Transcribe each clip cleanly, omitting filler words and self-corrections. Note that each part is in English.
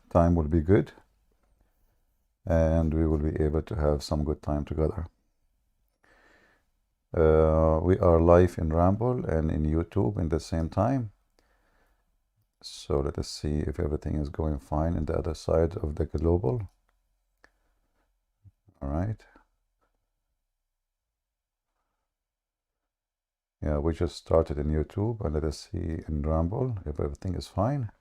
time will be good, and we will be able to have some good time together. We are live in Rumble and in YouTube in the same time. So let us see if everything is going fine in the other side of the global. All right. Yeah, we just started in YouTube, and let us see in Rumble if everything is fine.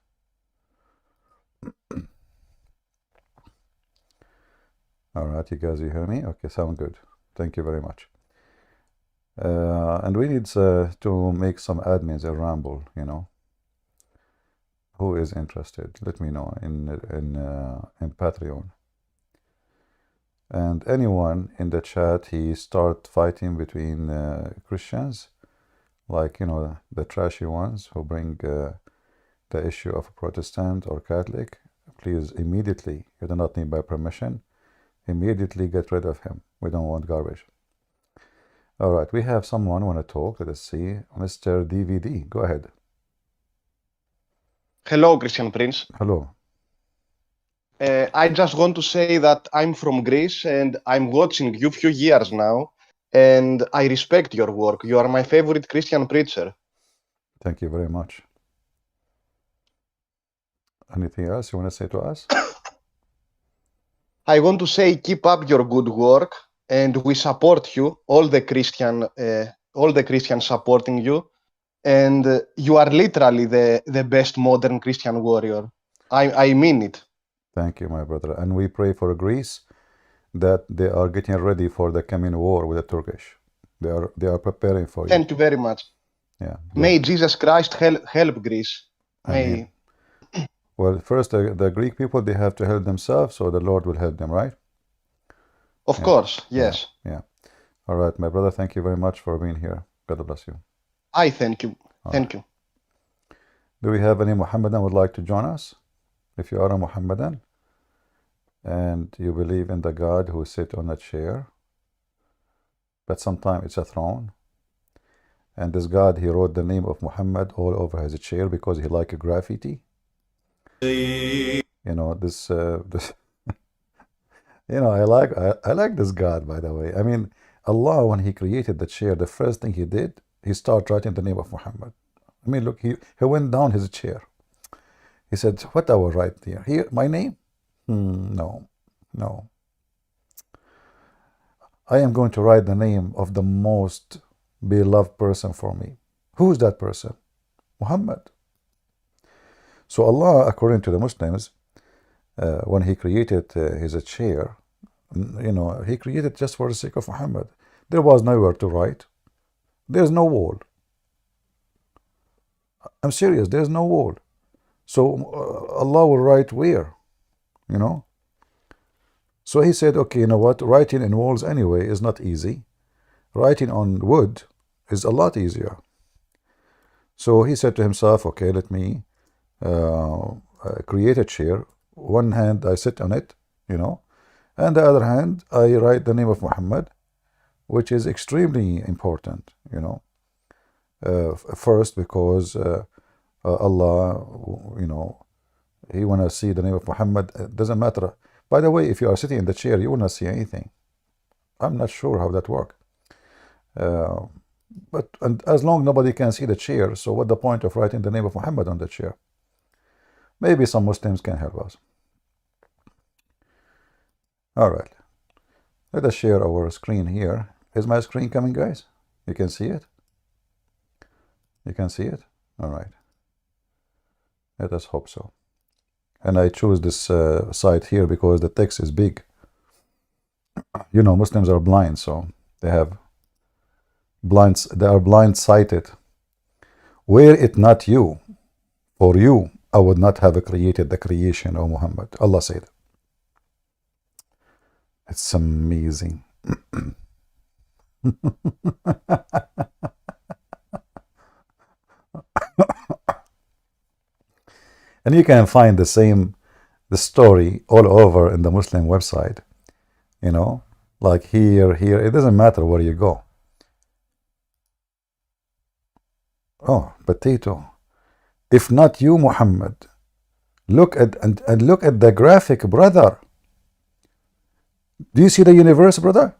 All right, you guys, you hear me? Okay, sound good. Thank you very much. And we need to make some admins in Rumble, you know. Who is interested? Let me know in Patreon. And anyone in the chat, he start fighting between Christians, like, you know, the trashy ones who bring the issue of Protestant or Catholic. Please immediately, you do not need my permission, immediately get rid of him. We don't want garbage. All right, we have someone want to talk. Let us see. Mr. DVD, go ahead. Hello, Christian Prince. Hello. I just want to say that I'm from Greece and I'm watching you few years now, and I respect your work. You are my favorite Christian preacher. Thank you very much. Anything else you want to say to us? I want to say keep up your good work, and we support you. All the Christians supporting you, and you are literally the best modern Christian warrior. I mean it. Thank you, my brother. And we pray for Greece that they are getting ready for the coming war with the Turkish. They are preparing for you. Thank you very much. Yeah. May Jesus Christ help Greece. Amen. Well, first, the Greek people, they have to help themselves, so the Lord will help them, right? Of course, yes. Yeah. All right, my brother, thank you very much for being here. God bless you. I thank you. Thank you. Do we have any Muhammadan would like to join us? If you are a Muhammadan and you believe in the God who sits on a chair, but sometimes it's a throne, and this God, he wrote the name of Muhammad all over his chair because he liked graffiti. You know, this you know, I like this God, by the way. I mean, Allah, when he created the chair, the first thing he did, he started writing the name of Muhammad. I mean, look, he went down his chair. He said, what I will write here? Here, my name? No. I am going to write the name of the most beloved person for me. Who is that person? Muhammad. So Allah, according to the Muslims, when he created his chair, you know, he created just for the sake of Muhammad. There was nowhere to write. There's no wall. I'm serious, there's no wall. So Allah will write where, you know? So he said, okay, you know what? Writing in walls anyway is not easy. Writing on wood is a lot easier. So he said to himself, okay, let me create a chair. One hand I sit on it, you know, and the other hand I write the name of Muhammad, which is extremely important, you know. First, because Allah, you know, he want to see the name of Muhammad. It doesn't matter. By the way, if you are sitting in the chair, you will not see anything. I'm not sure how that works. But as long nobody can see the chair, so what the point of writing the name of Muhammad on the chair? Maybe some Muslims can help us. All right. Let us share our screen here. Is my screen coming, guys? You can see it? You can see it? All right. Let us hope so. And I choose this site here because the text is big. You know, Muslims are blind, so they are blind-sighted. Were it not you, for you, I would not have created the creation, O Muhammad. Allah said. It's amazing. And you can find the story all over in the Muslim website. You know, like here, it doesn't matter where you go. Oh, potato. If not you, Muhammad, Look at and look at the graphic, brother. Do you see the universe, brother?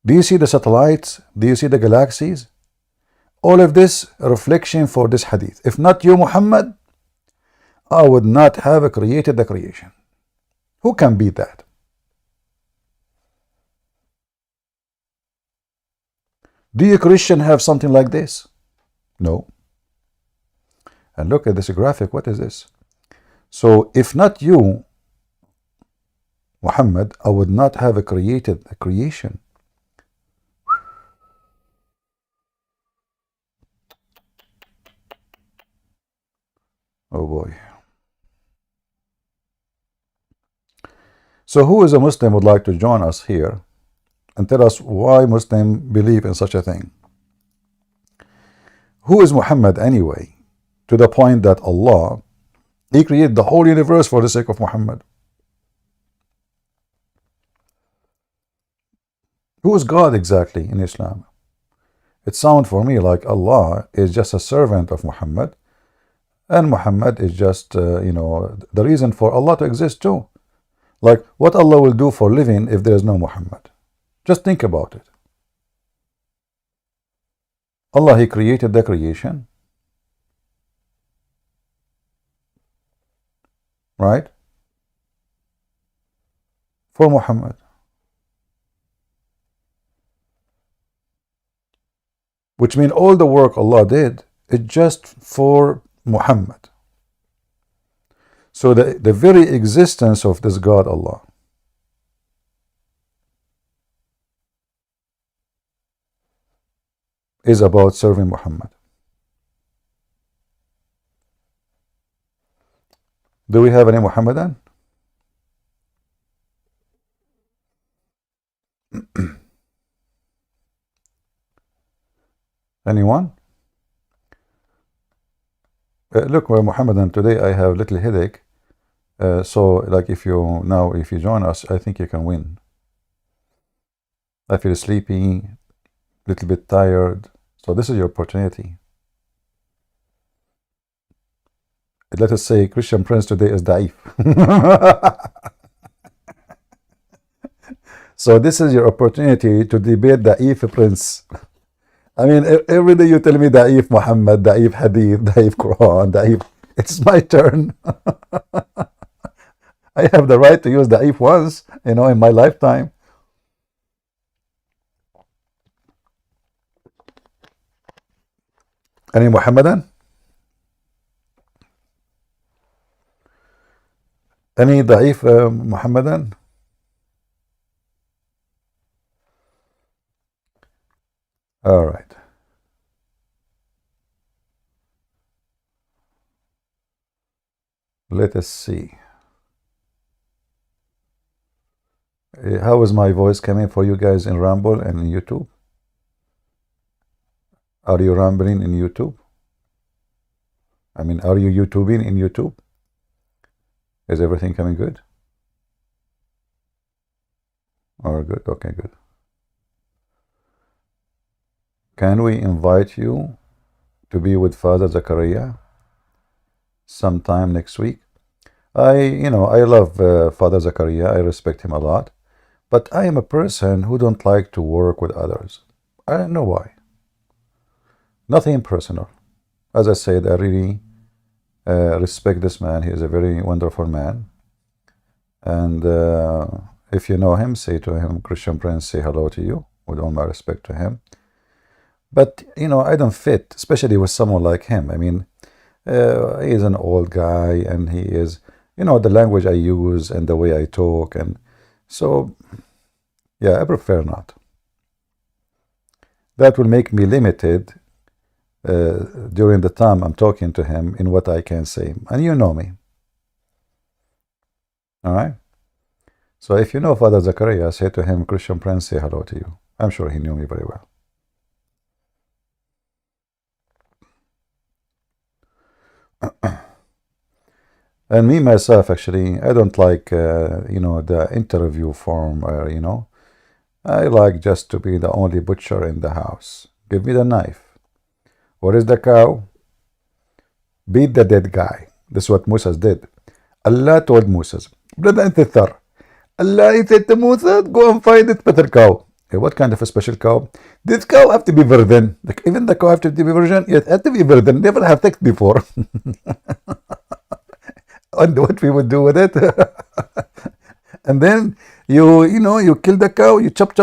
Do you see the satellites? Do you see the galaxies? All of this reflection for this hadith. If not you, Muhammad, I would not have created the creation. Who can beat that? Do you Christian have something like this? No. And look at this graphic. What is this? So if not you, Muhammad, I would not have created a creation. Oh boy. So who is a Muslim would like to join us here and tell us why Muslims believe in such a thing? Who is Muhammad anyway? To the point that Allah, He created the whole universe for the sake of Muhammad. Who is God exactly in Islam? It sounds for me like Allah is just a servant of Muhammad, and Muhammad is just, the reason for Allah to exist too. Like what Allah will do for living if there is no Muhammad. Just think about it. Allah, He created the creation, right? For Muhammad. Which means all the work Allah did is just for Muhammad. So the very existence of this God Allah is about serving Muhammad. Do we have any Muhammadan? Anyone? Look, we're Muhammadan today. I have a little headache. So like if you join us, I think you can win. I feel sleepy, little bit tired. So this is your opportunity. Let us say Christian Prince today is Da'if. So this is your opportunity to debate Da'if Prince. I mean, every day you tell me Da'if Muhammad, Da'if Hadith, Da'if Quran, Da'if. It's my turn. I have the right to use Da'if once, in my lifetime. Any Muhammadan? Any Da'if Muhammadan? All right. Let us see. How is my voice coming for you guys in Rumble and in YouTube? Are you rambling in YouTube? I mean, are you YouTubing in YouTube? Is everything coming good? All good. Okay, good. Can we invite you to be with Father Zakaria sometime next week? I love Father Zakaria. I respect him a lot. But I am a person who don't like to work with others. I don't know why. Nothing personal. As I said, I really respect this man. He is a very wonderful man. And if you know him, say to him, Christian Prince, say hello to you, with all my respect to him. But, I don't fit, especially with someone like him. I mean, he is an old guy, and he is, the language I use and the way I talk. And so, yeah, I prefer not. That will make me limited during the time I'm talking to him in what I can say. And you know me. All right? So if you know Father Zakaria, say to him, Christian Prince, say hello to you. I'm sure he knew me very well. And me, myself, actually, I don't like, the interview form, I like just to be the only butcher in the house. Give me the knife. Where is the cow? beat the dead guy. This is what Moses did. Allah told Moses, brother أنت الثر. Allah he said to Moses, go and find it better cow. Hey, what kind of a special cow? This cow have to be virgin. Like, even the cow have to be virgin, it have to be virgin. Never have sex before. And what we would do with it? And then you kill the cow, you chop,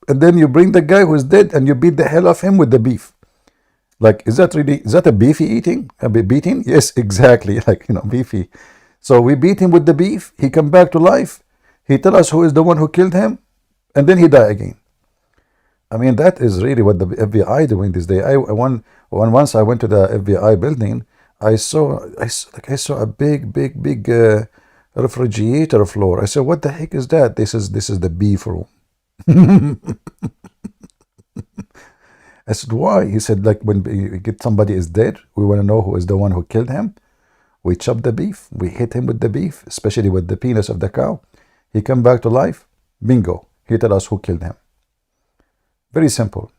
and then you bring the guy who's dead and you beat the hell of him with the beef. Like, is that a beefy eating? A beating? Yes, exactly. Like, beefy. So we beat him with the beef. He come back to life. He tell us who is the one who killed him, and then he die again. I mean, that is really what the FBI doing this day. Once I went to the FBI building, I saw a big refrigerator floor. I said, what the heck is that? This is the beef room. I said, why? He said, like, when we get somebody is dead, we want to know who is the one who killed him. We chop the beef, we hit him with the beef, especially with the penis of the cow. He come back to life, bingo, he tell us who killed him. Very simple.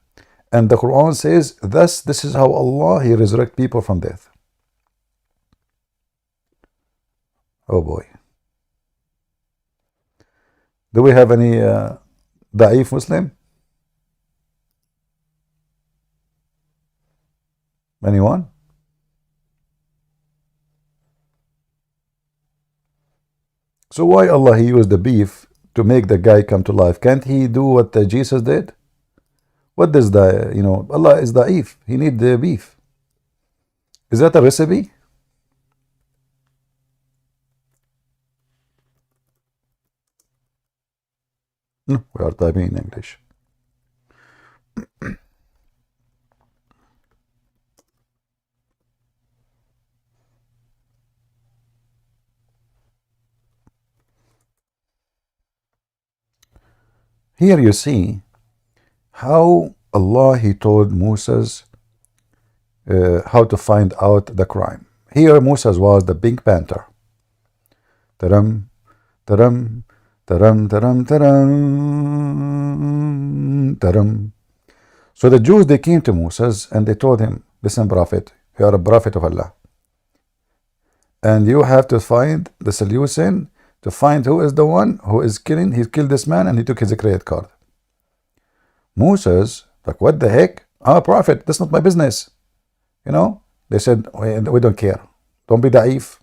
And the Quran says, thus, this is how Allah, he resurrect people from death. Oh boy. Do we have any da'if Muslim? Anyone? So why Allah he used the beef to make the guy come to life? Can't he do what Jesus did? What does Allah is da'if. He need the beef. Is that a recipe? No, we are typing in English. Here you see how Allah he told Moses how to find out the crime. Here Moses was the Pink Panther. Taram, taram, taram, taram, taram, taram. So the Jews, they came to Moses and they told him, listen, prophet, you are a prophet of Allah. And you have to find the solution to find who is the one who is killing. He killed this man and he took his credit card. Moses, like, what the heck? I'm a prophet. That's not my business. They said, we don't care. Don't be da'if.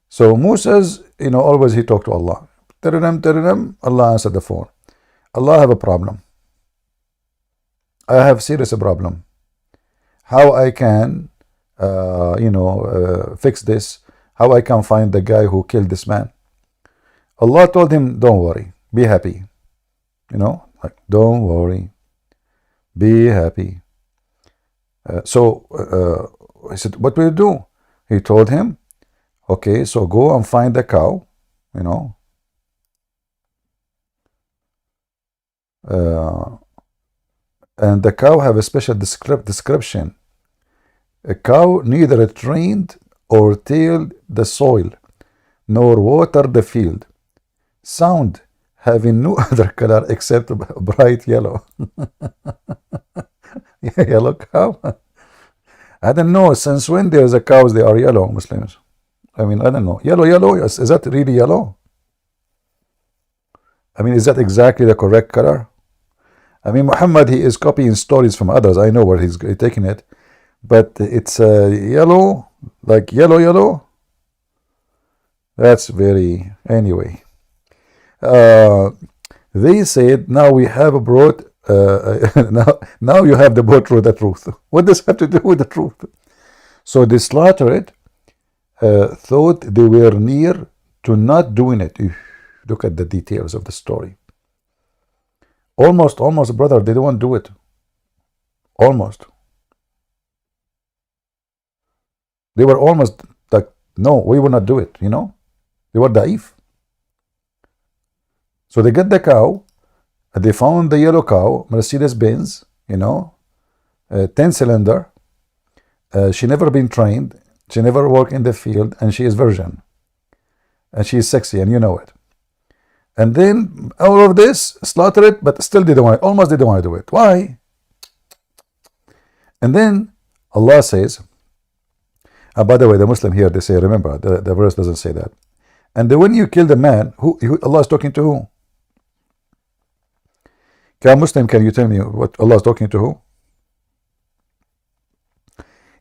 So Moses, always he talked to Allah. Allah answered the phone. Allah, I have a problem. I have serious problem. How I can, fix this? How I can find the guy who killed this man? Allah told him, don't worry, be happy. Don't worry, be happy. So he said, what will you do? He told him, okay, so go and find the cow, and the cow have a special description. A cow neither trained or tilled the soil, nor watered the field. Sound, having no other color except bright yellow. Yellow cow? I don't know, since when there's a cows they are yellow, Muslims? I mean, I don't know. Yellow, is that really yellow? I mean, is that exactly the correct color? I mean, Muhammad, he is copying stories from others. I know where he's taking it. But it's yellow, like yellow. That's very, anyway. They said, now we have brought, now you have brought through the truth. What does that have to do with the truth? So they slaughtered, thought they were near to not doing it. Look at the details of the story. Almost, brother, they don't do it. Almost. They were almost like, no, we will not do it, They were da'if. So they get the cow, they found the yellow cow, Mercedes-Benz, 10-cylinder. She never been trained, she never worked in the field, and she is virgin. And she is sexy, and you know it. And then all of this, slaughter it, but still they don't want it. Almost they don't want to do it. Why? And then Allah says, And by the way, the Muslim here, they say, remember, the verse doesn't say that. And then when you kill the man, Allah is talking to who? Muslim, can you tell me what Allah is talking to who?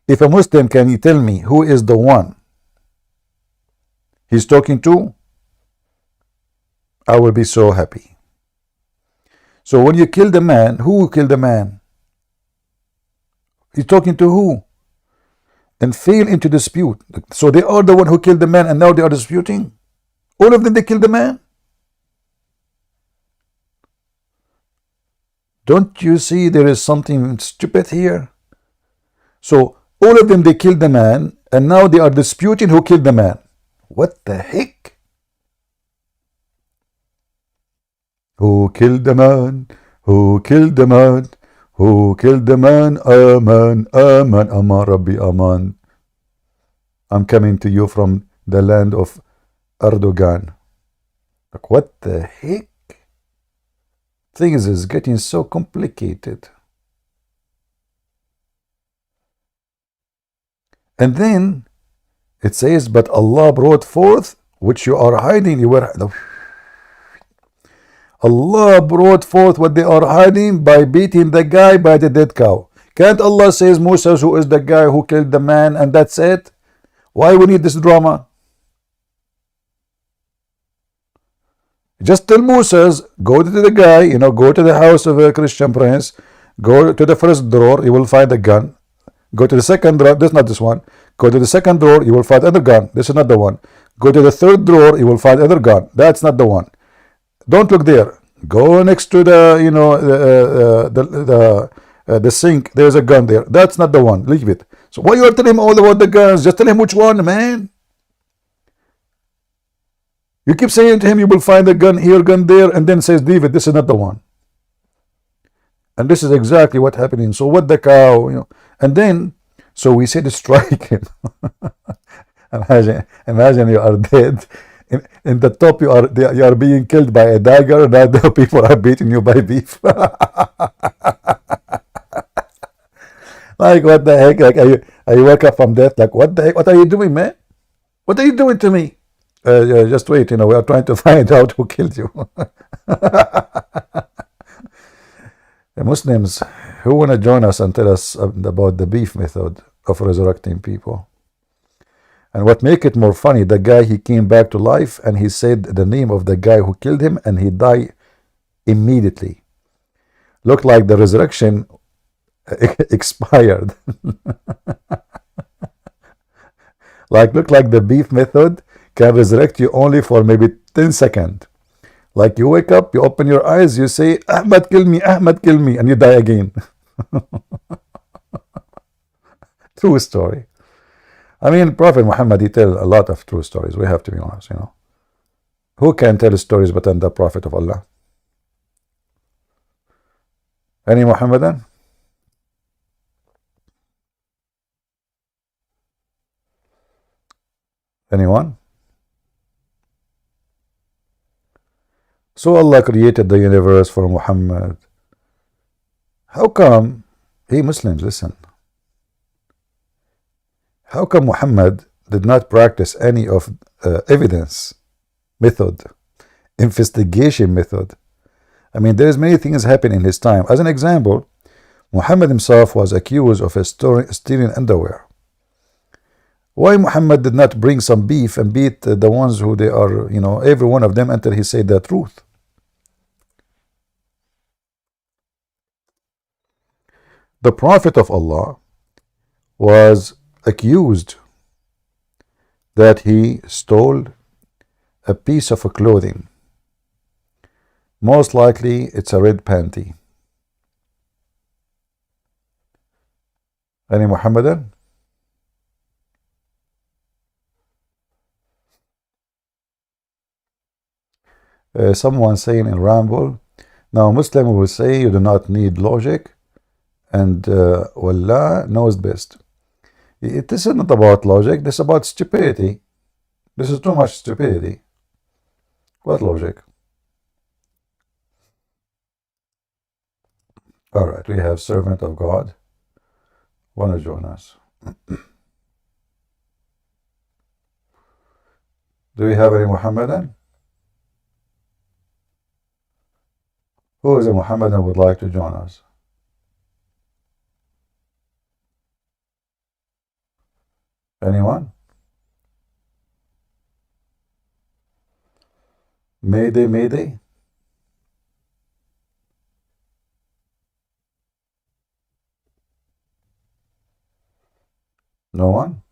If a Muslim, can you tell me who is the one he's talking to? I will be so happy. So when you kill the man, who killed the man? He's talking to who? And fail into dispute. So they are the one who killed the man, and now they are disputing. All of them, they killed the man. Don't you see there is something stupid here? So all of them, they killed the man, and now they are disputing who killed the man. What the heck? Who killed the man? Who killed the man? Who killed the man? Aman, Aman, Aman, Rabbi, Aman. I'm coming to you from the land of Erdogan. Like, what the heck? Things is getting so complicated. And then it says, but Allah brought forth which you are hiding. Allah brought forth what they are hiding by beating the guy by the dead cow. Can't Allah says Moses, who is the guy who killed the man, and that's it? Why we need this drama? Just tell Moses, go to the guy, go to the house of a Christian prince, go to the first drawer, you will find a gun. Go to the second drawer, this is not this one. Go to the second drawer, you will find another gun. This is not the one. Go to the third drawer, you will find another gun. That's not the one. Don't look there. Go next to the, the sink. There's a gun there. That's not the one. Leave it. So why you are telling him all about the guns? Just tell him which one, man. You keep saying to him, you will find a gun here, gun there, and then says, leave it. This is not the one. And this is exactly what happening. So what the cow, and then, so we said strike him. Imagine you are dead. In the top, you are being killed by a dagger. Now the people are beating you by beef. Like, what the heck? Like, you wake up from death. Like, what the heck? What are you doing, man? What are you doing to me? Just wait. We are trying to find out who killed you. The Muslims who want to join us and tell us about the beef method of resurrecting people. And what make it more funny, the guy, he came back to life and he said the name of the guy who killed him and he died immediately. Looked like the resurrection expired. Looked like the beef method can resurrect you only for maybe 10 seconds. Like, you wake up, you open your eyes, you say, Ahmad, kill me, and you die again. True story. I mean, Prophet Muhammad, he tells a lot of true stories. We have to be honest, Who can tell stories but than the Prophet of Allah? Any Muhammadan? Anyone? So Allah created the universe for Muhammad. How come, hey Muslims, listen. How come Muhammad did not practice any of evidence method, investigation method? I mean, there's many things happen in his time. As an example, Muhammad himself was accused of stealing underwear. Why Muhammad did not bring some beef and beat the ones who they are, every one of them until he said the truth? The Prophet of Allah was accused that he stole a piece of clothing. Most likely it's a red panty. Any Muhammadan? Someone saying in Ramble, now Muslim will say you do not need logic and Allah knows best. This is not about logic, this is about stupidity. This is too much stupidity. What logic? Alright, we have servant of God. Want to join us? Do we have any Muhammadan? Who is a Muhammadan would like to join us? Anyone? Mayday, Mayday? No one?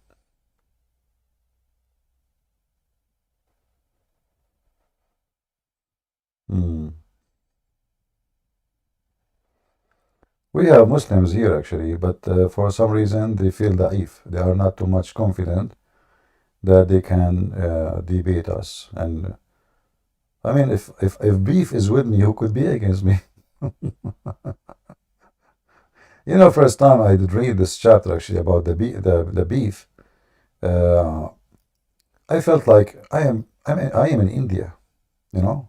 Hmm. We have Muslims here actually, but for some reason they feel da'if. They are not too much confident that they can debate us. And I mean, if beef is with me, who could be against me? You know, first time I did read this chapter actually about the beef, uh, I felt like I am in India. You know,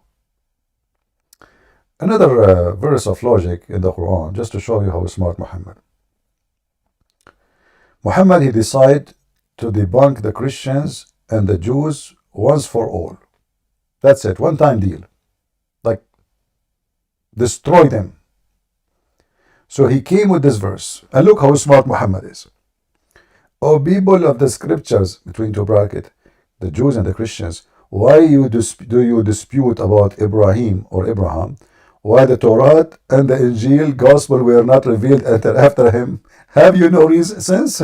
another verse of logic in the Quran, just to show you how smart Muhammad. Muhammad, he decided to debunk the Christians and the Jews once for all. That's it, one time deal. Like, destroy them. So he came with this verse. And look how smart Muhammad is. O people of the scriptures, between two brackets, the Jews and the Christians, why do you dispute about Ibrahim or Abraham? Why the Torah and the Injil gospel were not revealed until after him? Have you no reason sense?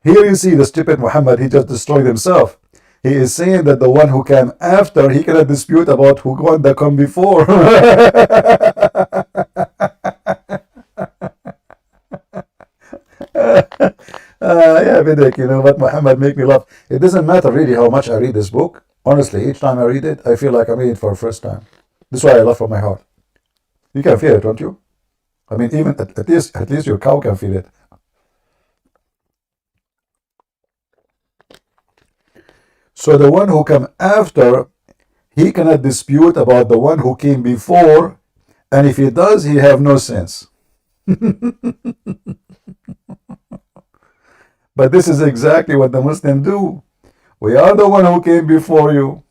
Here you see the stupid Muhammad, he just destroyed himself. He is saying that the one who came after, he cannot dispute about who one that come before. Yeah, Videk, you know what, Muhammad make me laugh. It doesn't matter really how much I read this book. Honestly, each time I read it, I feel like I'm reading it for the first time. This is why I laugh from my heart. You can feel it, don't you? I mean, even at least your cow can feel it. So the one who come after, he cannot dispute about the one who came before, and if he does, he have no sense. But this is exactly what the Muslims do. We are the one who came before you.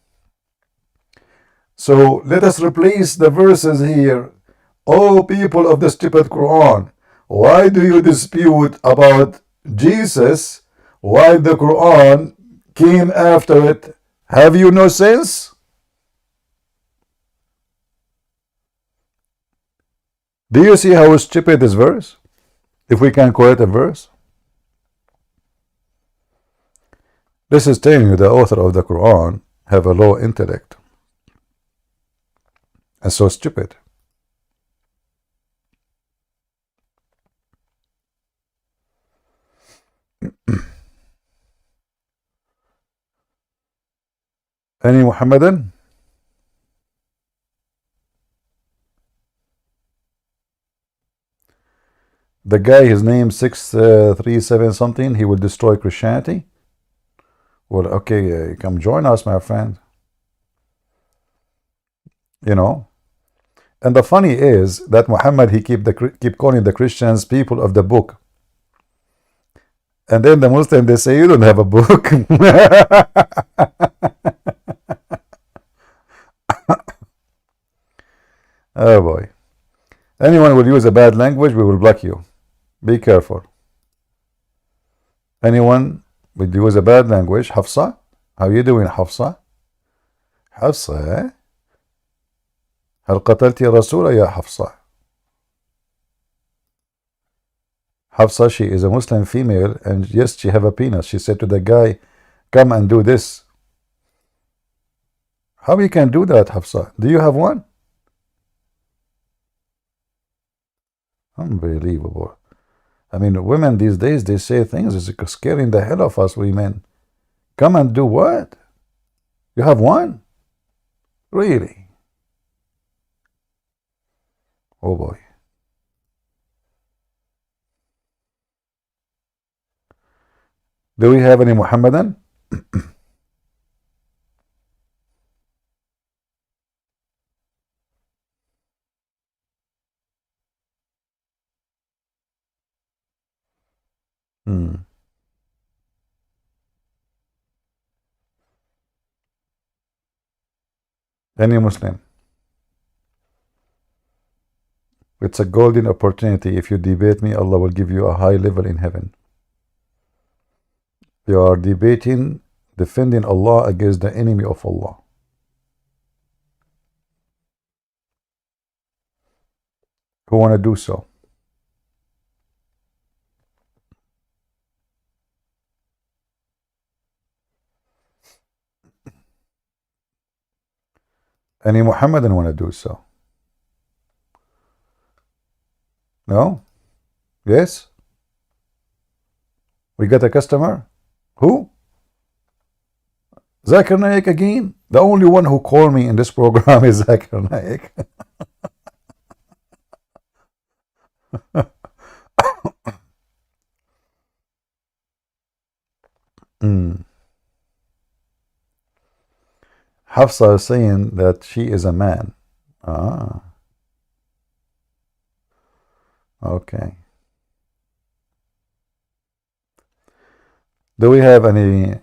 So let us replace the verses here. O people of the stupid Quran, why do you dispute about Jesus while the Quran came after it? Have you no sense? Do you see how stupid this verse? If we can quote a verse. This is telling you the author of the Quran have a low intellect and so stupid. Any Muhammadan? The guy, his name 637 something, he will destroy Christianity. Well, okay, come join us, my friend. You know. And the funny is that Muhammad, he keep calling the Christians people of the book. And then the Muslim, they say, you don't have a book. Oh boy. Anyone will use a bad language, we will block you. Be careful. Anyone will use a bad language. Hafsa? How you doing, Hafsa? Hafsa, هل قتلت الرسول يا حفصة? Hafsa, she is a Muslim female, and yes, she have a penis. She said to the guy, come and do this. How you can do that, Hafsa? Do you have one? Unbelievable. I mean, women these days, they say things, it's scaring the hell of us women. Come and do what? You have one? Really? Oh boy. Do we have any Muhammadan? Hmm. Any Muslim. It's a golden opportunity. If you debate me, Allah will give you a high level in heaven. You are debating, defending Allah against the enemy of Allah. Who want to do so? Any Muhammadan want to do so? No? Yes? We got a customer? Who? Zakir Naik again? The only one who called me in this program is Zakir Naik. Hafsa is saying that she is a man. Ah. Okay. Do we have any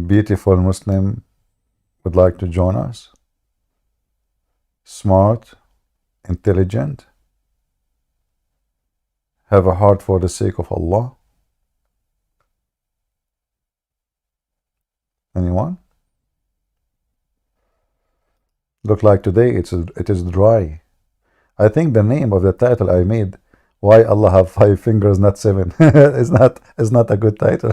beautiful Muslim would like to join us? Smart, intelligent, have a heart for the sake of Allah? Anyone? Look like today it is dry. I think the name of the title I made, Why Allah Have 5 Fingers Not 7, is not a good title.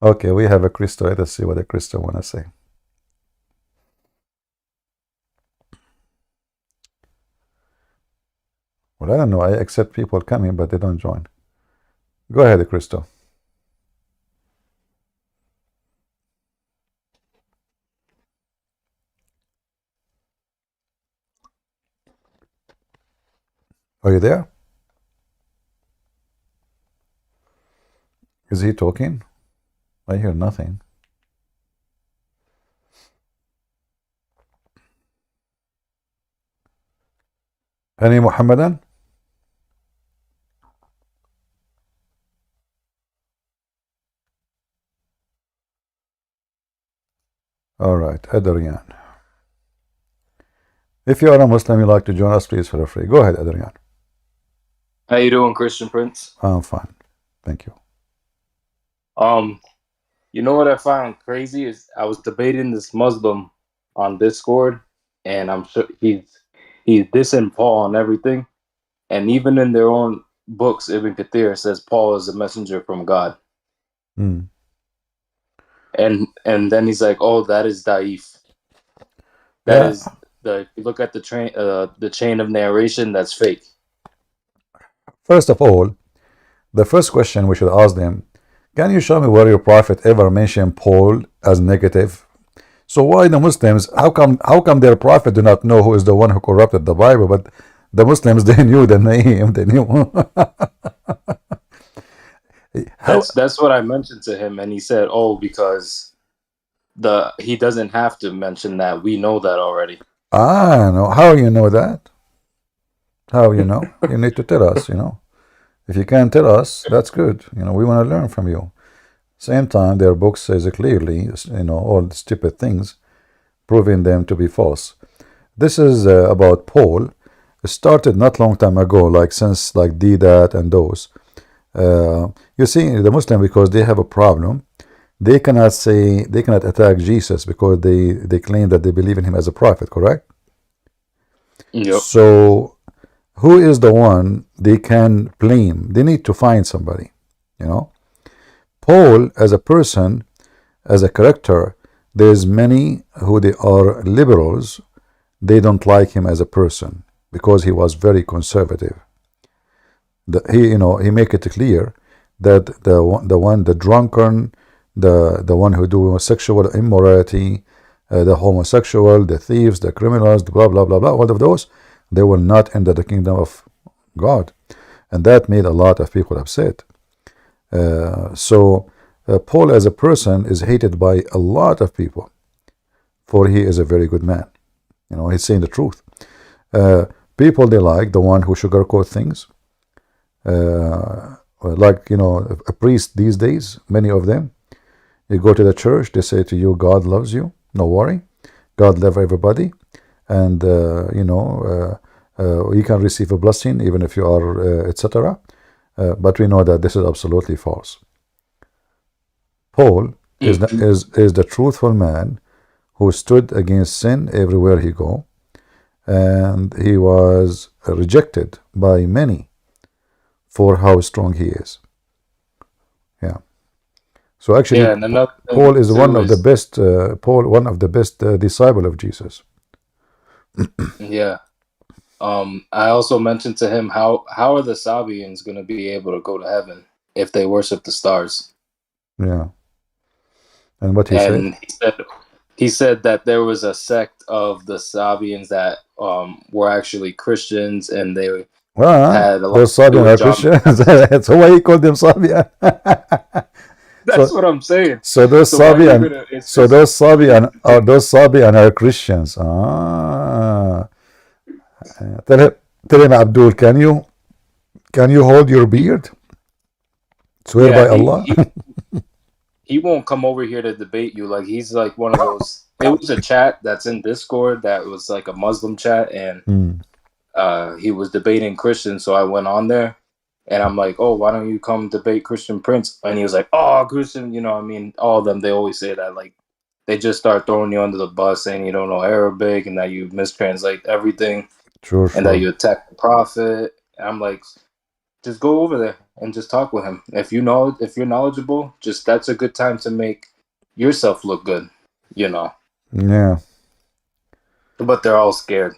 Okay, we have a Christo. Let us see what a Christo want to say. Well, I don't know. I accept people coming, but they don't join. Go ahead, Christo. Are you there? Is he talking? I hear nothing. Any Muhammadan? All right, Adrian. If you are a Muslim, you like to join us, please feel free. Go ahead, Adrian. How you doing, Christian Prince? I'm fine. Thank you. You know what I found crazy is I was debating this Muslim on Discord, and I'm sure he's dissing Paul on everything, and even in their own books, Ibn Kathir says Paul is a messenger from God. Mm. And then he's like, "Oh, that is daif. That is if you look at the chain of narration, that's fake." First of all, the first question we should ask them, can you show me where your prophet ever mentioned Paul as negative? So why the Muslims, how come their prophet do not know who is the one who corrupted the Bible, but the Muslims, they knew the name, they knew. That's what I mentioned to him, and he said, "Oh, because he doesn't have to mention that. We know that already." No. How you know that? How you know? You need to tell us, If you can't tell us, that's good. We want to learn from you. Same time, their book says clearly, all the stupid things, proving them to be false. This is about Paul. It started not long time ago, since Didat and those. You see, the Muslim, because they have a problem, they cannot attack Jesus because they claim that they believe in him as a prophet, correct? Yep. So who is the one they can blame? They need to find somebody, Paul, as a person, as a character, there's many who they are liberals. They don't like him as a person because he was very conservative. He make it clear that the drunkard, the one who do sexual immorality, the homosexual, the thieves, the criminals, blah blah blah blah, all of those, they will not enter the kingdom of God, and that made a lot of people upset. So Paul as a person is hated by a lot of people, for he is a very good man. He's saying the truth. People, they like the one who sugarcoat things. Like, a priest these days, many of them, you go to the church, they say to you, God loves you, no worry, God loves everybody, and you can receive a blessing even if you are, etc. But we know that this is absolutely false. Paul is the truthful man who stood against sin everywhere he go, and he was rejected by many for how strong he is. Yeah. So actually, Yeah, and another thing Paul is too one of the is best. One of the best disciple of Jesus. yeah. I also mentioned to him how are the Sabians going to be able to go to heaven if they worship the stars? Yeah. And what he said? And he said that there was a sect of the Sabians that were actually Christians, and they Well, had a lot those to do Sabian with are John the Christians. Baptist. So why he called them Sabian? That's So, what I'm saying. so those So why are you Sabian, gonna? It's so just those funny Sabian to are take. those Sabian are Christians. Ah. Tell him, Abdul, can you hold your beard? Swear Yeah, by Allah. he won't come over here to debate you. Like he's like one of those. It was a chat that's in Discord that was like a Muslim chat, and he was debating Christians. So I went on there, and I'm like, "Oh, why don't you come debate Christian Prince?" And he was like, "Oh, Christian, I mean, all of them. They always say that. Like, they just start throwing you under the bus, saying you don't know Arabic and that you mistranslate everything Sure, and that sure. you attack the prophet." And I'm like, just go over there and just talk with him. If you're knowledgeable, just that's a good time to make yourself look good, Yeah. But they're all scared.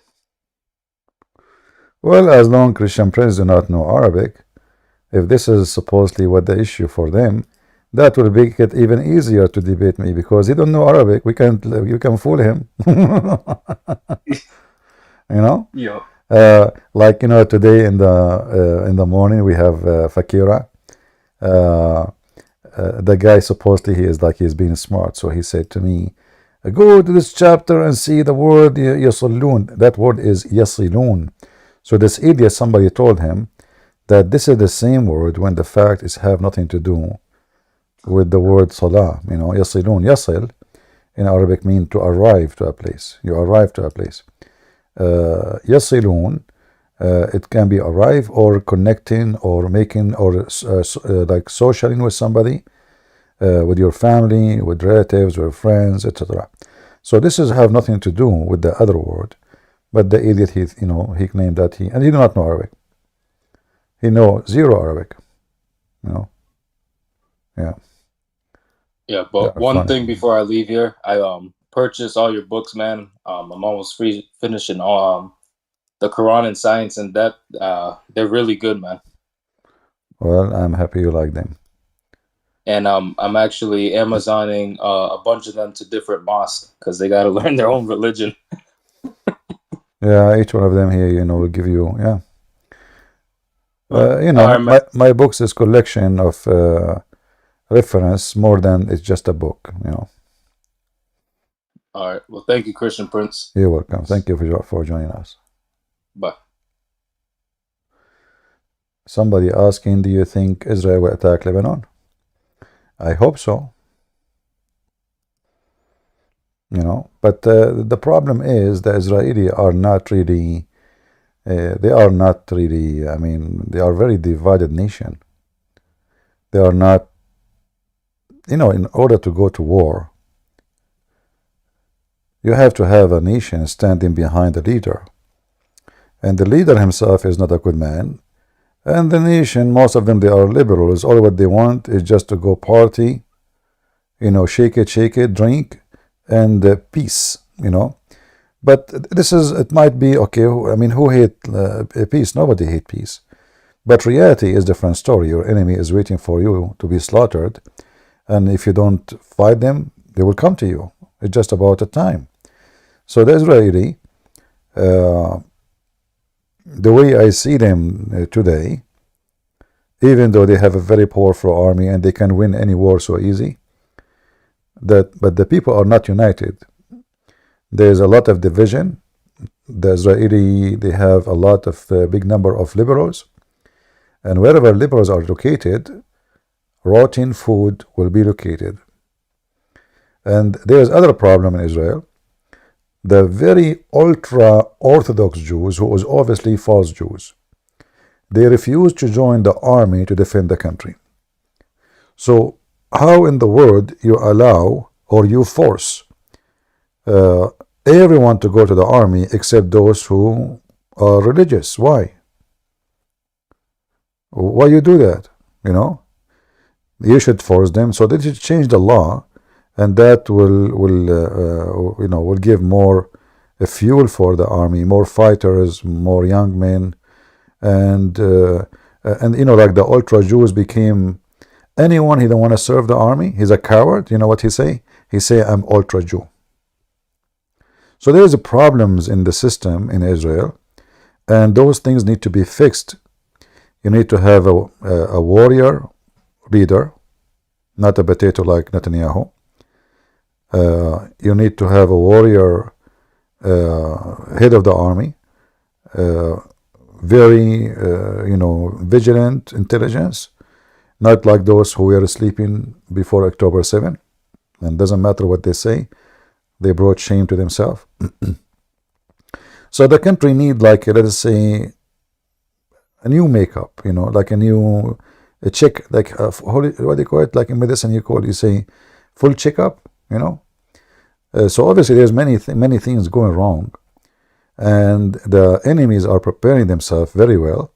Well, as long Christian Prince do not know Arabic, if this is supposedly what the issue for them, that will make it even easier to debate me because he don't know Arabic. You can fool him. Yeah. Like today in the morning we have Fakira. The guy supposedly he's being smart, so he said to me, "Go to this chapter and see the word yasalun." That word is yasilun. So this idiot, somebody told him that this is the same word when the fact is have nothing to do with the word salah. Yasilun, yasil in Arabic mean to arrive to a place. You arrive to a place. Yasilun, it can be arrive or connecting or making or like socialing with somebody, with your family, with relatives, with friends, etc. So this is have nothing to do with the other word. But the idiot, he claimed that and he do not know Arabic. He know zero Arabic. Yeah. Yeah, but one Funny. thing before I leave here, I purchased all your books, man. I'm almost finishing the Quran and Science in Depth. They're really good, man. Well, I'm happy you like them. And I'm actually Amazoning a bunch of them to different mosques because they got to learn their own religion. Yeah, each one of them here, will give you, yeah. My books is collection of reference more than it's just a book, All right. Well, thank you, Christian Prince. You're welcome. Thank you for joining us. Bye. Somebody asking, do you think Israel will attack Lebanon? I hope so. But the problem is the Israeli are not really, they are a very divided nation. They are not, in order to go to war, you have to have a nation standing behind the leader. And the leader himself is not a good man. And the nation, most of them, they are liberals. All what they want is just to go party, shake it, drink, and peace, But it might be, okay, who hate peace? Nobody hate peace. But reality is a different story. Your enemy is waiting for you to be slaughtered. And if you don't fight them, they will come to you. It's just about a time. So the Israeli, the way I see them today, even though they have a very powerful army and they can win any war so easy, but the people are not united. There's a lot of division. The Israeli, they have a lot of big number of liberals, And wherever liberals are located, rotten food will be located. And there is other problem in Israel. The very ultra-Orthodox Jews, who was obviously false Jews, they refused to join the army to defend the country. So how in the world you allow or you force everyone to go to the army except those who are religious? Why you do that? You should force them. So they should change the law, and that will give more fuel for the army, more fighters, more young men, and like the ultra Jews became anyone he don't want to serve the army, he's a coward. You know what he say? He say, I'm ultra Jew. So there is problems in the system in Israel, and those things need to be fixed. You need to have a warrior leader, not a potato like Netanyahu. You need to have a warrior head of the army, very vigilant intelligence, not like those who were sleeping before October 7, and doesn't matter what they say, they brought shame to themselves. So the country need, like, let us say, a new makeup, like a check, like what do you call it? Like in medicine, you say full checkup, So obviously there's many things going wrong, and the enemies are preparing themselves very well,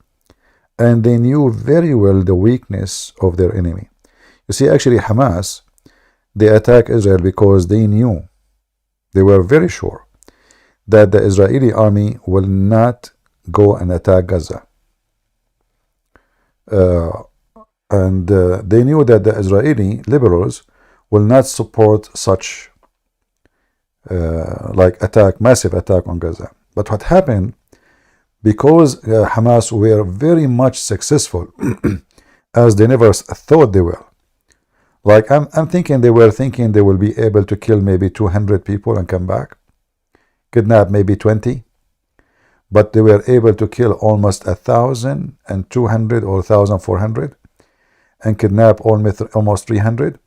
and they knew very well the weakness of their enemy. You see, actually Hamas, they attacked Israel because they were very sure that the Israeli army will not go and attack Gaza. And they knew that the Israeli liberals will not support such massive attack on Gaza. But what happened, because Hamas were very much successful, as they never thought they were. Like I'm thinking they were thinking they will be able to kill maybe 200 people and come back, kidnap maybe 20, but they were able to kill almost 1,200 or 1,400 and kidnap almost 300.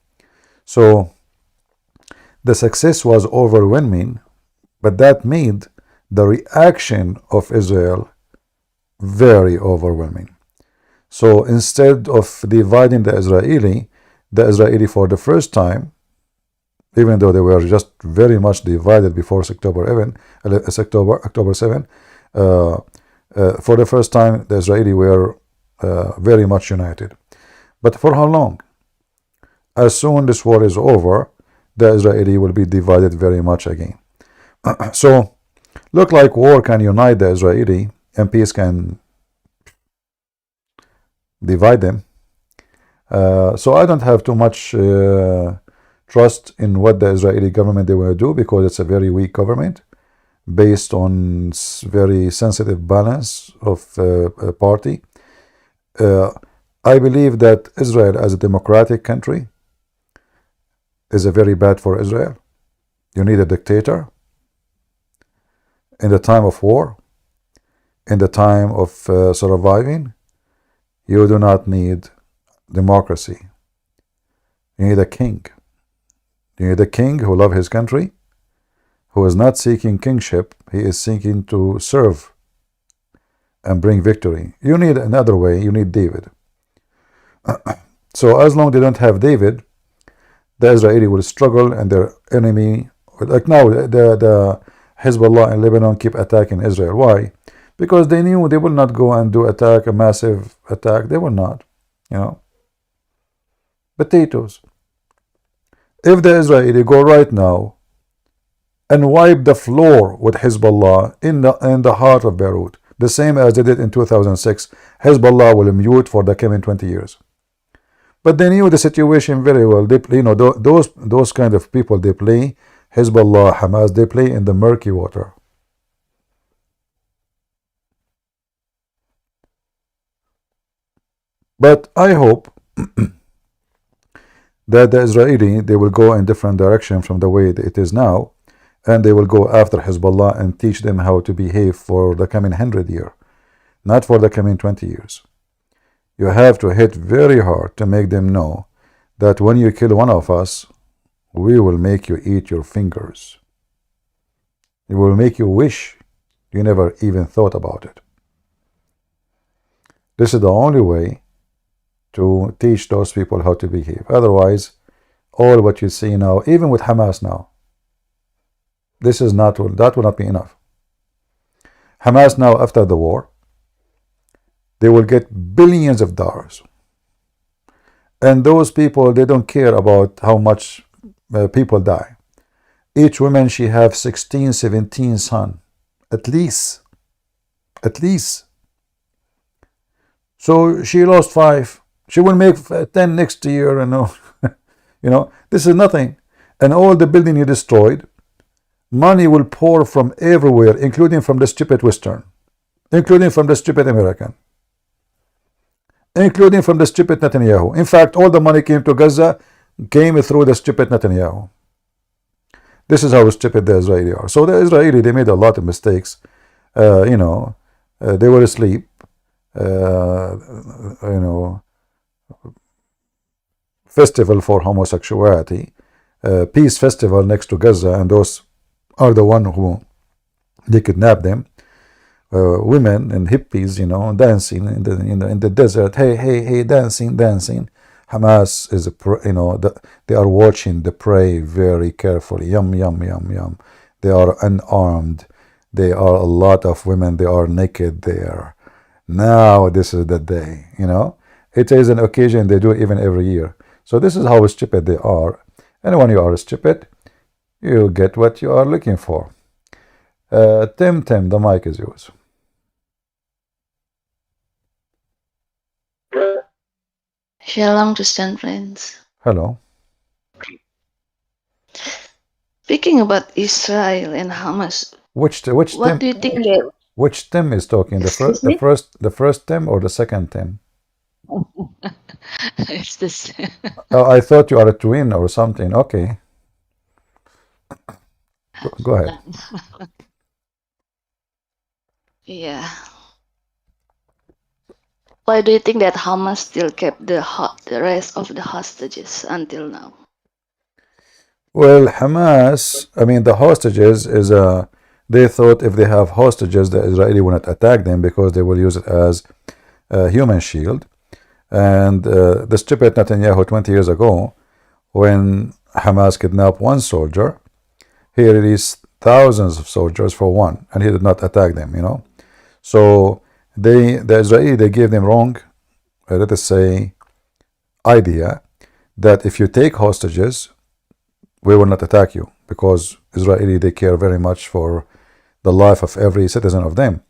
So the success was overwhelming, but that made the reaction of Israel very overwhelming. So instead of dividing the Israeli for the first time, even though they were just very much divided before October 7, for the first time the Israeli were very much united. But for how long? As soon this war is over, the Israeli will be divided very much again. So look like war can unite the Israeli and peace can divide them. So I don't have too much trust in what the Israeli government they will do, because it's a very weak government based on very sensitive balance of party. I believe that Israel as a democratic country is very bad for Israel. You need a dictator in the time of war, in the time of surviving. You do not need democracy. You need a king. You need a king who loves his country, who is not seeking kingship. He is seeking to serve and bring victory. You need another way. You need David. So as long as they don't have David, the Israeli will struggle, and their enemy, like now, the Hezbollah in Lebanon keep attacking Israel. Why? Because they knew they will not go and do a massive attack. They will not, Potatoes. If the Israeli go right now and wipe the floor with Hezbollah in the heart of Beirut, the same as they did in 2006, Hezbollah will mute for the coming 20 years. But they knew the situation very well. They, those kind of people, they play Hezbollah, Hamas, they play in the murky water. But I hope that the Israeli, they will go in different direction from the way it is now, and they will go after Hezbollah and teach them how to behave for the coming 100 years, not for the coming 20 years. You have to hit very hard to make them know that when you kill one of us, we will make you eat your fingers. It will make you wish you never even thought about it. This is the only way to teach those people how to behave. Otherwise, all what you see now, even with Hamas now, that will not be enough. Hamas now, after the war, they will get billions of dollars. And those people, they don't care about how much people die. Each woman, she have 16, 17 sons, at least. So she lost 5. She will make 10 next year, this is nothing. And all the building you destroyed, money will pour from everywhere, including from the stupid Western, including from the stupid American, including from the stupid Netanyahu. In fact, all the money came to Gaza, came through the stupid Netanyahu. This is how stupid the Israeli are. So the Israeli, they made a lot of mistakes. They were asleep. Festival for homosexuality, peace festival next to Gaza, and those are the one who they kidnapped them. Women and hippies, dancing in the desert. Hey, dancing. Hamas is they are watching the prey very carefully. Yum. They are unarmed. They are a lot of women. They are naked there. Now this is the day. It is an occasion they do even every year. So this is how stupid they are. And when you are stupid, you get what you are looking for. Tim, the mic is yours. Shalom, Christian friends. Hello. Speaking about Israel and Hamas, Which what Tim? do you think that? Which Tim is talking? Excuse me? The first Tim or the second Tim? It's this. Oh, I thought you are a twin or something. Okay. Go ahead. Yeah. Why do you think that Hamas still kept the rest of the hostages until now? Well, Hamas, the hostages is they thought if they have hostages, the Israeli will not attack them because they will use it as a human shield. And the stupid Netanyahu 20 years ago, when Hamas kidnapped one soldier, he released thousands of soldiers for one, and he did not attack them, So the Israeli, they gave them wrong, let us say, idea that if you take hostages, we will not attack you, because Israeli, they care very much for the life of every citizen of them.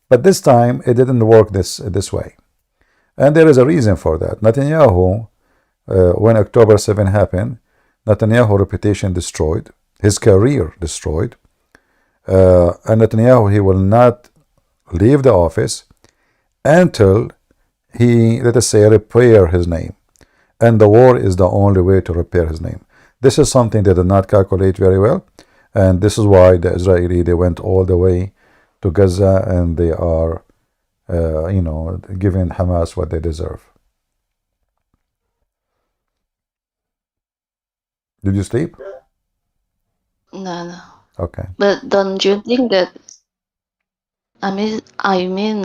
But this time, it didn't work this way. And there is a reason for that. Netanyahu, when October 7 happened, Netanyahu's reputation destroyed, his career destroyed, and Netanyahu, he will not leave the office until he, let us say, repair his name. And the war is the only way to repair his name. This is something they did not calculate very well, and this is why the Israeli, they went all the way to Gaza, and they are giving Hamas what they deserve. Did you sleep? No. Okay. But don't you think that? I mean,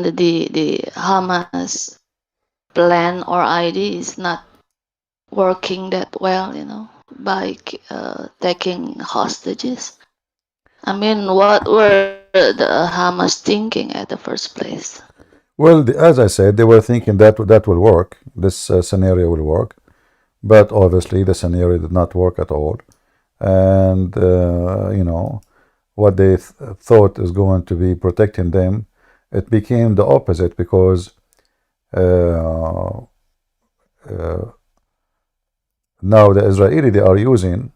the Hamas plan or idea is not working that well, by taking hostages. What were the Hamas thinking at the first place? Well, as I said, they were thinking that will work. This scenario will work, but obviously the scenario did not work at all. And what they thought is going to be protecting them, it became the opposite, because now the Israeli, they are using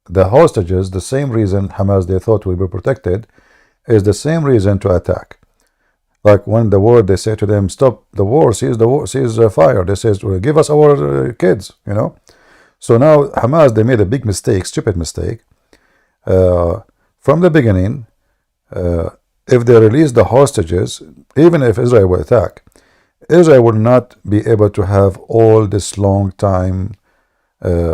the hostages. The same reason Hamas, they thought will be protected, is the same reason to attack. Like when the war, they say to them, stop the war, cease fire. They say, give us our kids, So now Hamas, they made a big mistake, stupid mistake. From the beginning, if they release the hostages, even if Israel will attack, Israel will not be able to have all this long time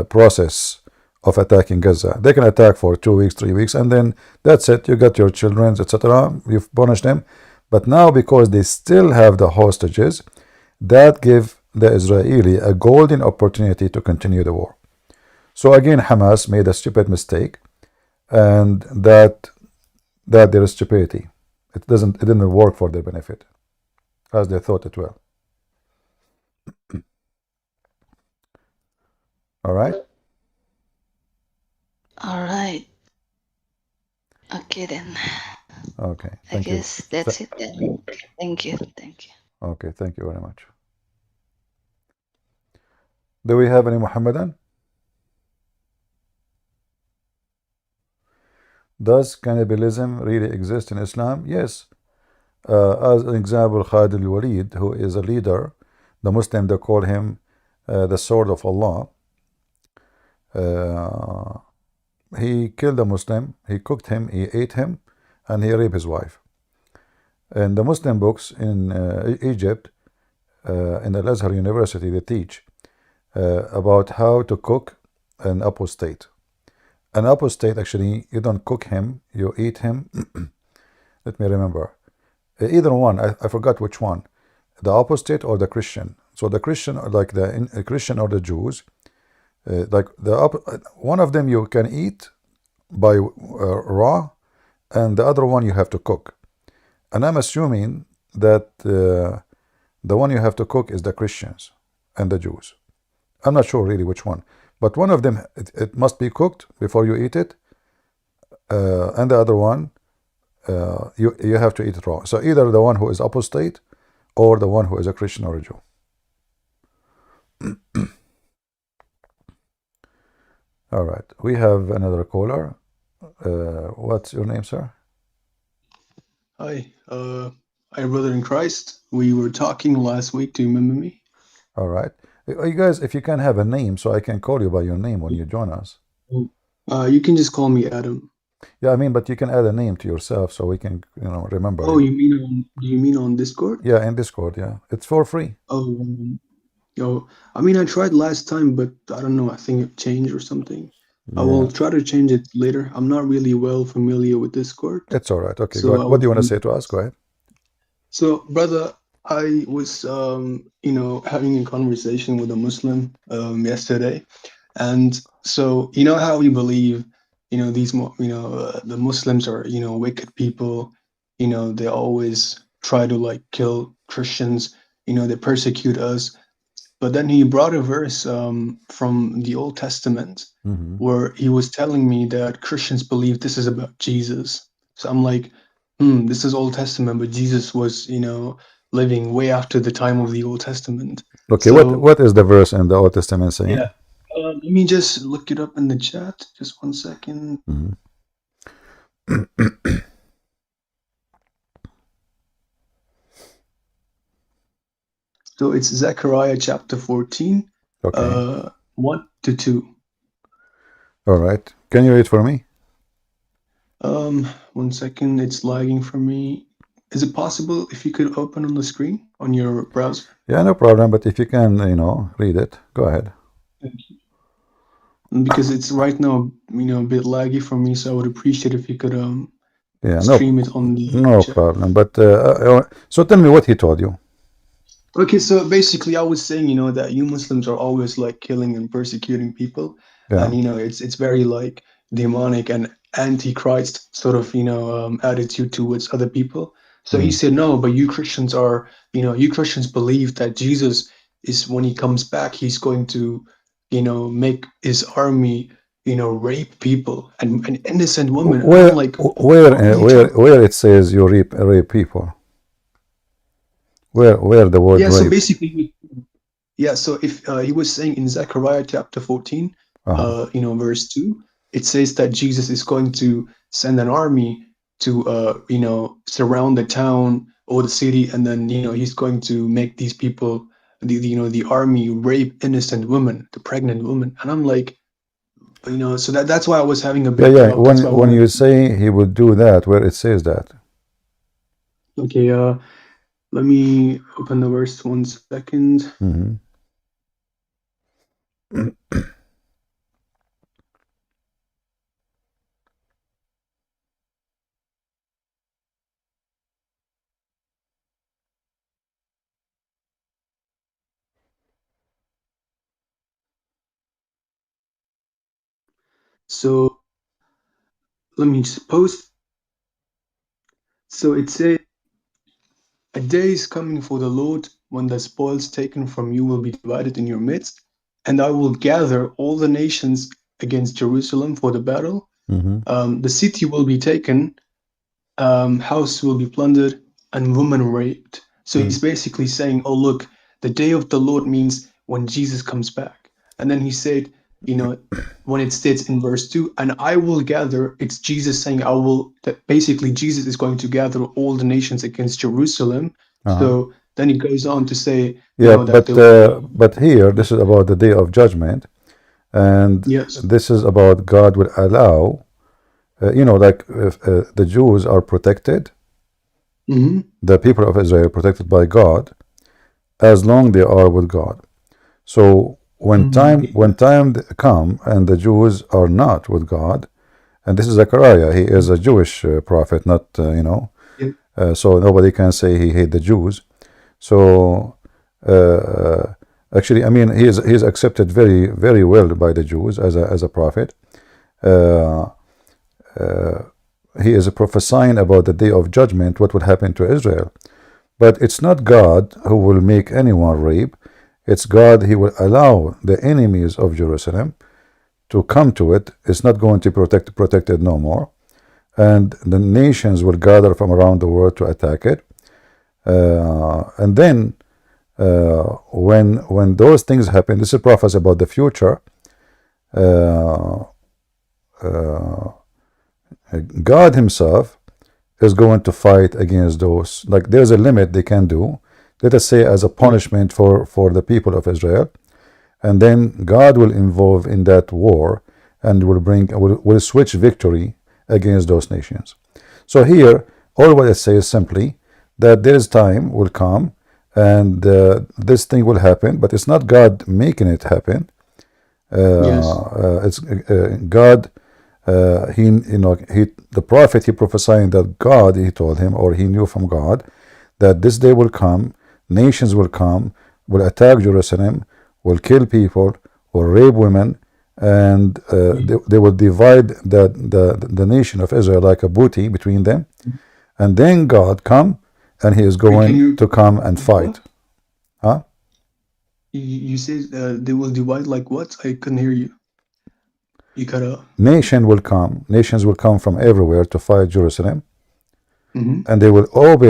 process of attacking Gaza. They can attack for 2 weeks, 3 weeks, and then that's it. You got your children, etc. You've punished them. But now, because they still have the hostages, that give the Israeli a golden opportunity to continue the war. So again, Hamas made a stupid mistake, and that their stupidity. It didn't work for their benefit, as they thought it will. All right. All right. Okay then. Okay. I Thank you. guess that's it then. Thank you. Thank you. Okay. Thank you very much. Do we have any Muhammadan? Does cannibalism really exist in Islam? Yes. As an example, Khalid al-Walid, who is a leader, the Muslim, they call him the sword of Allah. He killed a Muslim, he cooked him, he ate him, and he raped his wife. In the Muslim books in Egypt, in Al-Azhar University, they teach about how to cook an apostate. An apostate, actually, you don't cook him, you eat him. Let me remember. Either one, I forgot which one. The apostate or the Christian. So the Christian, like the Christian or the Jews, like one of them you can eat by raw, and the other one you have to cook. And I'm assuming that the one you have to cook is the Christians and the Jews. I'm not sure really which one, but one of them it must be cooked before you eat it, and the other one you have to eat it raw. So either the one who is apostate or the one who is a Christian or a Jew. All right, we have another caller. What's your name, sir? Hi, hi, brother in Christ. We were talking last week. Do you remember me? All right. You guys, if you can have a name so I can call you by your name when you join us. You can just call me Adam. Yeah, I mean, but you can add a name to yourself so we can, remember. Oh, do you mean on Discord? Yeah, in Discord, yeah. It's for free. Oh, I mean, I tried last time, but I don't know. I think it changed or something. Yeah. I will try to change it later. I'm not really well familiar with Discord. It's all right. Okay, So go ahead. What do you want to say to us? Go ahead. So, brother, I was, having a conversation with a Muslim yesterday, and so how we believe, the Muslims are, wicked people. They always try to kill Christians. They persecute us. But then he brought a verse from the Old Testament where he was telling me that Christians believe this is about Jesus. So I'm like, this is Old Testament, but Jesus was, living way after the time of the Old Testament. Okay, So, what is the verse in the Old Testament saying? yeah. Let me just look it up in the chat. Just 1 second. So it's Zechariah chapter 14, Okay. 1 to 2. All right. Can you read for me? 1 second, it's lagging for me. Is it possible if you could open on the screen on your browser? Yeah, no problem. But if you can, read it, go ahead. Thank you. Because it's right now, a bit laggy for me, so I would appreciate if you could stream it on the chat. Problem. But so tell me what he told you. Okay, so basically, I was saying, that you Muslims are always killing and persecuting people, Yeah. and it's very demonic and antichrist sort of attitude towards other people. So he said, no, but you Christians are, you Christians believe that Jesus is, when he comes back, he's going to, make his army, rape people and innocent women. And Where I'm like, where it says you rape people? Where the word yeah, rape? so basically, yeah, so if he was saying in Zechariah chapter 14, verse 2, it says that Jesus is going to send an army to, surround the town or the city, and then, he's going to make these people, the army rape innocent women, the pregnant women. And I'm like, so that's why I was having a bit. Yeah. When you say he would do that, where it says that? Okay, Let me open the verse 1 second. Mhm. So let me just post. So it says, a day is coming for the Lord when the spoils taken from you will be divided in your midst, and I will gather all the nations against Jerusalem for the battle. Mhm. The city will be taken, house will be plundered, and women raped. So he's basically saying, oh, look, the day of the Lord means when Jesus comes back. And then he said, you know, when it states in verse 2, and I will gather, it's Jesus saying, I will, that basically Jesus is going to gather all the nations against Jerusalem. So then he goes on to say, Yeah, that there will be, but here this is about the day of judgment, and yes. this is about God will allow, like if, the Jews are protected, Hmm. the people of Israel are protected by God as long they are with God. So when time come and the Jews are not with God, and this is Zechariah, he is a Jewish prophet, not so nobody can say he hate the Jews. So actually, I mean, he is accepted very very well by the Jews as a prophet. Uh, he is prophesying about the day of judgment, what will happen to Israel. But it's not God who will make anyone rape. It's God, he will allow the enemies of Jerusalem to come to it. It's not going to protected no more. And the nations will gather from around the world to attack it. And then when those things happen, this is prophecy about the future. God himself is going to fight against those. Like there's a limit they can do, let us say as a punishment for the people of Israel, and then God will involve in that war and will switch victory against those nations. So here all what it says simply that there is time will come and this thing will happen, but it's not God making it happen. Yes. It's God. The prophet, he prophesying that God, he told him, or he knew from God, that this day will come, nations will come, will attack Jerusalem, will kill people, will rape women, and they will divide the nation of Israel like a booty between them. And then God come, and he is going to come and fight. Huh? You said they will divide like what? I couldn't hear you. You cut out. Nations will come from everywhere to fight Jerusalem, Mm-hmm. and they will all be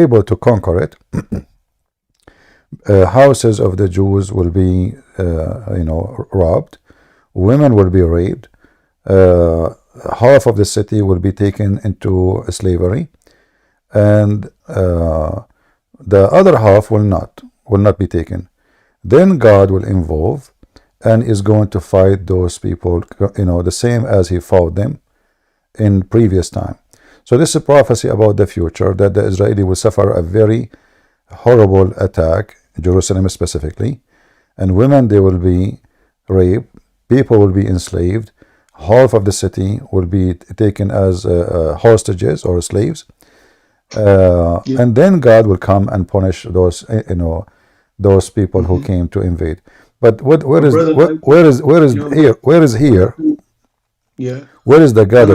able to conquer it. Houses of the Jews will be, robbed. Women will be raped. Half of the city will be taken into slavery, and the other half will not be taken. Then God will involve and is going to fight those people, the same as he fought them in previous time. So this is a prophecy about the future, that the Israeli will suffer a very horrible attack, Jerusalem specifically, and women, they will be raped, people will be enslaved, half of the city will be taken as hostages or slaves, and then God will come and punish those people who came to invade. But where is here? Yeah. Where is the God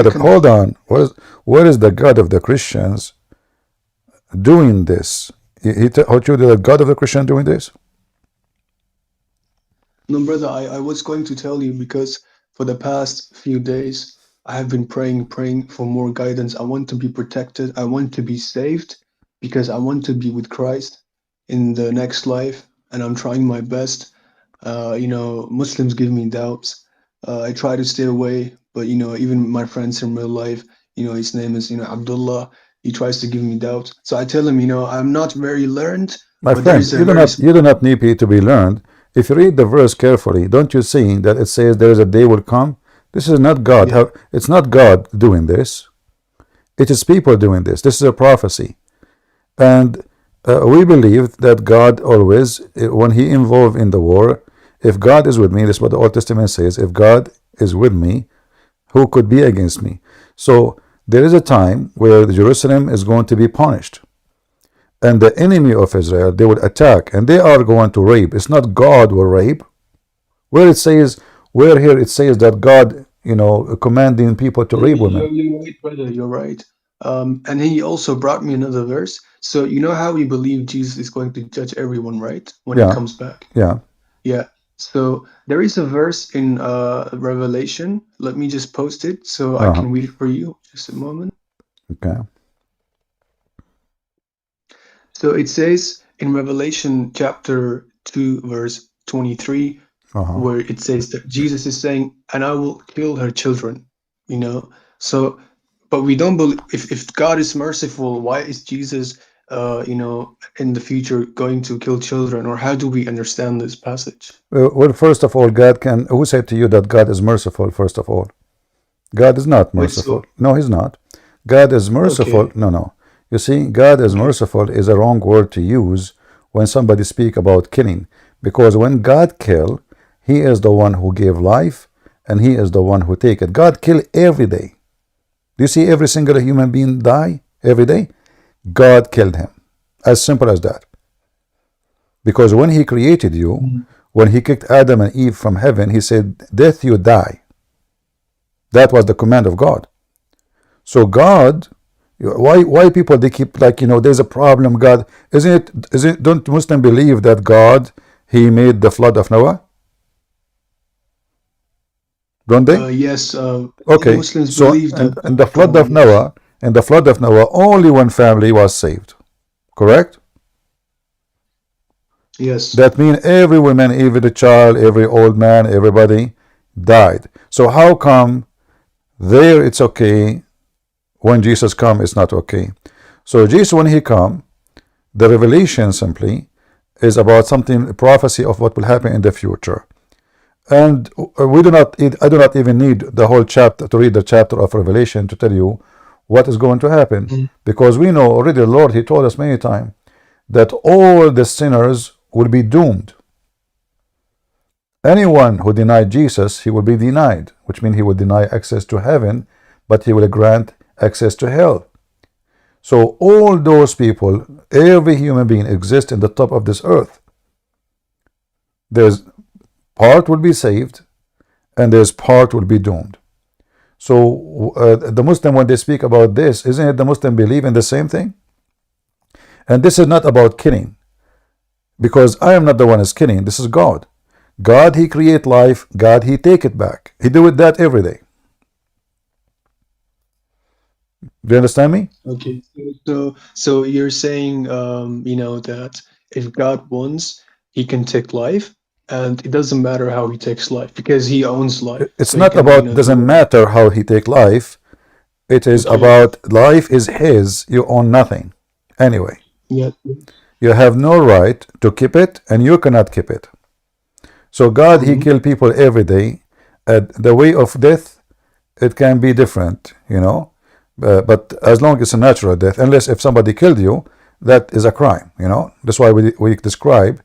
of hold on? Where is the God of the Christians doing this? He told you the God of the Christian doing this? No, brother, I was going to tell you because for the past few days I have been praying for more guidance. I want to be protected. I want to be saved because I want to be with Christ in the next life, and I'm trying my best. Muslims give me doubts. I try to stay away, but even my friends in real life, his name is Abdullah. He tries to give me doubts. So I tell him, I'm not very learned, My but there friend, is a you very do not need to be learned. If you read the verse carefully, don't you see that it says there is a day will come? This is not God. Yeah. It's not God doing this. It is people doing this. This is a prophecy. And we believe that God always, when he involved in the war, if God is with me, this is what the Old Testament says, if God is with me, who could be against me? So there is a time where Jerusalem is going to be punished. And the enemy of Israel, they would attack, and they are going to rape. It's not God will rape. Where it says, where here it says that God, commanding people to rape women. You're right, brother. You're right. And he also brought me another verse. So you know how we believe Jesus is going to judge everyone, right? When he Yeah. comes back. Yeah. Yeah. So there is a verse in Revelation. Let me just post it so I can read it for you. Just a moment. Okay. So it says in Revelation chapter 2, verse 23, where it says that Jesus is saying, and I will kill her children, So, but we don't believe, if God is merciful, why is Jesus, in the future going to kill children? Or how do we understand this passage? Well, first of all, who said to you that God is merciful, first of all? God is not merciful. No, he's not. God is merciful. Okay. No. You see, God is merciful is a wrong word to use when somebody speak about killing. Because when God kill, he is the one who gave life, and he is the one who take it. God kill every day. Do you see every single human being die every day? God killed him. As simple as that. Because when he created you, when he kicked Adam and Eve from heaven, he said, death you die. That was the command of God. So God, why people, they keep there's a problem, God, don't Muslims believe that God, he made the flood of Noah? Don't they? Yes. Okay, Muslims so believe that. in the flood of Noah, only one family was saved. Correct? Yes. That means every woman, every the child, every old man, everybody died. So how come there it's okay, when Jesus come it's not okay? So Jesus, when he come, the revelation simply is about something, a prophecy of what will happen in the future. And I do not even need the whole chapter to read the chapter of Revelation to tell you what is going to happen, because we know already the Lord, he told us many times that all the sinners will be doomed. Anyone who denied Jesus, he will be denied, which means he will deny access to heaven, but he will grant access to hell. So all those people, every human being exists in the top of this earth. There's part will be saved, and there's part will be doomed. So the Muslim, when they speak about this, isn't it the Muslim believe in the same thing? And this is not about killing, because I am not the one who's killing. This is God. God, he create life. God, he take it back. He do it that every day. Do you understand me? Okay. So you're saying, that if God wants, he can take life, and it doesn't matter how he takes life because he owns life. It's So not he can, about, doesn't matter how he take life. It is about life is his. You own nothing. Anyway. Yeah. You have no right to keep it, and you cannot keep it. So God, he kill people every day. The way of death, it can be different, but as long as it's a natural death, unless if somebody killed you, that is a crime, That's why we describe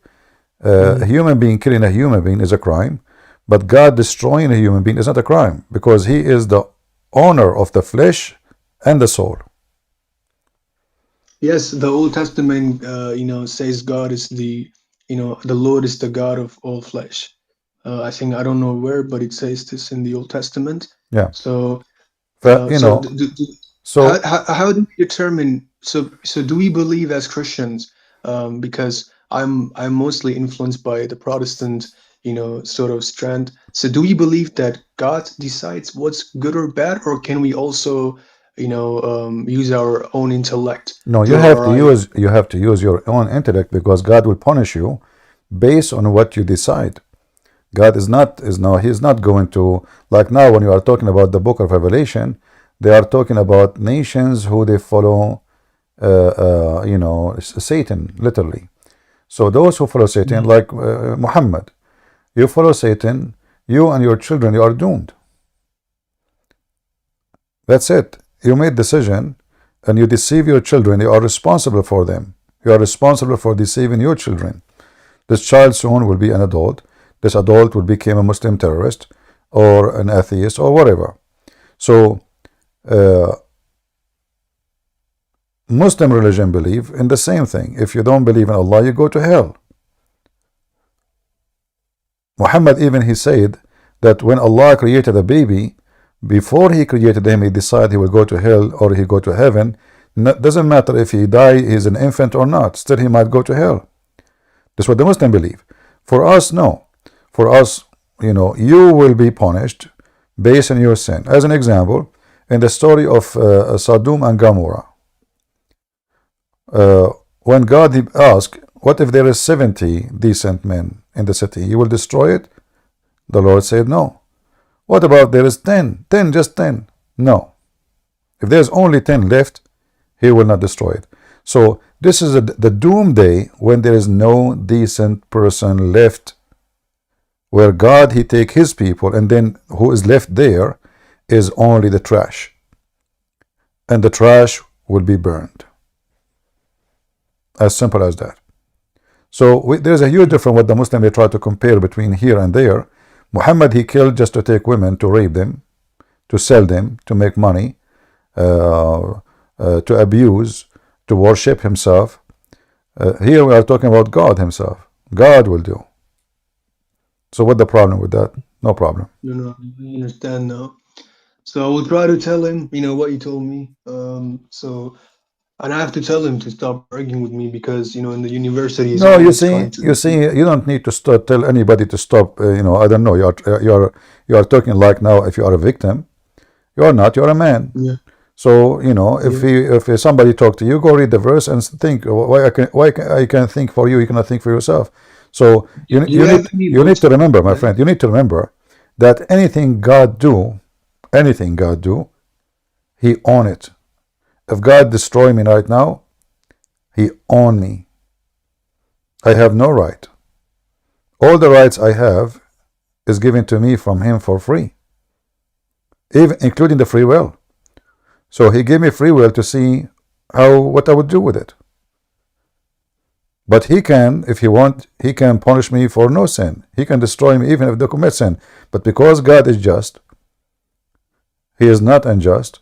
a human being killing a human being is a crime, but God destroying a human being is not a crime, because he is the owner of the flesh and the soul. Yes, the Old Testament, says God is the Lord is the God of all flesh. I think, I don't know where, but it says this in the Old Testament. Yeah. So, But, how do we determine? So do we believe as Christians? Because I'm mostly influenced by the Protestant, sort of strand. So do we believe that God decides what's good or bad, or can we also use our own intellect? No, you have to use your own intellect, because God will punish you based on what you decide. God he's not going to, like now when you are talking about the book of Revelation, they are talking about nations who they follow Satan, literally. So those who follow Satan, like Muhammad, you follow Satan, you and your children, you are doomed. That's it. You made decision, and you deceive your children, you are responsible for them. You are responsible for deceiving your children. This child soon will be an adult. This adult will become a Muslim terrorist or an atheist or whatever. So Muslim religion believe in the same thing. If you don't believe in Allah, you go to hell. Muhammad even he said that when Allah created a baby, before he created him, he decided he will go to hell or he go to heaven. Doesn't matter if he die, he's an infant or not, still he might go to hell. That's what the Muslim believe. For us, no. For us, you know, you will be punished based on your sin. As an example, in the story of Sodom and Gomorrah, when God asked, what if there is 70 decent men in the city? He will destroy it? The Lord said no. What about there is 10? 10, just 10? No. If there's only 10 left, he will not destroy it. So this is the doomsday when there is no decent person left, where God he take his people, and then who is left there is only the trash, and the trash will be burned. As simple as that. So there's a huge difference what the Muslim they try to compare between here and there. Muhammad he killed just to take women, to rape them, to sell them, to make money, to abuse, to worship himself. Here we are talking about God himself. God will do. So what the problem with that? No problem. No, I understand now. So I will try to tell him, you know, what you told me. And I have to tell him to stop arguing with me because, you know, in the university. No, you see, you don't need to tell anybody to stop. You know, I don't know. You are talking like now. If you are a victim, you are not. You are a man. Yeah. So you know, if somebody talk to you, go read the verse and think. Why I can think for you? You cannot think for yourself. So you need to remember, my friend. You need to remember that anything God do, He own it. If God destroy me right now, He own me. I have no right. All the rights I have is given to me from Him for free, even including the free will. So He gave me free will to see what I would do with it. But He can, if He want, He can punish me for no sin. He can destroy me even if they commit sin. But because God is just, He is not unjust.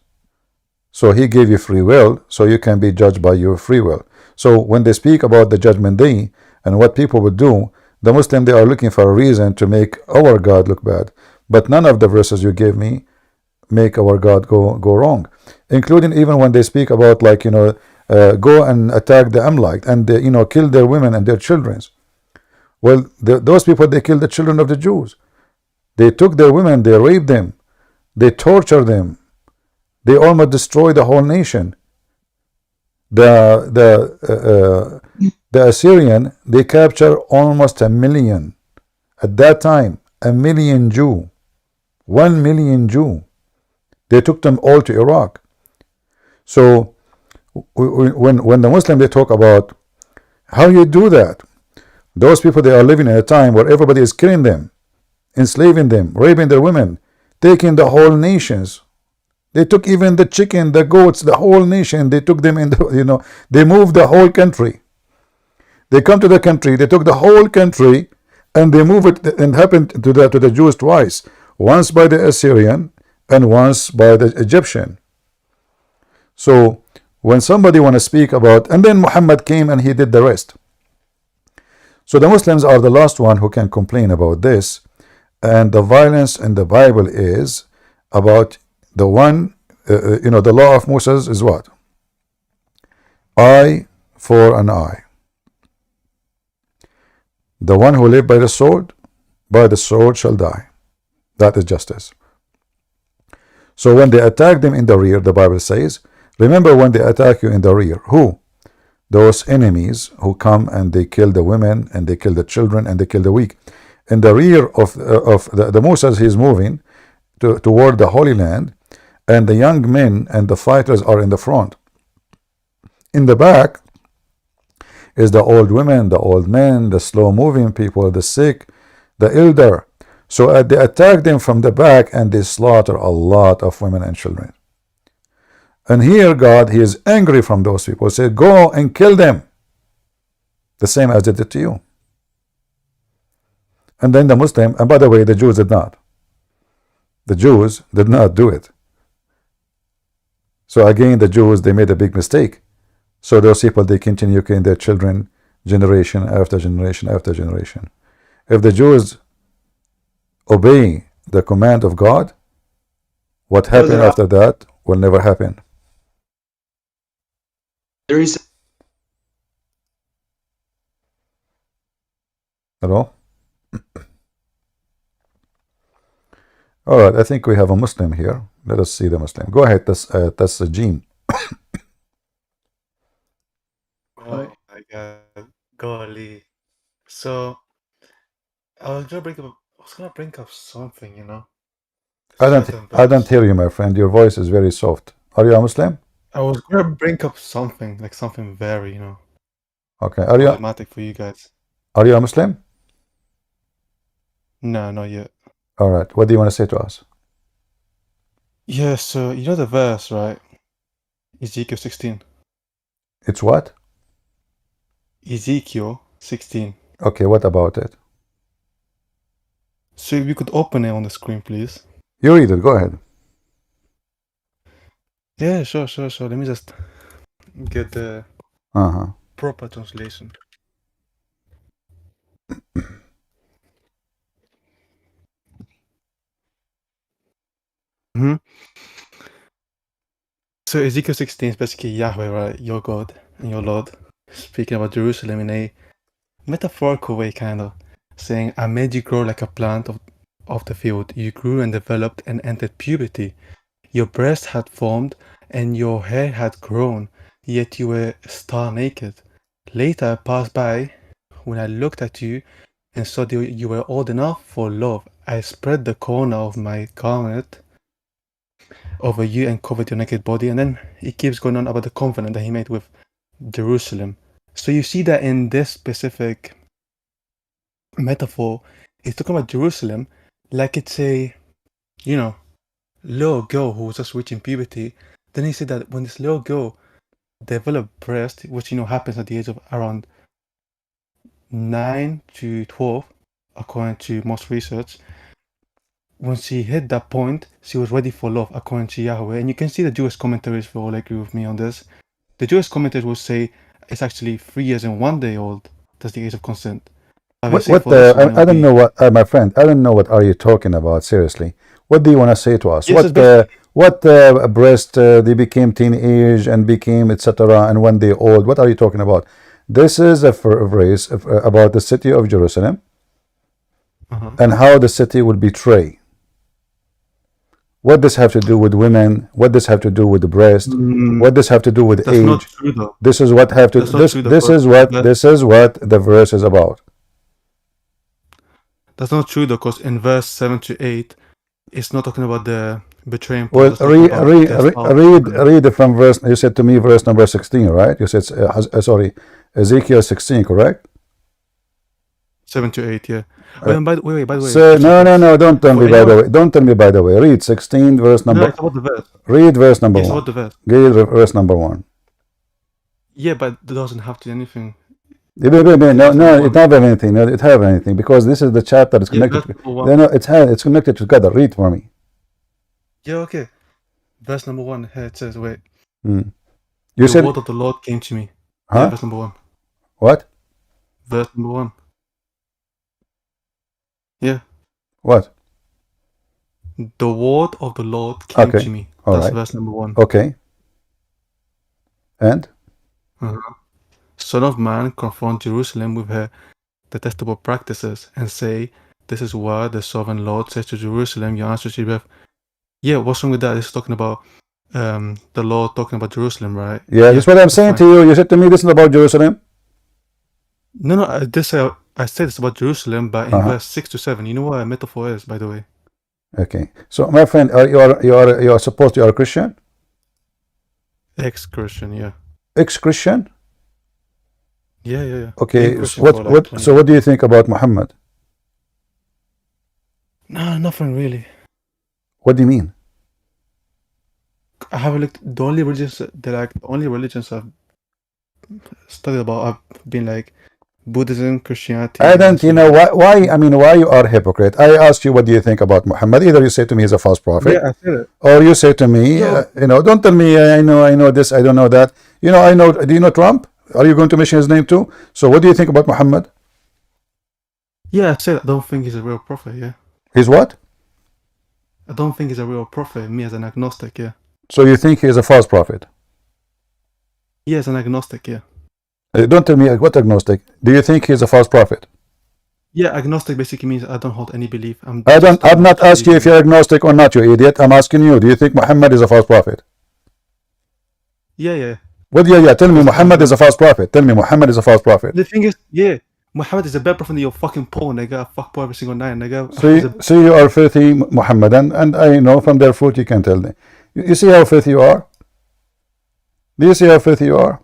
So He gave you free will, so you can be judged by your free will. So when they speak about the judgment day and what people would do, the Muslim, they are looking for a reason to make our God look bad. But none of the verses you gave me make our God go wrong. Including even when they speak about, like, you know, go and attack the Amalek and you know, kill their women and their children. Well, those people, they killed the children of the Jews. They took their women, they raped them, they tortured them. They almost destroyed the whole nation. The Assyrian, they captured almost 1 million. At that time, 1 million Jew. 1 million Jew. They took them all to Iraq. So when the Muslim they talk about how you do that, those people, they are living in a time where everybody is killing them, enslaving them, raping their women, taking the whole nations. They took even the chicken, the goats, the whole nation. They took them in the, you know, they moved the whole country. They come to the country, they took the whole country, and they move it, and happened to the Jews twice. Once by the Assyrian and once by the Egyptian. So when somebody want to speak about, and then Muhammad came and he did the rest. So the Muslims are the last one who can complain about this. And the violence in the Bible is about the one, you know, the law of Moses is what? Eye for an eye. The one who live by the sword shall die. That is justice. So when they attack them in the rear, the Bible says, remember when they attack you in the rear, who? Those enemies who come and they kill the women and they kill the children and they kill the weak. In the rear of the Moses, he is moving toward the Holy Land, and the young men and the fighters are in the front. In the back is the old women, the old men, the slow-moving people, the sick, the elder. So they attack them from the back and they slaughter a lot of women and children. And here God, he is angry from those people. He said, go and kill them. The same as they did to you. And then the Muslim, and by the way, the Jews did not. The Jews did not do it. So again, the Jews, they made a big mistake. So those people, they continue killing their children generation after generation after generation. If the Jews obey the command of God, what happened after that will never happen. There is Hello? All right, I think we have a Muslim here. Let us see the Muslim. Go ahead, that's Gene. Oh my God, golly. So I was gonna bring up something, you know. I Certain don't verse. hear you, my friend. Your voice is very soft. Are you a Muslim? I was gonna bring up something, like something very, you know, Okay. problematic for you guys. Are you a Muslim? No, not yet. All right. What do you want to say to us? Yeah, so you know the verse, right? Ezekiel 16. It's what? Ezekiel 16. Okay, what about it? So if you could open it on the screen, please. You read it. Go ahead. Yeah, sure. Let me just get the Uh-huh. proper translation. So Ezekiel 16 is basically Yahweh, right? Your God and your Lord, speaking about Jerusalem in a metaphorical way, kind of, saying, I made you grow like a plant of the field. You grew and developed and entered puberty. Your breast had formed and your hair had grown, yet you were star naked. Later I passed by when I looked at you and saw that you were old enough for love. I spread the corner of my garment over you and covered your naked body. And then he keeps going on about the covenant that he made with Jerusalem. So you see that in this specific metaphor, he's talking about Jerusalem like it's a, you know, little girl who was just reaching puberty. Then he said that when this little girl developed breast, which, you know, happens at the age of around 9 to 12, according to most research, when she hit that point, she was ready for love, according to Yahweh. And you can see the Jewish commentaries will all agree with me on this. The Jewish commentaries will say it's actually 3 years and 1 day old. That's the age of consent. I don't know what, my friend, I don't know what are you talking about, seriously. What do you want to say to us? Yes, what breast, they became teenage and became etc. and 1 day old? What are you talking about? This is a phrase about the city of Jerusalem and how the city would betray. What does have to do with women? What does have to do with the breast? What does have to do with That's age? not true, though. This is what have to. This is what the verse is about. That's not true, though, because in verse 7 to 8, it's not talking about the betraying. Well, read from verse. You said to me verse number 16, right? You said sorry, Ezekiel 16, correct? 7 to 8, yeah. By the way. So, no, don't tell me by the way. Don't tell me by the way. Read 16 verse number. No, it's about the verse. Read verse number 1. It's about the verse. Read verse number 1. Yeah, but it doesn't have to anything. No, it have anything. It have anything because this is the chapter. It's connected. It's connected together. Read for me. Yeah, okay. Verse number 1. Here it says, wait. You said the word of the Lord came to me. Huh? Yeah, verse number 1. What? Verse number 1. Yeah. What? The word of the Lord came to me. That's verse number 1. Okay. And? Son of man, confront Jerusalem with her detestable practices and say, this is what the sovereign Lord says to Jerusalem. Your answer should be, yeah, what's wrong with that? This is talking about the Lord talking about Jerusalem, right? Yeah, that's what I'm saying to you. You said to me this is about Jerusalem. No, I said it's about Jerusalem, but in verse 6 to 7, you know what a metaphor is, by the way. Okay, so my friend, you are supposed you are a Christian? Ex-Christian, yeah. Ex-Christian? Yeah. Okay, so what do you think about Muhammad? No, nothing really. What do you mean? I haven't looked. The only religions I've studied about have been like Buddhism, Christianity. I and don't, you know, why, I mean, why you are a hypocrite? I asked you, what do you think about Muhammad? Either you say to me he's a false prophet, Yeah, I said it. or you say to me, No. you know, don't tell me, I know this, I don't know that. You know, I know, do you know Trump? Are you going to mention his name too? So what do you think about Muhammad? Yeah, I said I don't think he's a real prophet. Yeah, He's what? I don't think he's a real prophet. Me as an agnostic. Yeah. So you think he is a false prophet? Yeah, as an agnostic. Yeah. Don't tell me what agnostic. Do you think he's a false prophet? Yeah, agnostic basically means I don't hold any belief. I'm not asking you if you're agnostic or not, you idiot. I'm asking you, do you think Muhammad is a false prophet? Yeah. What? Yeah. Tell me Muhammad is a false prophet. Tell me Muhammad is a false prophet. The thing is, yeah, Muhammad is a better prophet than your fucking Paul, nigga. I fuck Paul every single night, nigga. See, you are filthy, Muhammadan, and I know from their fruit you can tell me. You see how filthy you are? Do you see how filthy you are?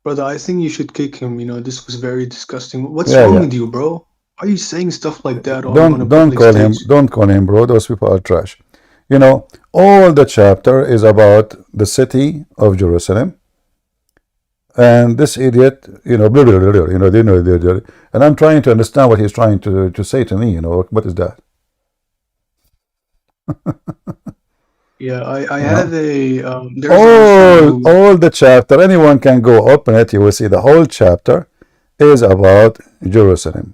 Brother, I think you should kick him. You know, this was very disgusting. What's wrong with you, bro? Why are you saying stuff like that on a Don't public call stage? him. Don't call him, bro. Those people are trash. You know, all the chapter is about the city of Jerusalem, and this idiot, you know, blah, blah, blah, blah, you know, and I'm trying to understand what he's trying to say to me. You know, what is that? Yeah, I had a all the chapter. Anyone can go open it. You will see the whole chapter is about Jerusalem.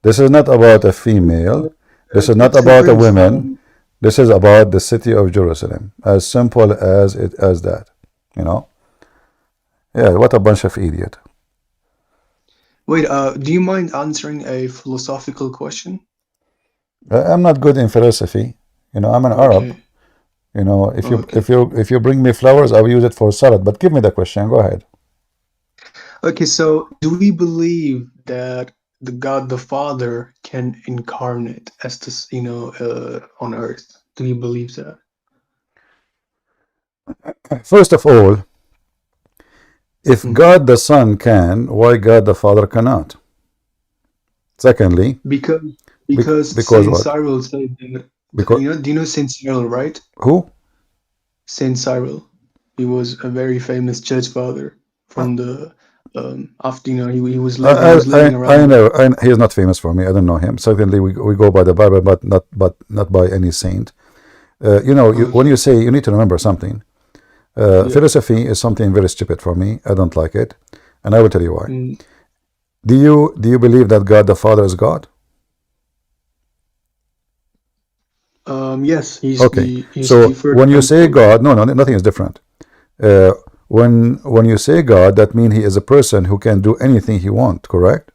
This is not about a female. This is not about a woman. This is about the city of Jerusalem. As simple as that. You know. Yeah. What a bunch of idiot. Wait. Do you mind answering a philosophical question? I'm not good in philosophy. You know, I'm an Arab. You know, if you bring me flowers, I will use it for salad. But give me the question. Go ahead. Okay, so do we believe that the God the Father can incarnate as this, you know, on earth? Do you believe that? First of all, if God the Son can, why God the Father cannot? Secondly, because Saint what? Cyril said that. Because, you know, do you know Saint Cyril, right? Who? Saint Cyril. He was a very famous church father from the after, you know, he was living around. I know he is not famous for me. I don't know him. Certainly, we go by the Bible, but not by any saint. You know, when you say, you need to remember something. Philosophy is something very stupid for me. I don't like it, and I will tell you why. Do you believe that God the Father is God? Yes, he's okay. He's so deferred when you from say God, no, nothing is different. When you say God, that means he is a person who can do anything he wants, correct?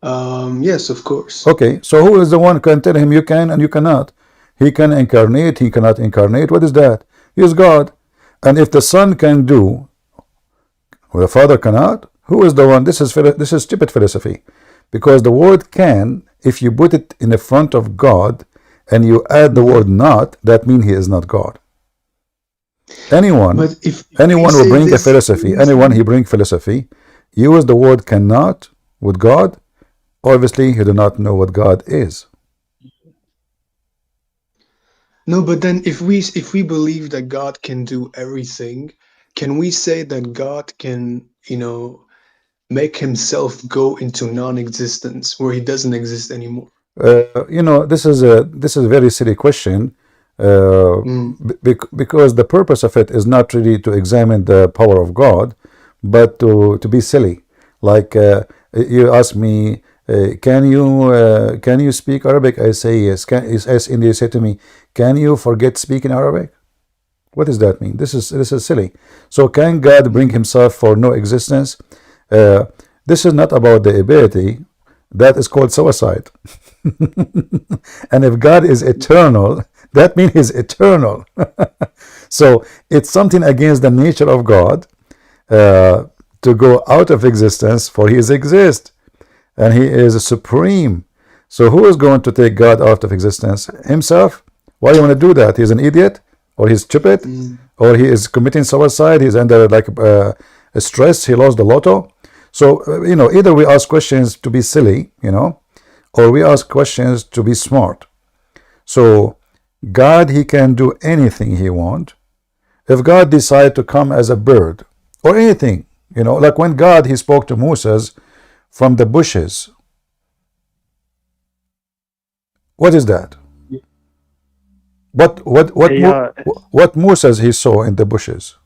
Yes, of course. Okay, so who is the one who can tell him you can and you cannot? He can incarnate, he cannot incarnate. What is that? He is God. And if the Son can do what the Father cannot, who is the one? This is stupid philosophy. Because the word can, if you put it in the front of God and you add the word not, that means he is not God. Anyone will bring a philosophy, anyone he bring philosophy, use the word cannot with God, obviously he do not know what God is. No, but then if we believe that God can do everything, can we say that God can, you know, make himself go into non-existence where he doesn't exist anymore? You know, this is a very silly question. Because the purpose of it is not really to examine the power of God, but to be silly. Like you ask me, can you speak Arabic? I say yes. And you say to me, can you forget speaking Arabic? What does that mean? This is silly. So can God bring himself for no existence? This is not about the ability. That is called suicide. And if God is eternal, that means he's eternal. So it's something against the nature of God to go out of existence, for he exists and he is supreme. So who is going to take God out of existence? Himself. Why do you want to do that? He's an idiot, or he's stupid, or he is committing suicide, he's under like stress, he lost the lotto. So you know, either we ask questions to be silly, you know, or we ask questions to be smart. So God, he can do anything he wants. If God decide to come as a bird or anything, like when God, he spoke to Moses from the bushes. What is that? What Moses he saw in the bushes?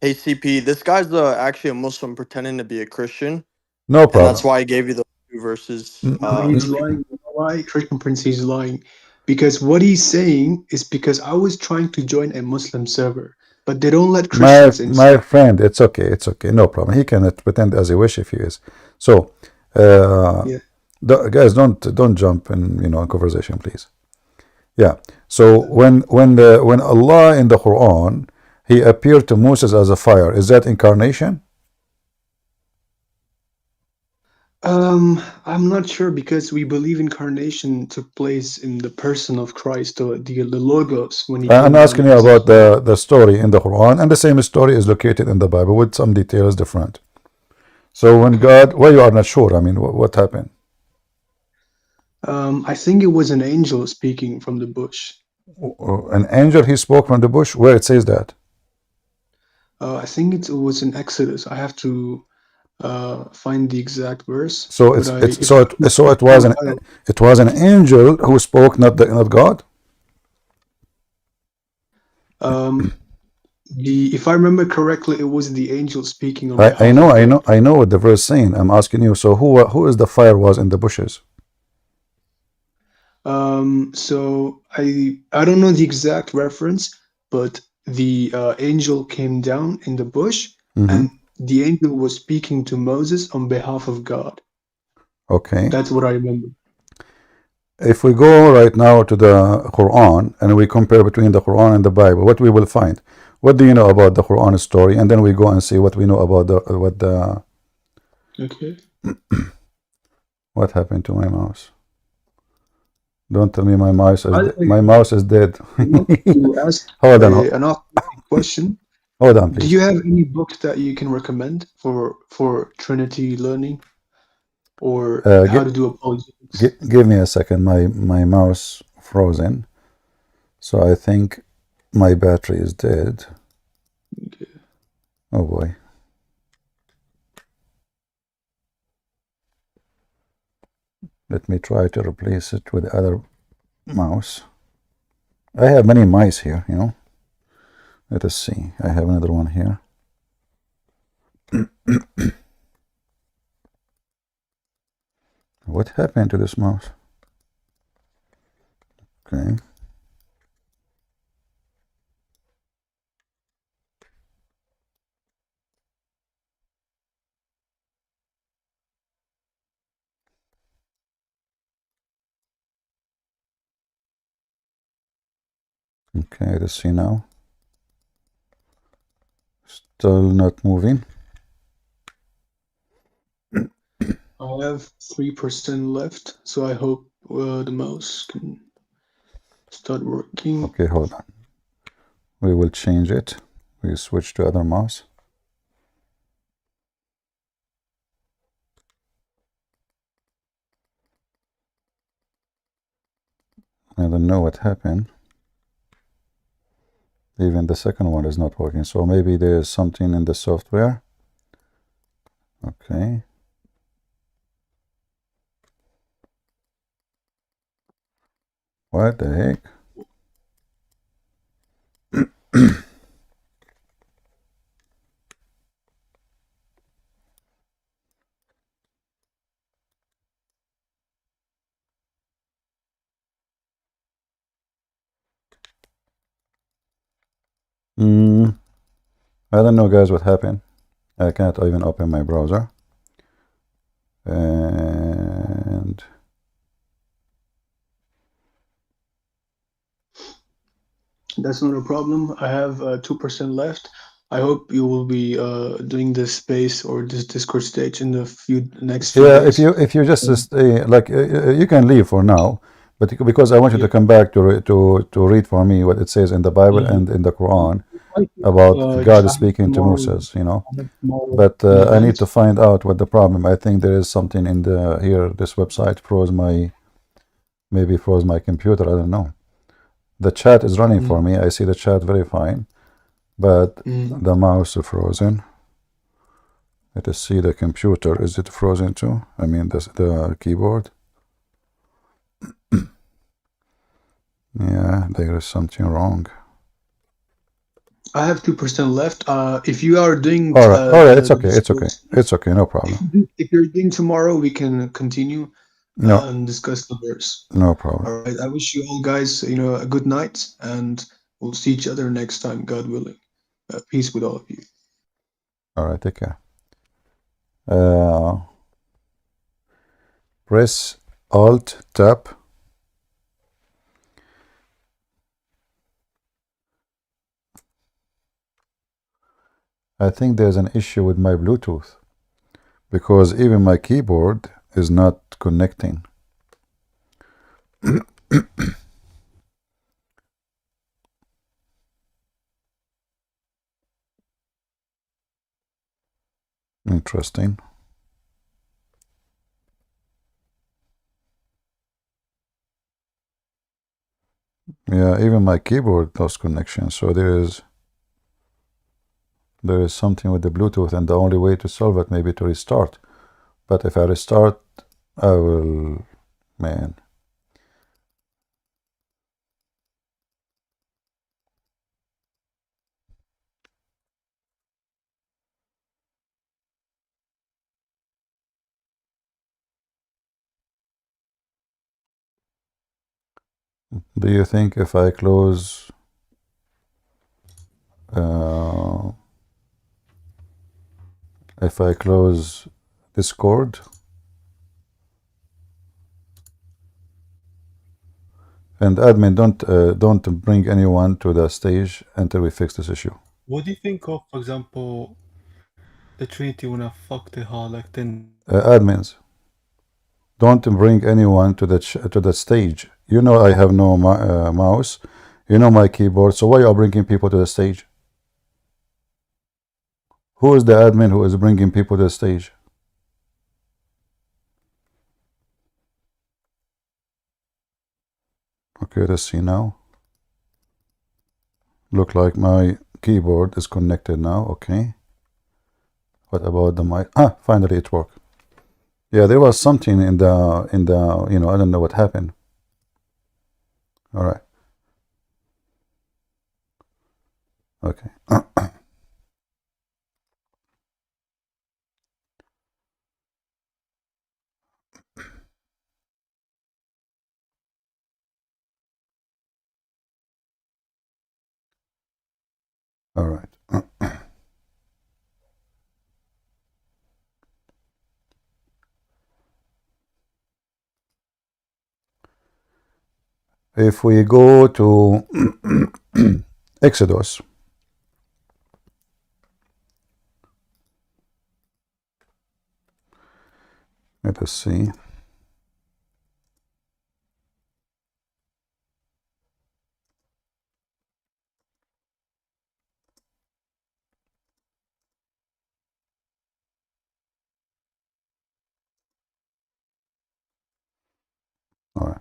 Hey, CP, this guy's actually a Muslim pretending to be a Christian, No and that's problem. why I gave you the 2 verses. He's lying. You know why? Christian Prince, he's lying. Because what he's saying is because I was trying to join a Muslim server, but they don't let Christians in. My friend, it's okay, no problem. He can pretend as he wish if he is. So, guys, don't jump in conversation, please. Yeah. So when Allah in the Quran, he appeared to Moses as a fire, is that incarnation? I'm not sure because we believe incarnation took place in the person of Christ, or the Logos. When he I'm asking you about the story in the Quran, and the same story is located in the Bible with some details different. So when God, well, you are not sure. I mean, what happened? I think it was an angel speaking from the bush. An angel he spoke from the bush? Where it says that? I think it was in Exodus. I have to find the exact verse. So it was an angel who spoke, not God. If I remember correctly, it was the angel speaking on I know what the verse saying. I'm asking you. So who is the fire was in the bushes? So I don't know the exact reference, but the angel came down in the bush, and the angel was speaking to Moses on behalf of God. Okay. That's what I remember. If we go right now to the Quran and we compare between the Quran and the Bible, what we will find? What do you know about the Quran story? And then we go and see what we know about the. Okay. What happened to my mouse? Don't tell me my mouse is dead. To ask Hold on. An question. Hold on, please. Do you have any books that you can recommend for Trinity learning, or how to do apologetics? Give me a second. My mouse frozen, so I think my battery is dead. Okay. Oh boy. Let me try to replace it with the other mouse. I have many mice here, Let us see. I have another one here. What happened to this mouse? Okay. Okay, let's see now. Still not moving. I have 3% left, so I hope the mouse can start working. Okay, hold on. We will change it. We switch to other mouse. I don't know what happened. Even the second one is not working. So maybe there is something in the software. Okay. What the heck? I don't know, guys, what happened. I can't even open my browser. And that's not a problem. I have 2% left. I hope you will be doing this space or this Discord stage in the next few days. If you just stay, like you can leave for now, but because I want you to come back to read for me what it says in the Bible and in the Quran about God speaking to Moses, But I need to find out what the problem. I think there is something in here. This website maybe froze my computer. I don't know. The chat is running for me. I see the chat very fine, but the mouse is frozen. Let us see the computer. Is it frozen too? I mean the keyboard. Yeah, there is something wrong. I have 2% left. If you are doing All right, it's okay. Discord, It's okay, no problem. if you're doing tomorrow, we can continue No, and discuss the verse. no problem. All right. I wish you all guys, a good night, and we'll see each other next time, God willing. Peace with all of you. All right, take care. Press Alt Tab. I think there's an issue with my Bluetooth because even my keyboard is not connecting. Interesting. Yeah, even my keyboard lost connection, so there is something with the Bluetooth, and the only way to solve it maybe to restart. But if I restart, I will, man. Do you think if I close Discord, and admin, don't bring anyone to the stage until we fix this issue. What do you think of, for example, the Trinity wanna fuck the hall like then? Admins, don't bring anyone to the stage. You know I have no mouse. You know my keyboard. So why are you bringing people to the stage? Who is the admin who is bringing people to the stage? Okay, let's see now. Look like my keyboard is connected now. Okay. What about the mic? Finally it worked. Yeah, there was something in the I don't know what happened. All right. Okay. All right. If we go to Exodus, let us see. All right.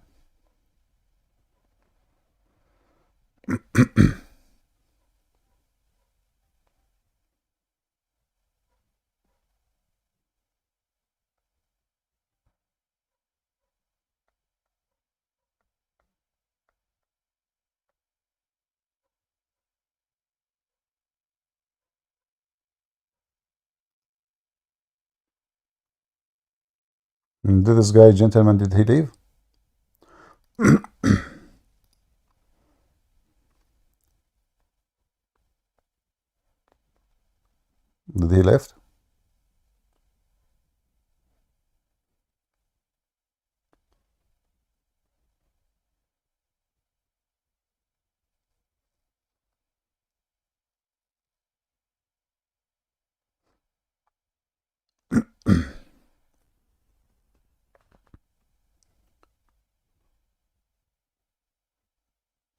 Did this guy, gentleman, did he leave? Did he left?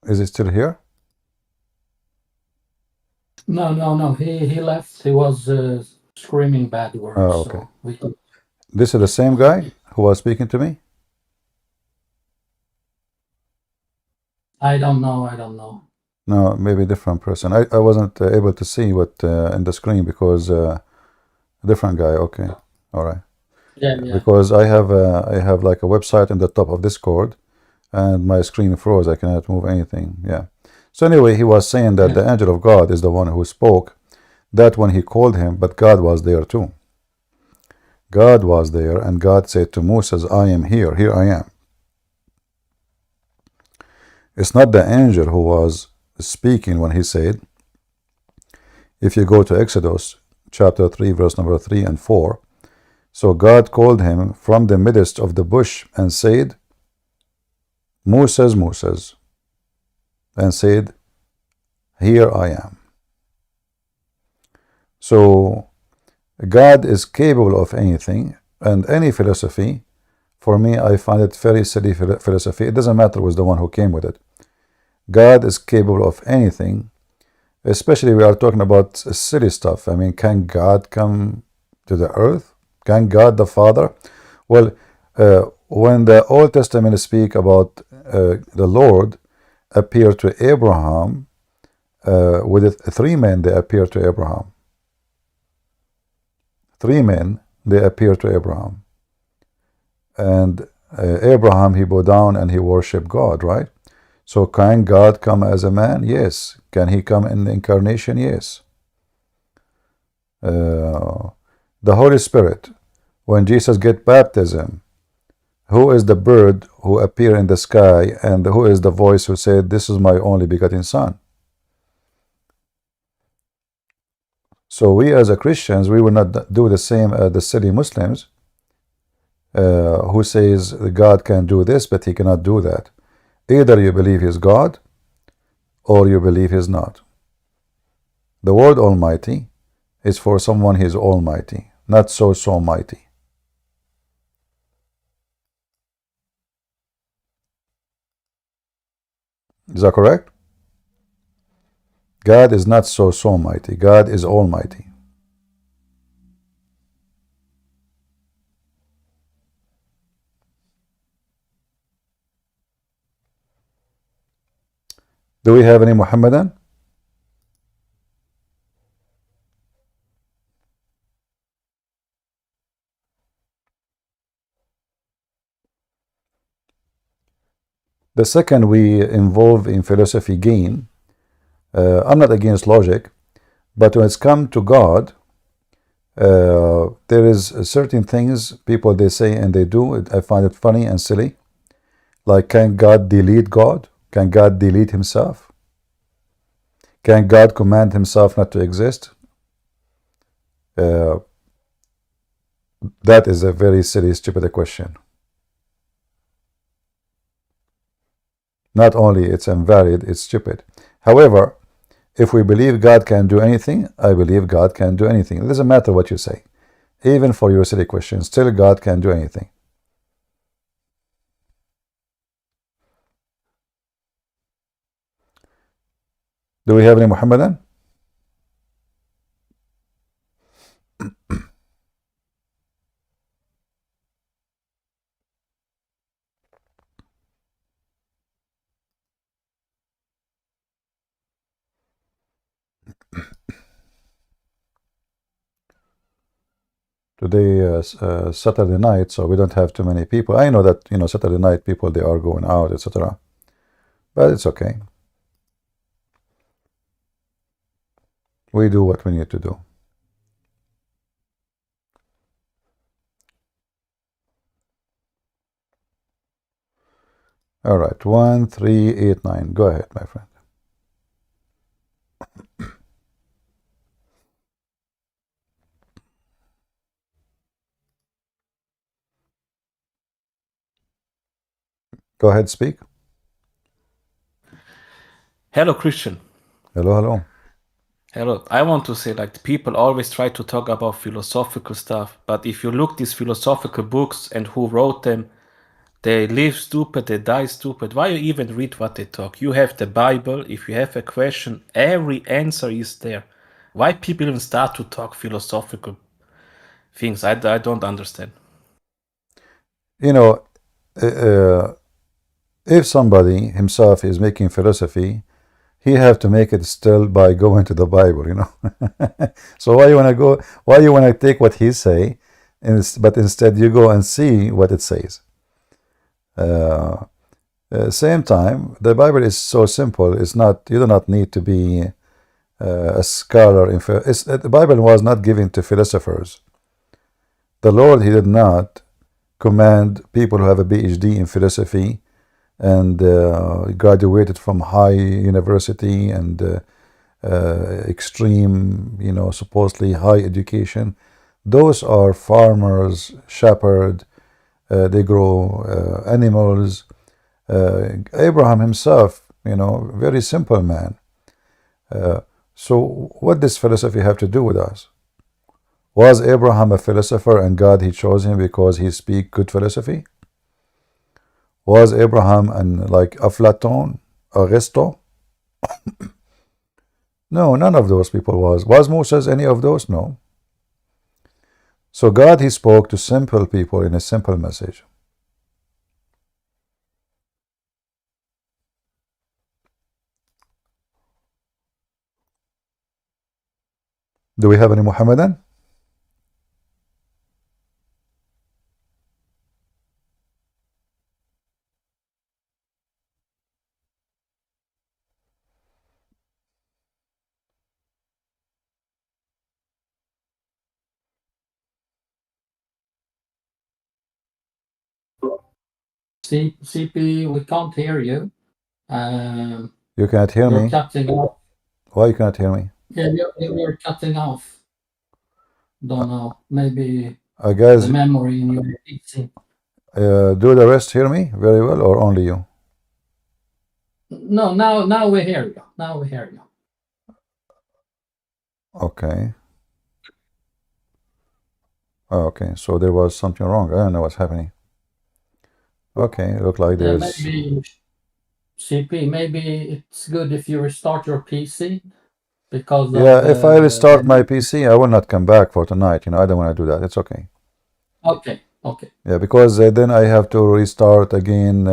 Is he still here? No. He left. He was screaming bad words. Oh, okay. So we could... This is the same guy who was speaking to me? I don't know. No, maybe different person. I wasn't able to see what in the screen because different guy. Okay, all right. Yeah. Because I have like a website in the top of Discord, and my screen froze. I cannot move anything. Yeah. So anyway, he was saying that the angel of God is the one who spoke that when he called him, but God was there too. God was there, and God said to Moses, I am here. Here I am. It's not the angel who was speaking when he said, if you go to Exodus chapter 3, verse number 3 and 4, so God called him from the midst of the bush and said, Moses, Moses, and said, here I am. So God is capable of anything, and any philosophy, for me, I find it very silly philosophy. It doesn't matter who was the one who came with it. God is capable of anything, especially we are talking about silly stuff. I mean, can God come to the earth? Can God the Father? Well, when the Old Testament speak about the Lord appear to Abraham, with it, 3 men, they appear to Abraham. 3 men, they appear to Abraham. And Abraham, he bowed down and he worshiped God, right? So can God come as a man? Yes. Can he come in the incarnation? Yes. The Holy Spirit, when Jesus get baptism, who is the bird who appeared in the sky, and who is the voice who said, this is my only begotten Son? So we as a Christians, we will not do the same as the silly Muslims who says God can do this, but he cannot do that. Either you believe he's God, or you believe he's not. The word Almighty is for someone he's almighty, not so mighty. Is that correct? God is not so mighty. God is almighty. Do we have any Muhammadan? The second we involve in philosophy gain, I'm not against logic, but when it's come to God, there is certain things people they say and they do. I find it funny and silly. Like, can God delete God? Can God delete himself? Can God command himself not to exist? That is a very silly, stupid question. Not only it's invalid, it's stupid. However, if we believe God can do anything, I believe God can do anything. It doesn't matter what you say. Even for your silly question, still God can do anything. Do we have any Muhammadan? Today Saturday night, so we don't have too many people. I know that Saturday night people they are going out, etc. But it's okay. We do what we need to do. All right, 1389. Go ahead, my friend. Go ahead, speak. Hello, Christian. Hello, hello. Hello. I want to say, like, people always try to talk about philosophical stuff, but if you look these philosophical books and who wrote them, they live stupid, they die stupid. Why you even read what they talk? You have the Bible. If you have a question, every answer is there. Why people even start to talk philosophical things? I don't understand. if somebody himself is making philosophy, he have to make it still by going to the Bible, you know. So why you wanna go? Why you wanna take what he say, but instead you go and see what it says. Same time, the Bible is so simple. It's not. You do not need to be a scholar. The Bible was not given to philosophers. The Lord, He did not command people who have a PhD in philosophy and graduated from high university and extreme, you know, supposedly high education. Those are farmers, shepherds. They grow animals. Abraham himself, you know, very simple man. So what does philosophy have to do with us? Was Abraham a philosopher and God, He chose him because he speak good philosophy? Was Abraham and like Aflaton, Aristo? No, none of those people was. Was Moses any of those? No. So God, He spoke to simple people in a simple message. Do we have any Muhammadan? CP, we can't hear you. You can't hear You're me? cutting off. Why you can't hear me? Yeah, you're cutting off. Don't know. Maybe Guys, the memory in your PC. do the rest hear me very well or only you? No, now we hear you. Now we hear you. Okay. Okay, so there was something wrong. I don't know what's happening. Okay, look like Yeah, there's... maybe CP, maybe it's good if you restart your PC because Yeah, of if I restart my PC, I will not come back for tonight. You know, I don't want to do that. It's okay. Okay. Yeah, because then I have to restart again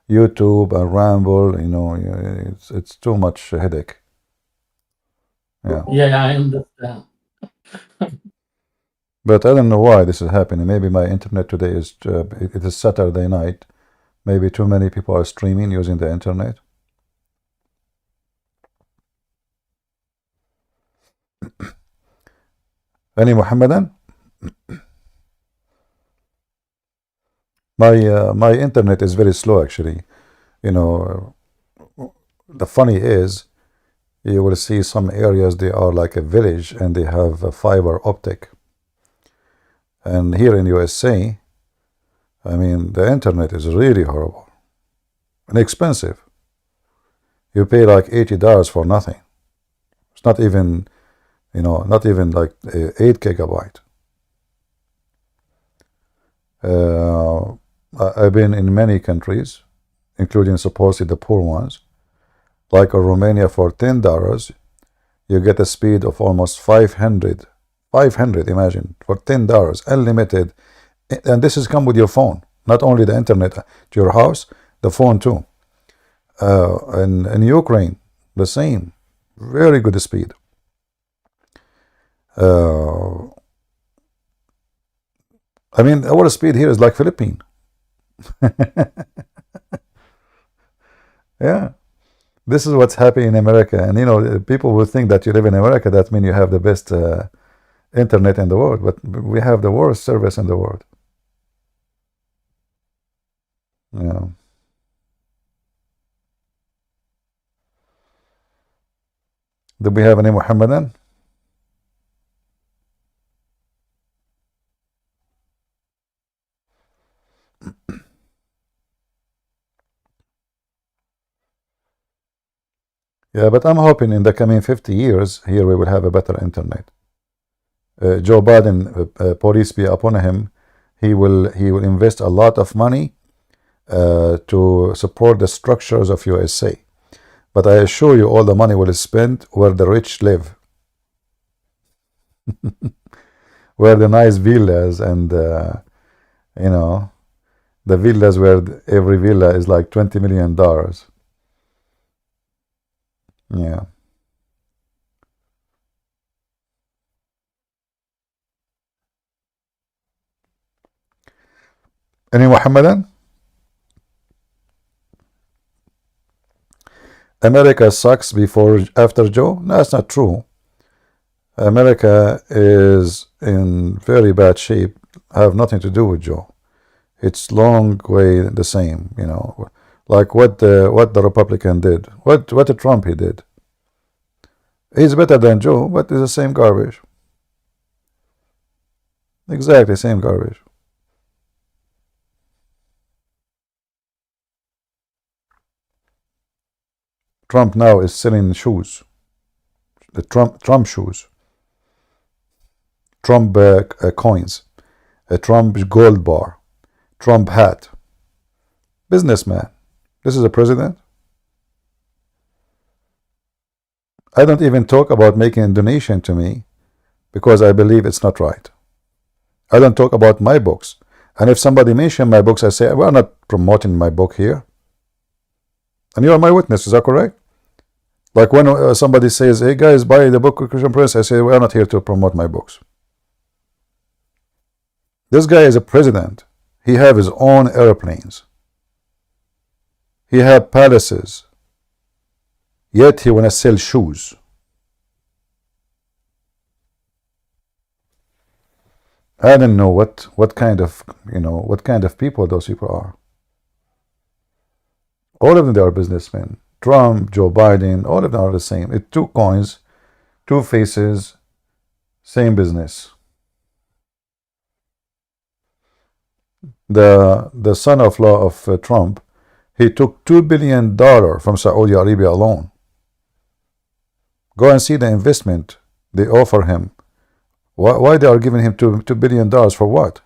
YouTube and Ramble. You know, it's too much headache. Yeah. Yeah, I understand. But I don't know why this is happening. Maybe my internet today is it is Saturday night. Maybe too many people are streaming using the internet. Any Muhammadan? My internet is very slow actually. You know, the funny is, you will see some areas they are like a village and they have a fiber optic. And here in USA, I mean, the internet is really horrible and expensive. You pay like $80 for nothing. It's not even, you know, not even like 8 gigabyte. I've been in many countries, including supposedly the poor ones. Like in Romania, for $10, you get a speed of almost 500. 500, imagine, for $10, unlimited. And this has come with your phone, not only the internet to your house, the phone too. And in Ukraine, the same, very good speed. I mean, our speed here is like Philippines. Yeah, this is what's happening in America. And you know, people will think that you live in America, that means you have the best internet in the world, but we have the worst service in the world. Yeah. Do we have any Muhammadan? Yeah, but I'm hoping in the coming 50 years here we will have a better internet. Joe Biden, police be upon him, he will invest a lot of money to support the structures of USA. But I assure you, all the money will spend where the rich live, where the nice villas and you know, The villas where every villa is like $20 million. Yeah. Any Muhammadan? America sucks after Joe? No, that's not true. America is in very bad shape. Have nothing to do with Joe. It's long way the same, you know, like what the Republican did, what the Trump he did. He's better than Joe, but it's the same garbage. Exactly, same garbage. Trump now is selling shoes, the Trump shoes, Trump coins, a Trump gold bar, Trump hat. Businessman. This is a president. I don't even talk about making a donation to me because I believe it's not right. I don't talk about my books. And if somebody mentions my books, I say, we're not promoting my book here. And you are my witness, is that correct? Like when somebody says, hey guys, buy the book of Christian Prince, I say, we're not here to promote my books. This guy is a president. He have his own airplanes. He have palaces. Yet he wanna sell shoes. I don't know what kind of people those people are. All of them, they are businessmen. Trump, Joe Biden, all of them are the same. It's two coins, two faces, same business. The son-in-law of Trump, he took $2 billion from Saudi Arabia alone. Go and see the investment they offer him. Why they are giving him $2 billion for what?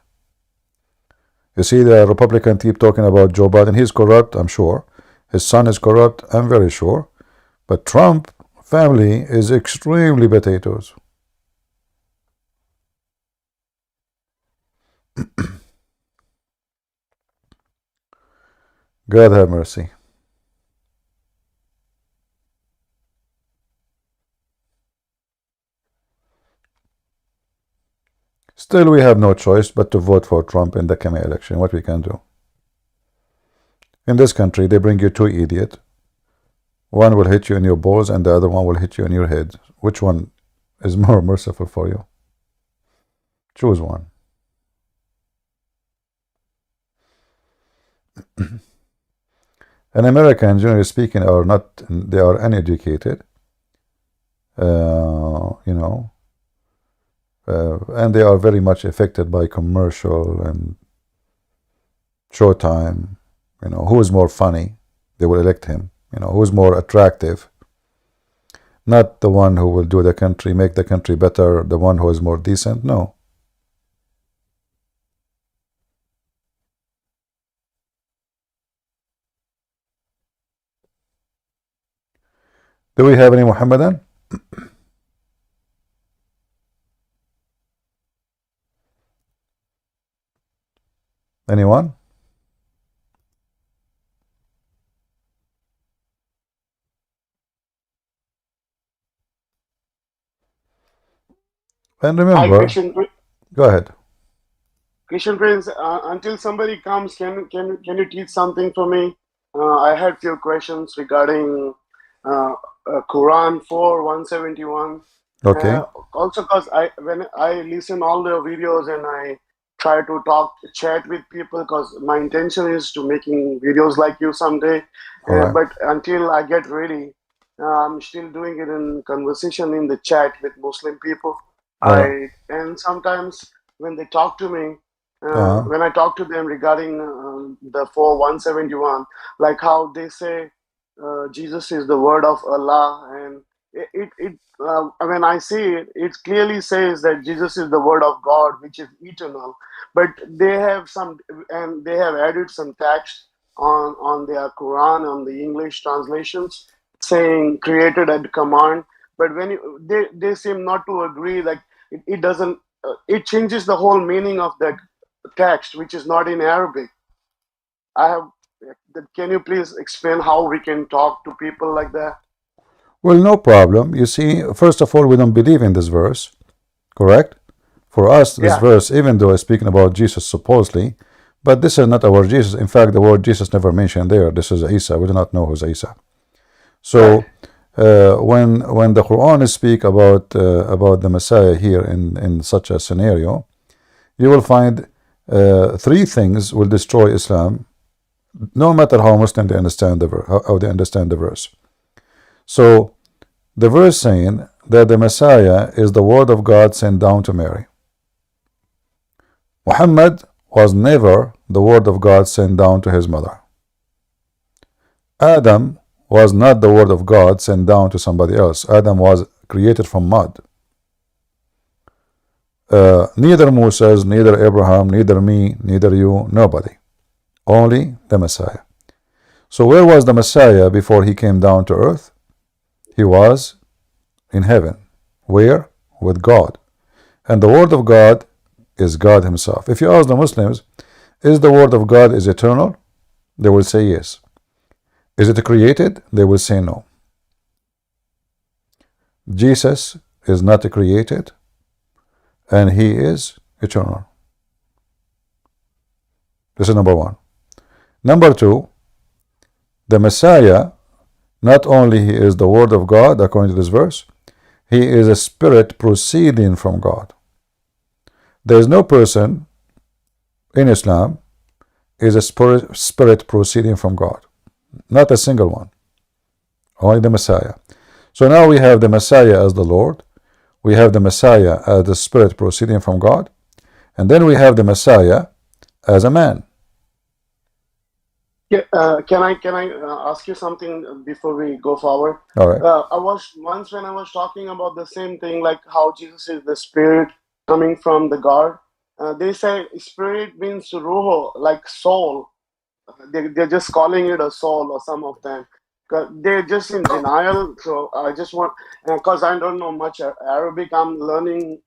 You see, the Republican keep talking about Joe Biden. He's corrupt, I'm sure. His son is corrupt, I'm very sure. But Trump family is extremely potatoes. God have mercy. Still, we have no choice but to vote for Trump in the coming election. What we can do? In this country, they bring you two idiots. One will hit you in your balls and the other one will hit you in your head. Which one is more merciful for you? Choose one. And Americans, generally speaking, they are uneducated. And they are very much affected by commercial and showtime. Who is more funny, they will elect him. Who is more attractive, not the one who will do the country, make the country better, the one who is more decent. No. Do we have any Muhammadan? Anyone? And Hi, remember, Christian. go ahead. Christian Prince. Until somebody comes, can you teach something for me? I had few questions regarding Quran 4:171. Okay. Also, because when I listen all the videos and I try to chat with people, because my intention is to making videos like you someday. All right. But until I get ready, I'm still doing it in conversation in the chat with Muslim people. And sometimes when they talk to me, when I talk to them regarding the 4:171, like how they say Jesus is the word of Allah, and when I see it, it clearly says that Jesus is the word of God, which is eternal. But they have added some text on their Quran, on the English translations, saying created at command. But when they seem not to agree, like it doesn't, it changes the whole meaning of that text, which is not in Arabic. I have. Can you please explain how we can talk to people like that? Well, no problem. You see, first of all, we don't believe in this verse, correct? For us, this Yeah. verse, even though it's speaking about Jesus supposedly, but this is not our Jesus. In fact, the word Jesus never mentioned there. This is Isa. We do not know who's Isa. So, when the Quran speak about the Messiah here in such a scenario, you will find three things will destroy Islam, no matter how Muslim they understand how they understand the verse. So, the verse saying that the Messiah is the word of God sent down to Mary. Muhammad was never the word of God sent down to his mother. Adam was not the word of God sent down to somebody else. Adam was created from mud. Neither Moses, neither Abraham, neither me, neither you, nobody. Only the Messiah. So where was the Messiah before he came down to earth? He was in heaven. Where? With God. And the word of God is God himself. If you ask the Muslims, is the word of God is eternal? They will say yes. Is it created? They will say no. Jesus is not created, and he is eternal. This is number one. Number two, the Messiah, not only he is the word of God, according to this verse, he is a spirit proceeding from God. There is no person in Islam is a spirit proceeding from God. Not a single one. Only the Messiah. So now we have the Messiah as the Lord. We have the Messiah as the spirit proceeding from God. And then we have the Messiah as a man. Can I ask you something before we go forward? All right. I was once when I was talking about the same thing, like how Jesus is the spirit coming from the God. They say spirit means ruho, like soul. They're just calling it a soul, or some of them. They're just in denial. So I just want, because I don't know much Arabic, I'm learning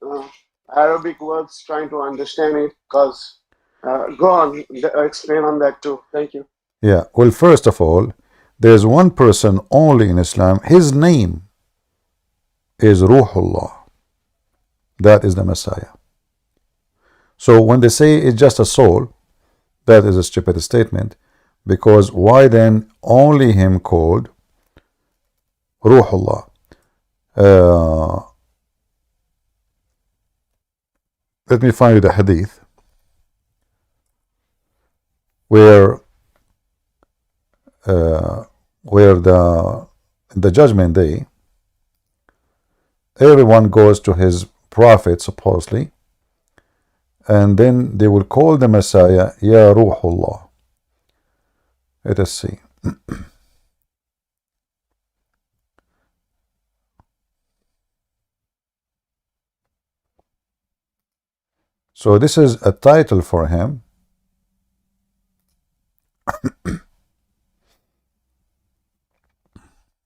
Arabic words, trying to understand it. Because go on, explain on that too. Thank you. Yeah. Well, first of all, there's one person only in Islam. His name is Ruhullah. That is the Messiah. So when they say it's just a soul, that is a stupid statement, because why then only him called Ruhullah? Let me find you the hadith where the judgment day, everyone goes to his prophet supposedly, and then they will call the Messiah Ya Ruhullah. Let us see. So this is a title for him.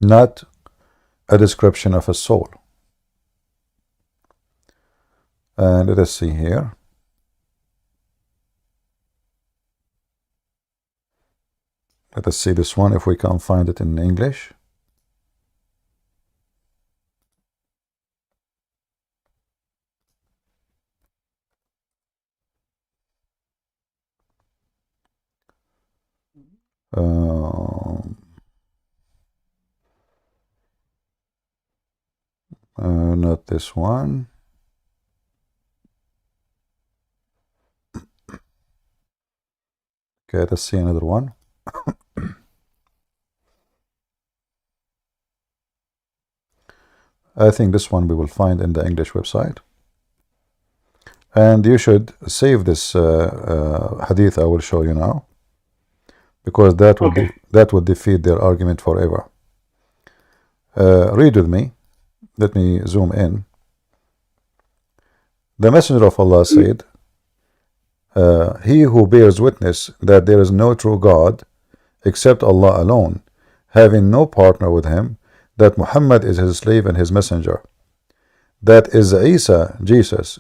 Not a description of a soul. And let us see here. Let us see this one if we can find it in English. Not this one. Okay, let's see another one. I think this one we will find in the English website. And you should save this hadith I will show you now, because that would defeat their argument forever. Read with me. Let me zoom in. The Messenger of Allah said, he who bears witness that there is no true God except Allah alone, having no partner with him, that Muhammad is his slave and his messenger, that is Isa, Jesus,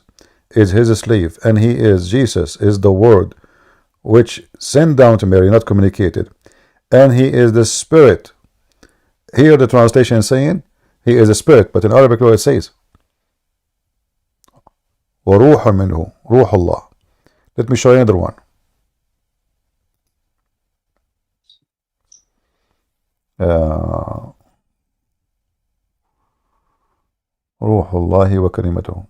is his slave, and he is, Jesus, is the word which sent down to Mary, not communicated, and he is the spirit. Here the translation is saying he is a spirit, but in Arabic law it says وَرُوحٌ مِّنْهُ روح Allah. Let me show you another one. روح الله وكلمته.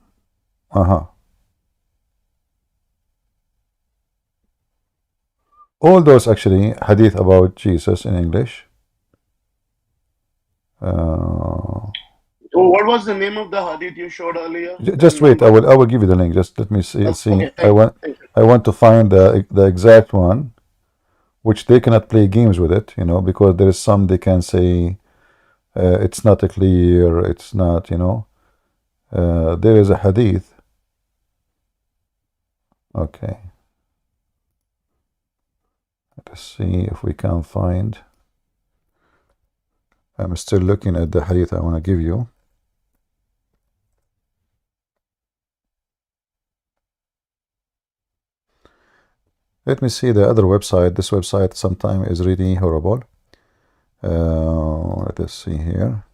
All those actually hadith about Jesus in English. What was the name of the hadith you showed earlier? Just wait, I will give you the link. Just let me see. Okay, I want to find the exact one, which they cannot play games with it, you know, because there is some they can say it's not clear, it's not, you know. There is a hadith. Okay. Let's see if we can find. I'm still looking at the hadith I want to give you. Let me see the other website. This website sometimes is really horrible. Let us see here.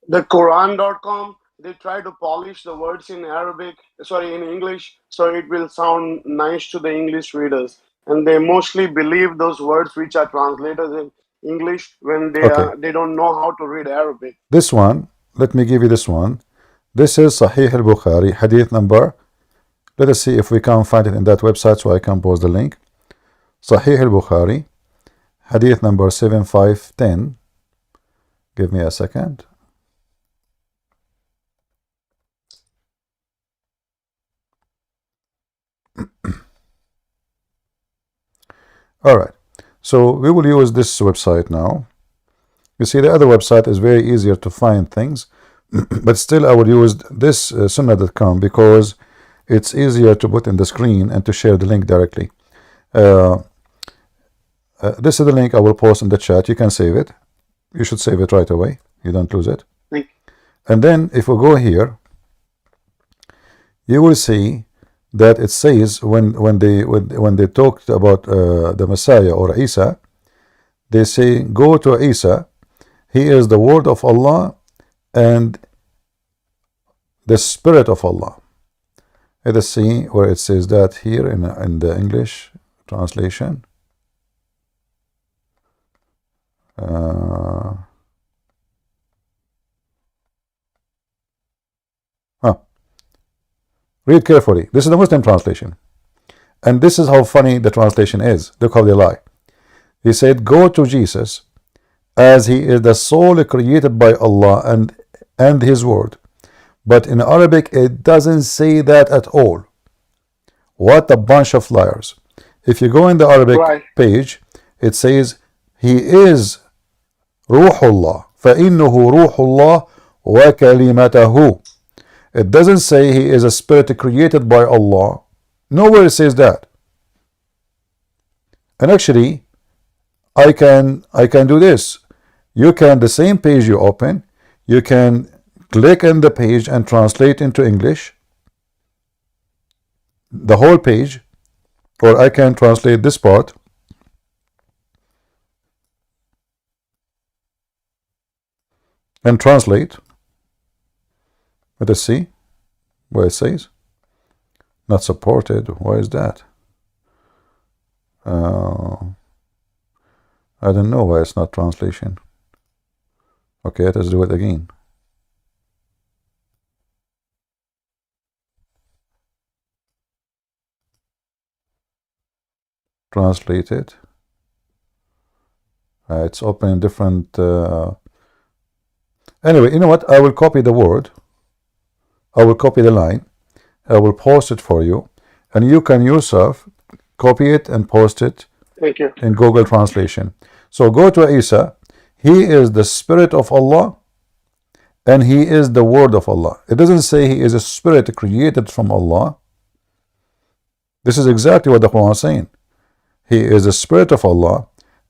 The Quran.com, they try to polish the words in English, so it will sound nice to the English readers. And they mostly believe those words which are translated in English when they don't know how to read Arabic. This one, let me give you this one. This is Sahih al-Bukhari, hadith number. Let us see if we can find it in that website so I can post the link. Sahih al-Bukhari, hadith number 7510. Give me a second. All right, so we will use this website now. You see, the other website is very easier to find things, but still I will use this sunnah.com because it's easier to put in the screen and to share the link directly. This is the link I will post in the chat. You can save it. You should save it right away. You don't lose it. And then if we go here, you will see that it says when they talked about the Messiah or Isa, they say, go to Isa, he is the word of Allah and the spirit of Allah. Let us see where it says that here in the English translation. Read carefully. This is the Muslim translation. And this is how funny the translation is. Look how they lie. He said, go to Jesus as he is the soul created by Allah and his word. But in Arabic, it doesn't say that at all. What a bunch of liars. If you go in the Arabic page, it says, he is Ruhullah. فَإِنُّهُ Ruhullah وَكَلِمَتَهُ. It doesn't say he is a spirit created by Allah. Nowhere it says that. And actually, I can do this. You can, the same page you open, you can click on the page and translate into English the whole page, or I can translate this part and translate. Let us see where it says not supported. Why is that? I don't know why it's not translation. Okay, let us do it again. Translate it. It's open in different. Anyway, you know what? I will copy the word. I will copy the line. I will post it for you, and you can yourself copy it and post it. Thank you. In Google Translation. So go to Isa. He is the spirit of Allah, and he is the word of Allah. It doesn't say he is a spirit created from Allah. This is exactly what the Quran is saying. He is the spirit of Allah,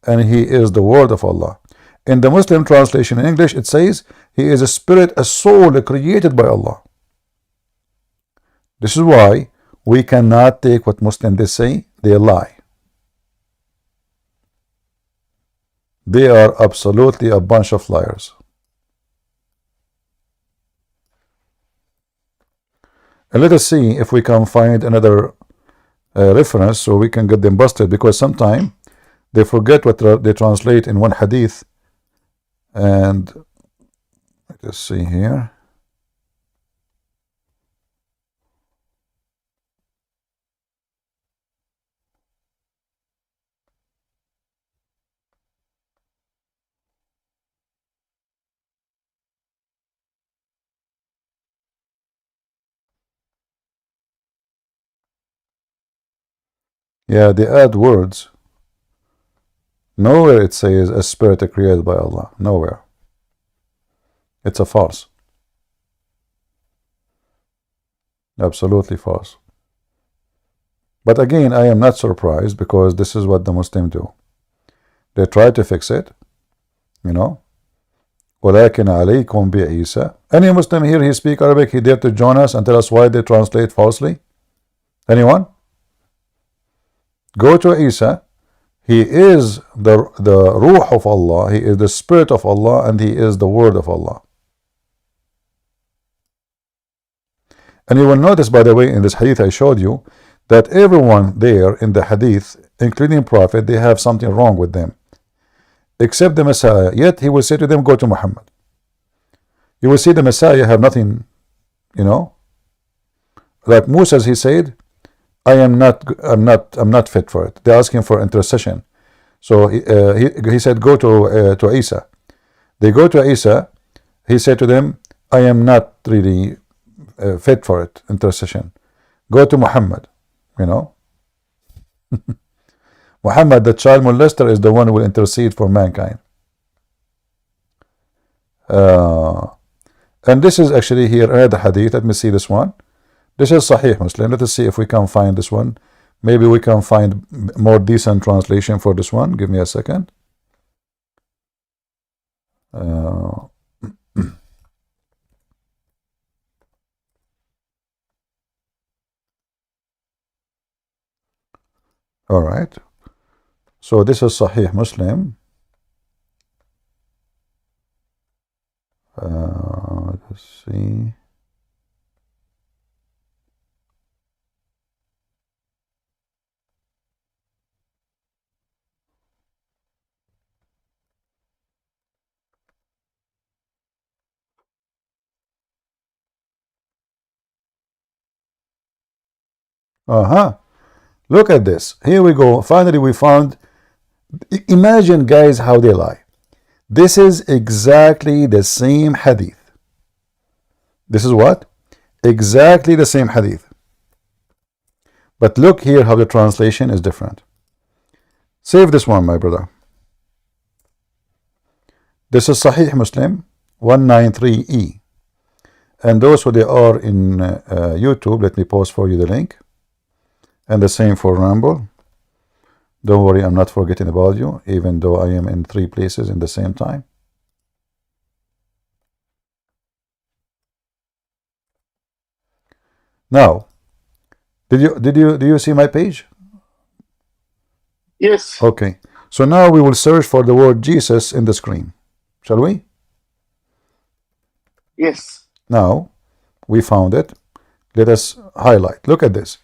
and he is the word of Allah. In the Muslim translation in English, it says he is a spirit, a soul created by Allah. This is why we cannot take what Muslims they say. They lie. They are absolutely a bunch of liars. And let us see if we can find another reference so we can get them busted, because sometimes they forget what they translate in one hadith. And let us see here. Yeah, they add words. Nowhere it says a spirit created by Allah. Nowhere. It's a farce. Absolutely false. But again, I am not surprised, because this is what the Muslims do. They try to fix it, you know. وَلَكِنْ عَلَيْكُمْ بِعِيسَى. Any Muslim here, he speak Arabic, he dare to join us and tell us why they translate falsely? Anyone? Go to Isa. He is the Ruh of Allah, he is the Spirit of Allah, and he is the Word of Allah. And you will notice, by the way, in this hadith I showed you, that everyone there in the hadith, including Prophet, they have something wrong with them, except the Messiah. Yet he will say to them, go to Muhammad. You will see the Messiah have nothing, you know. Like Moses, he said, I'm not fit for it. They're asking for intercession. So he said, go to Isa. They go to Isa. He said to them, I am not really fit for it, intercession. Go to Muhammad, you know. Muhammad, the child molester, is the one who will intercede for mankind. And this is actually here another hadith. Let me see this one. This is Sahih Muslim. Let us see if we can find this one. Maybe we can find more decent translation for this one. Give me a second. All right. So this is Sahih Muslim. Let's see. Look at this. Here we go. Finally, we found. Imagine, guys, how they lie. This is exactly the same hadith. This is what? Exactly the same hadith. But look here how the translation is different. Save this one, my brother. This is Sahih Muslim 193E. And those who they are in YouTube, let me post for you the link. And the same for Ramble. Don't worry, I'm not forgetting about you, even though I am in 3 places in the same time. Now, do you see my page? Yes. Okay. So now we will search for the word Jesus in the screen. Shall we? Yes. Now, we found it. Let us highlight. Look at this.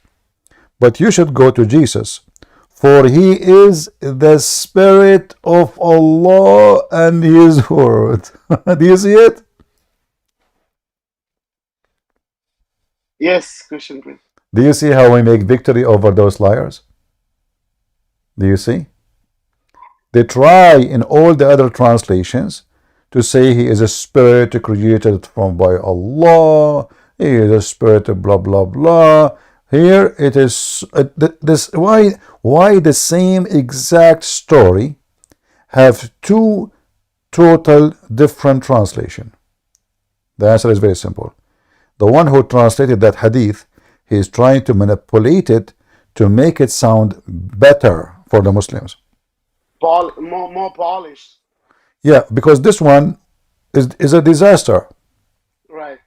But you should go to Jesus, for he is the Spirit of Allah and his word. Do you see it? Yes, Christian Prince. Do you see how we make victory over those liars? Do you see? They try in all the other translations to say he is a spirit created from by Allah, he is a spirit of blah blah blah. Here it is this why the same exact story have 2 total different translation? The answer is very simple. The one who translated that hadith, he is trying to manipulate it to make it sound better for the Muslims. More polished. Yeah, because this one is a disaster. Right.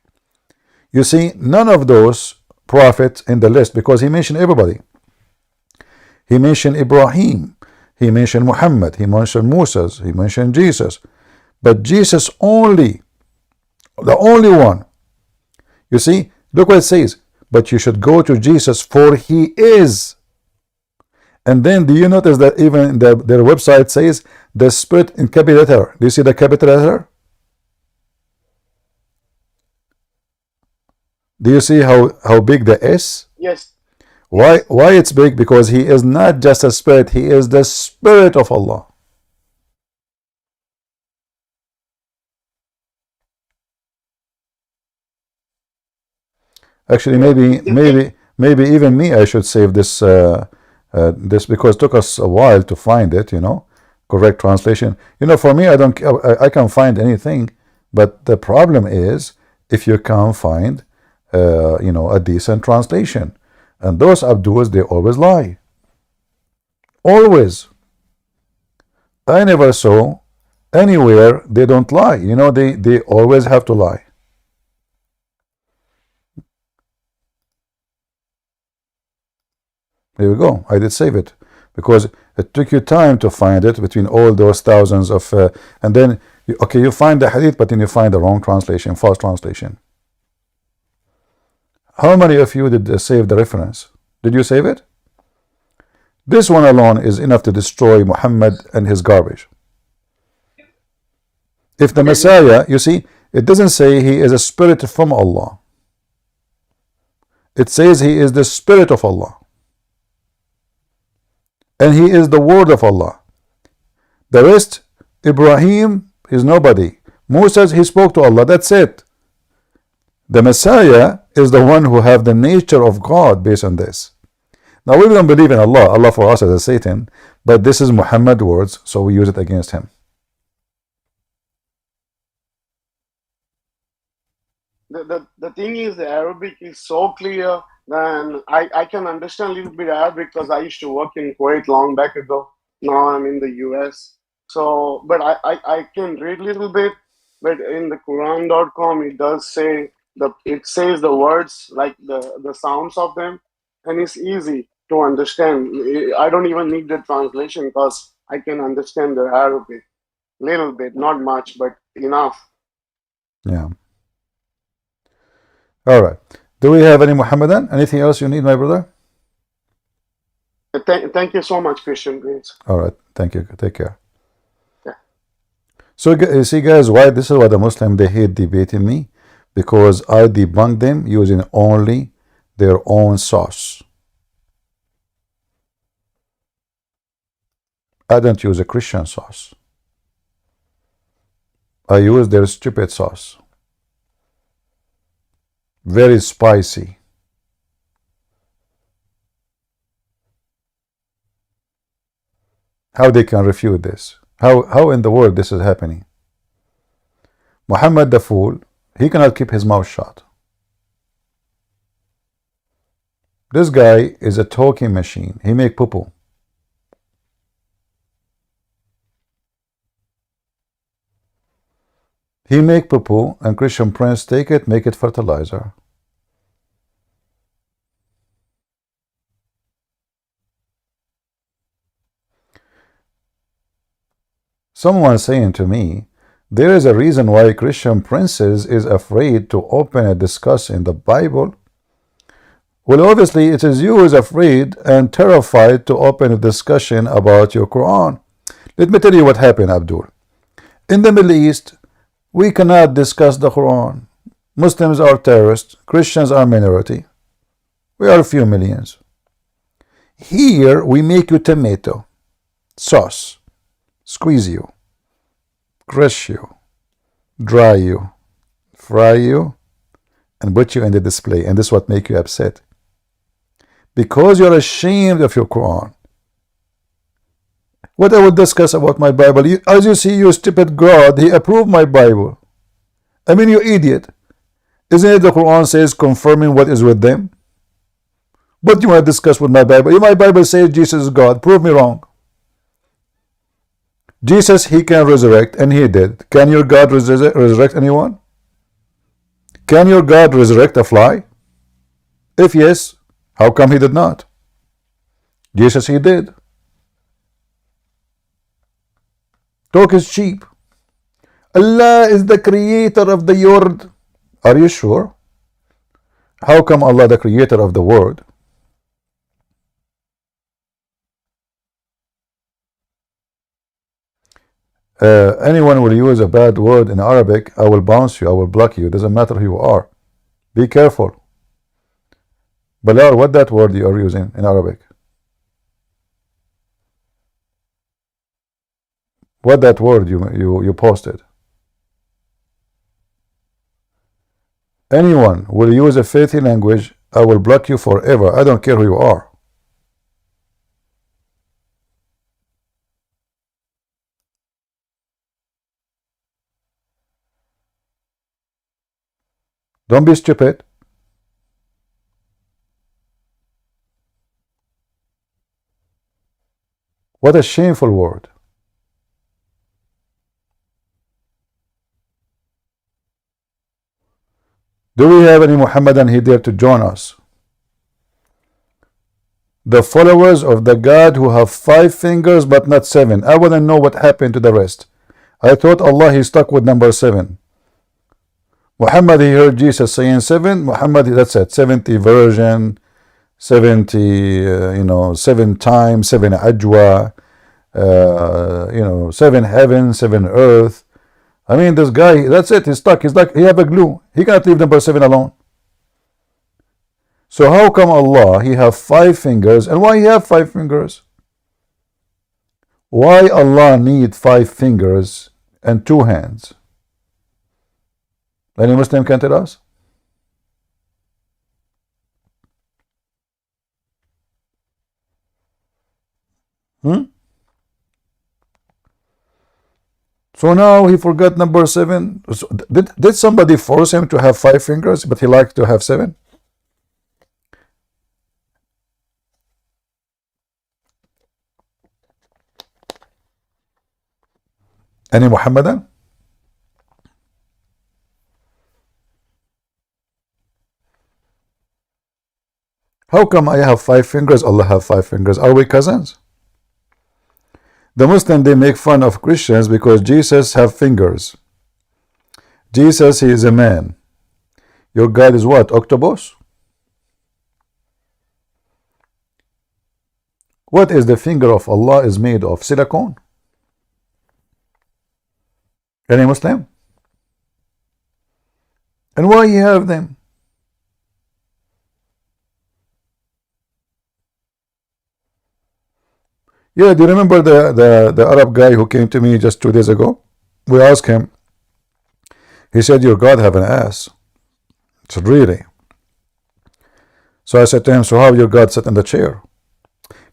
You see, none of those prophet in the list because he mentioned everybody. He mentioned Ibrahim, he mentioned Muhammad, he mentioned Moses, he mentioned Jesus. But Jesus only, the only one. You see, look what it says. But you should go to Jesus, for he is. And then do you notice that even their website says the Spirit in capital letter? Do you see the capital letter? Do you see how big the S? Yes. Why it's big? Because he is not just a spirit, he is the Spirit of Allah. Actually, maybe even me, I should save this this because it took us a while to find it, you know, correct translation. You know, for me, I can't find anything, but the problem is if you can't find you know, a decent translation. And those Abduls, they always lie. Always. I never saw anywhere they don't lie. You know, they always have to lie. There we go. I did save it because it took you time to find it between all those thousands of and then you find the hadith, but then you find the wrong translation, false translation. How many of you did save the reference? Did you save it? This one alone is enough to destroy Muhammad and his garbage. If the Messiah, you see, it doesn't say he is a spirit from Allah. It says he is the Spirit of Allah. And he is the word of Allah. The rest, Ibrahim is nobody. Moses, he spoke to Allah. That's it. The Messiah is the one who have the nature of God based on this. Now we don't believe in Allah. Allah for us is a Satan. But this is Muhammad words, so we use it against him. The thing is, the Arabic is so clear. Then I can understand a little bit Arabic because I used to work in Kuwait long back ago. Now I'm in the US. So, but I can read a little bit. But in the Quran.com, it does say it says the words, like the sounds of them, and it's easy to understand. I don't even need the translation because I can understand the Arabic little bit, not much, but enough. Yeah. All right. Do we have any Muhammadan? Anything else you need, my brother? Thank you so much, Christian Prince. All right. Thank you. Take care. Yeah. So you see, guys, why this is why the Muslim, they hate debating me, because I debunk them using only their own sauce. I don't use a Christian sauce. I use their stupid sauce. Very spicy. How they can refute this? How in the world this is happening? Muhammad the fool, he cannot keep his mouth shut. This guy is a talking machine. He make poo-poo. He make poo-poo and Christian Prince take it, make it fertilizer. Someone saying to me, there is a reason why Christian Princes is afraid to open and discuss in the Bible. Well, obviously it is you who is afraid and terrified to open a discussion about your Quran. Let me tell you what happened, Abdul. In the Middle East, we cannot discuss the Quran. Muslims are terrorists. Christians are minority. We are a few millions. Here, we make you tomato sauce, squeeze you, crush you, dry you, fry you, and put you in the display. And this is what makes you upset. Because you're ashamed of your Quran. What I would discuss about my Bible, as you see, you stupid God, he approved my Bible. I mean, you idiot. Isn't it the Quran says confirming what is with them? What do you want to discuss with my Bible? My Bible says Jesus is God. Prove me wrong. Jesus, he can resurrect, and he did. Can your God resurrect anyone? Can your God resurrect a fly? If yes, how come he did not? Jesus, he did. Talk is cheap. Allah is the creator of the yard. Are you sure? How come Allah the creator of the word? Anyone will use a bad word in Arabic, I will bounce you, I will block you. It doesn't matter who you are. Be careful. Bilal, what that word you are using in Arabic? What that word you posted? Anyone will use a filthy language, I will block you forever. I don't care who you are. Don't be stupid. What a shameful word. Do we have any Muhammadan here there to join us? The followers of the God who have 5 fingers but not 7. I want to know what happened to the rest. I thought Allah he stuck with number 7. Muhammad he heard Jesus saying 7. Muhammad, that's it. 70 version, 70 7 times, 7 ajwa, 7 heaven, 7 earth. I mean, this guy, that's it. He's stuck. He's like he have a glue. He cannot leave number 7 alone. So how come Allah he have 5 fingers, and why he have 5 fingers? Why Allah need 5 fingers and 2 hands? Any Muslim can tell us? So now he forgot number 7. So did somebody force him to have 5 fingers, but he liked to have 7? Any Muhammadan? How come I have 5 fingers, Allah have 5 fingers? Are we cousins? The Muslim, they make fun of Christians because Jesus have fingers. Jesus, he is a man. Your God is what? Octopus? What is the finger of Allah is made of? Silicone? Any Muslim? And why you have them? Yeah, do you remember the Arab guy who came to me just 2 days ago? We asked him. He said, your God have an ass. I said, really? So I said to him, so how your God sit in the chair?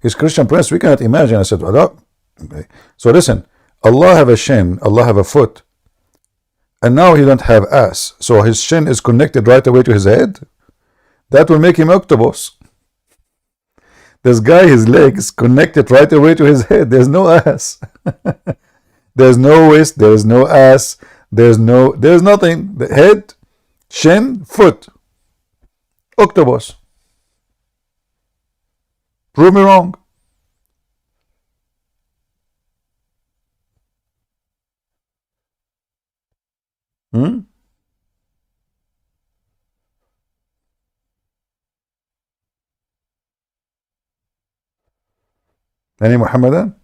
He's Christian Prince, we cannot imagine. I said, well, okay. So listen, Allah have a shin, Allah have a foot. And now he don't have ass. So his shin is connected right away to his head. That will make him octopus. This guy, his legs connected right away to his head. There's no ass. There's no waist. There's no ass. There's nothing. The head, shin, foot. Octopus. Prove me wrong. Any Muhammadan?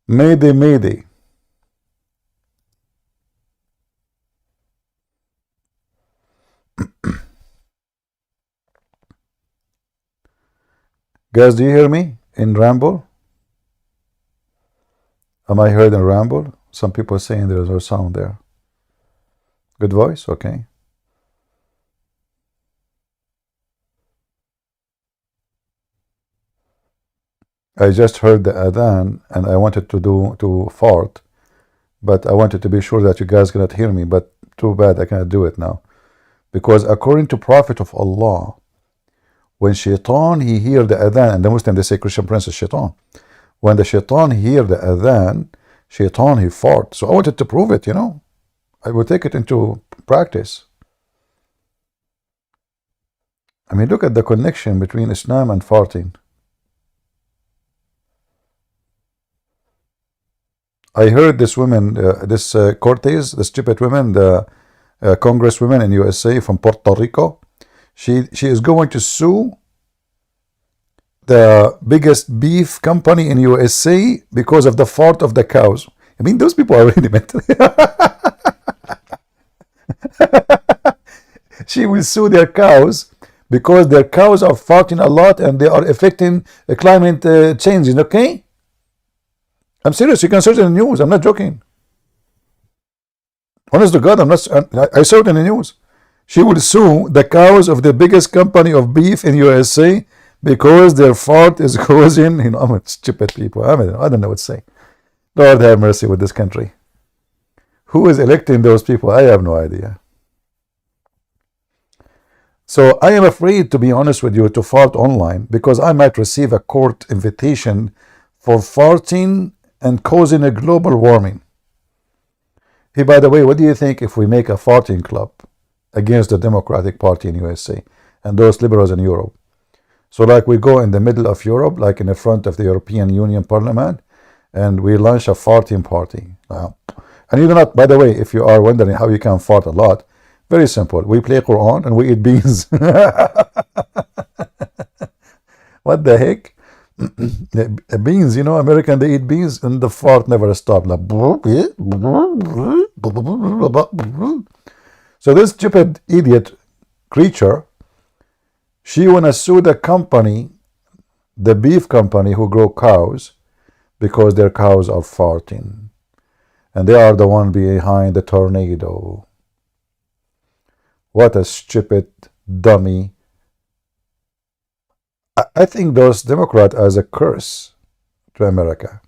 Mayday, mayday. Guys, do you hear me in Ramble? Am I heard in Ramble? Some people are saying there's no sound there. Good voice? Okay. I just heard the adhan and I wanted to fart, but I wanted to be sure that you guys cannot hear me, but too bad I cannot do it now. Because according to Prophet of Allah, when shaitan he hear the adhan, and the Muslim they say Christian Prince is shaitan. When the shaitan hear the adhan, Shaitan, he fought. So I wanted to prove it, you know. I would take it into practice. I mean, look at the connection between Islam and farting. I heard this woman, this Cortez, the stupid woman, the congresswoman in USA from Puerto Rico, she is going to sue the biggest beef company in USA because of the fart of the cows. I mean, those people are really mental. She will sue their cows because their cows are farting a lot and they are affecting climate change. Okay? I'm serious. You can search in the news. I'm not joking. Honest to God, I saw it in the news. She will sue the cows of the biggest company of beef in USA because their fart is causing, you know, I'm stupid people. I don't know what to say. Lord have mercy with this country. Who is electing those people? I have no idea. So I am afraid, to be honest with you, to fart online because I might receive a court invitation for farting and causing a global warming. Hey, by the way, what do you think if we make a farting club against the Democratic Party in USA and those liberals in Europe? So like we go in the middle of Europe, like in the front of the European Union Parliament, and we launch a farting party. And you do not, by the way, if you are wondering how you can fart a lot, very simple. We play Quran and we eat beans. What the heck? Beans, you know, American, they eat beans and the fart never stops. Like, so this stupid idiot creature, she wanna sue the company, the beef company who grow cows, because their cows are farting. And they are the one behind the tornado. What a stupid dummy. I think those Democrats as a curse to America.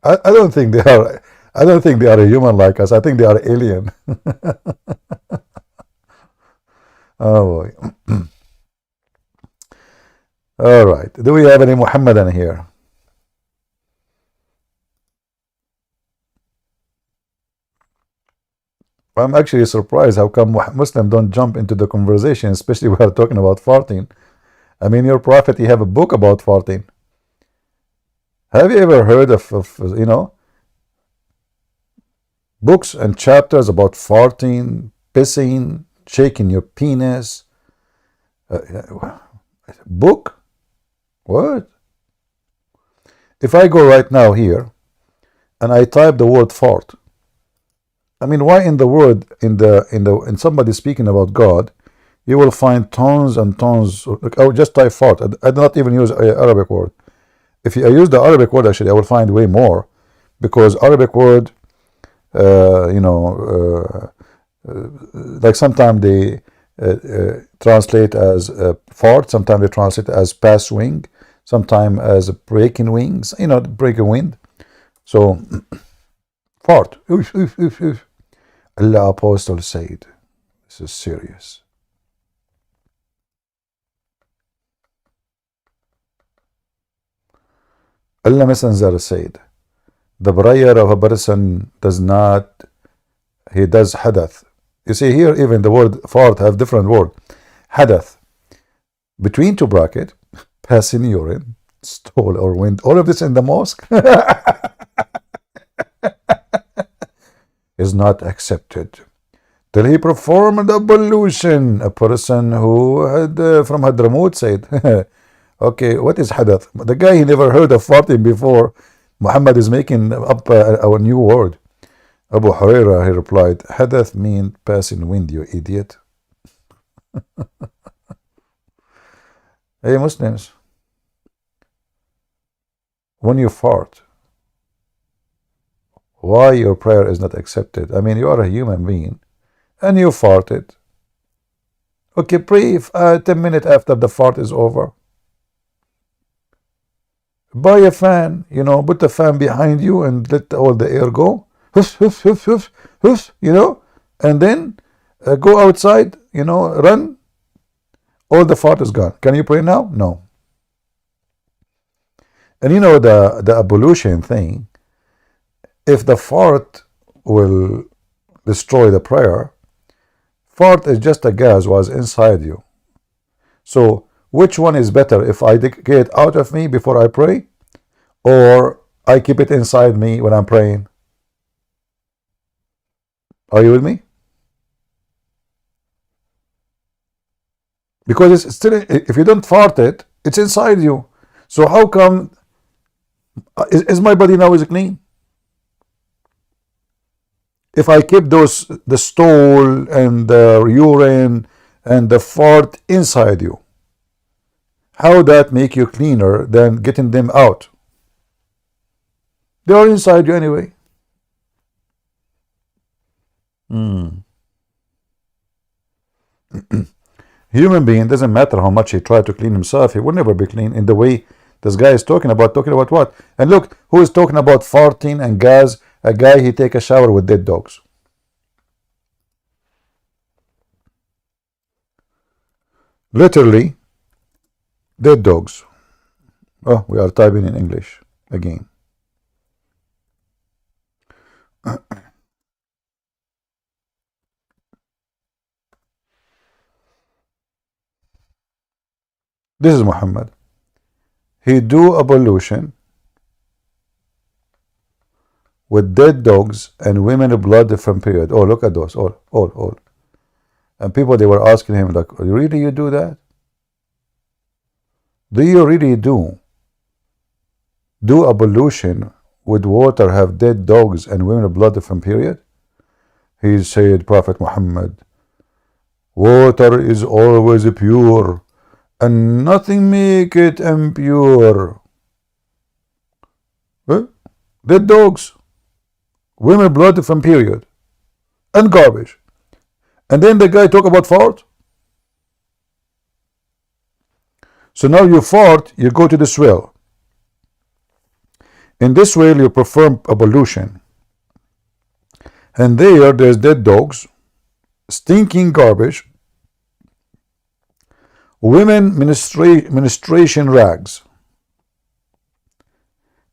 I don't think they are. I don't think they are a human like us. I think they are alien. Oh boy. All right. Do we have any Muhammadan here? I'm actually surprised how come Muslims don't jump into the conversation, especially when we're talking about farting. I mean, your prophet, you have a book about farting. Have you ever heard of you know, books and chapters about farting, pissing, shaking your penis? Book? What? If I go right now here and I type the word fart, I mean, why in the word in somebody speaking about God, you will find tons and tons. Look, I would just type fart. I do not even use an Arabic word. If I use the Arabic word, actually, I will find way more, because Arabic word, you know, like sometimes they translate as fart, sometimes they translate as pass wing, sometimes as breaking wings. You know, breaking wind. So fart. Oof, oof, oof, oof. Allah Apostle said, this is serious. Allah Messenger said, the prayer of a person does not, he does hadath. You see here, even the word fart have different word. Hadath, between two bracket, passing urine, stool or wind, all of this in the mosque is not accepted till he performed ablution. A person who had from Hadramaut said, okay, what is hadath? The guy, he never heard of farting before. Muhammad is making up our new word. Abu Huraira, he replied, hadath means passing wind, you idiot. Hey Muslims, when you fart, why your prayer is not accepted? I mean, you are a human being and you farted. Okay, pray 10 minutes after the fart is over. Buy a fan, you know, put the fan behind you and let all the air go. Hoof, hoof, hoof, hoof, hoof, you know, and then go outside, you know, run. All the fart is gone. Can you pray now? No. And you know, the ablution thing, if the fart will destroy the prayer, fart is just a gas was inside you. So which one is better, if I get it out of me before I pray, or I keep it inside me when I'm praying? Are you with me? Because it's still, if you don't fart it, it's inside you. So how come, is my body now is clean? If I keep the stool and the urine and the fart inside you, how that make you cleaner than getting them out? They are inside you anyway. Human being, doesn't matter how much he tried to clean himself, he will never be clean in the way this guy is talking about. Talking about what? And look, who is talking about farting and gas? A guy, he take a shower with dead dogs. Literally, dead dogs. Oh, we are typing in English again. This is Muhammad. He do ablution with dead dogs and women blood from period. Oh, look at those. All. And people, they were asking him, like, really you do that? Do you really do ablution with water, have dead dogs and women blood from period? He said, Prophet Muhammad, water is always pure, and nothing make it impure. Dead dogs, women blood from period, and garbage. And then the guy talk about fart. So now you fart, you go to this well. In this well you perform ablution. And there's dead dogs, stinking garbage, women menstruation rags.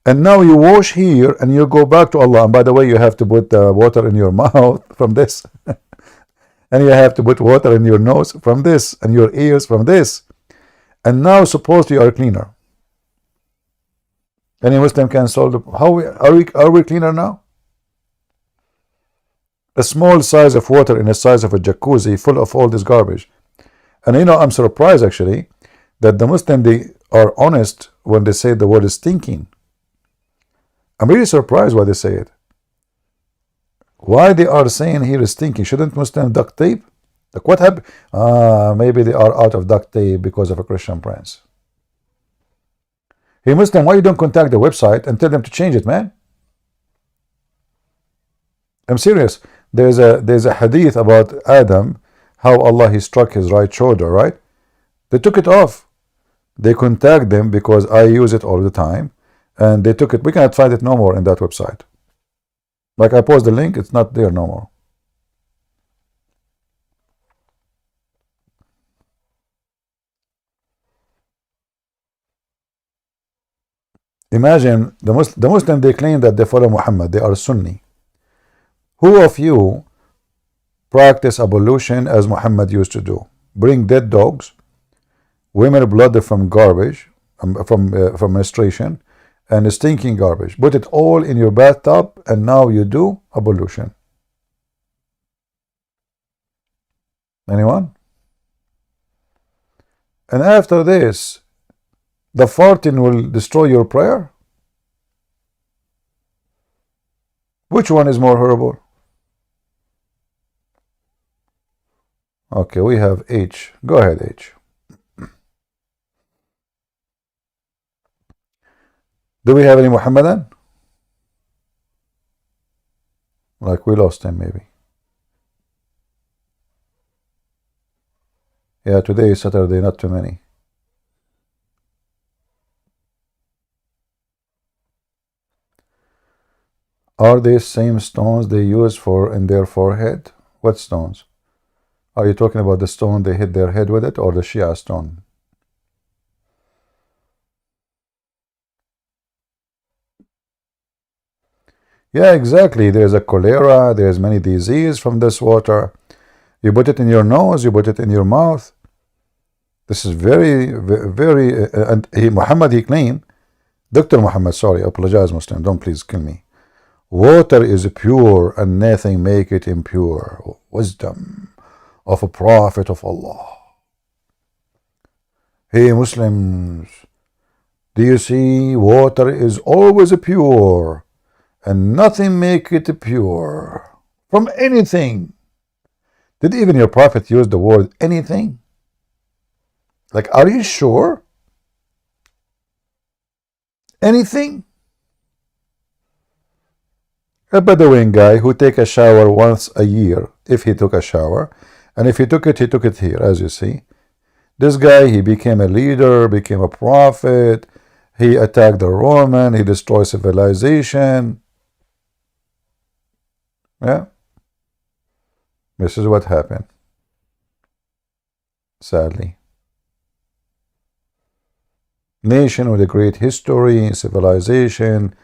And now you wash here and you go back to Allah. And by the way, you have to put water in your mouth from this. And you have to put water in your nose from this, and your ears from this. And now supposedly you are cleaner. Any Muslim can solve the, are we cleaner now? A small size of water in the size of a jacuzzi full of all this garbage. And you know, I'm surprised actually that the Muslim, they are honest when they say the word is stinking. I'm really surprised why they say it. Why they are saying here is stinking? Shouldn't Muslim duct tape? Like what happened? Maybe they are out of duct tape because of a Christian prince. Hey Muslim, why you don't contact the website and tell them to change it, man? I'm serious. There's a hadith about Adam, how Allah he struck his right shoulder, right? They took it off. They contact them because I use it all the time, and they took it. We cannot find it no more in that website. Like I post the link, it's not there no more. Imagine the Muslim, they claim that they follow Muhammad, they are Sunni. Who of you practice ablution as Muhammad used to do? Bring dead dogs, women blood from garbage, from menstruation, and stinking garbage. Put it all in your bathtub, and now you do ablution. Anyone? And after this, the farting will destroy your prayer? Which one is more horrible? Okay, we have H. Go ahead, H. Do we have any Muhammadan? Like we lost him maybe. Yeah, today is Saturday, not too many. Are these same stones they use in their forehead? What stones? Are you talking about the stone they hit their head with it, or the Shia stone? Yeah, exactly. There's a cholera, there's many disease from this water. You put it in your nose, you put it in your mouth. This is very, and Muhammad, he claimed, Dr. Muhammad, sorry, I apologize, Muslim, don't please kill me. Water is pure and nothing make it impure. Wisdom of a prophet of Allah. Hey Muslims, do you see water is always pure and nothing make it pure from anything? Did even your prophet use the word anything? Like, are you sure? Anything? A Bedouin guy who take a shower once a year, if he took a shower, and if he took it here, as you see. This guy, he became a leader, became a prophet, he attacked the Roman, he destroyed civilization. Yeah. This is what happened. Sadly. Nation with a great history, civilization,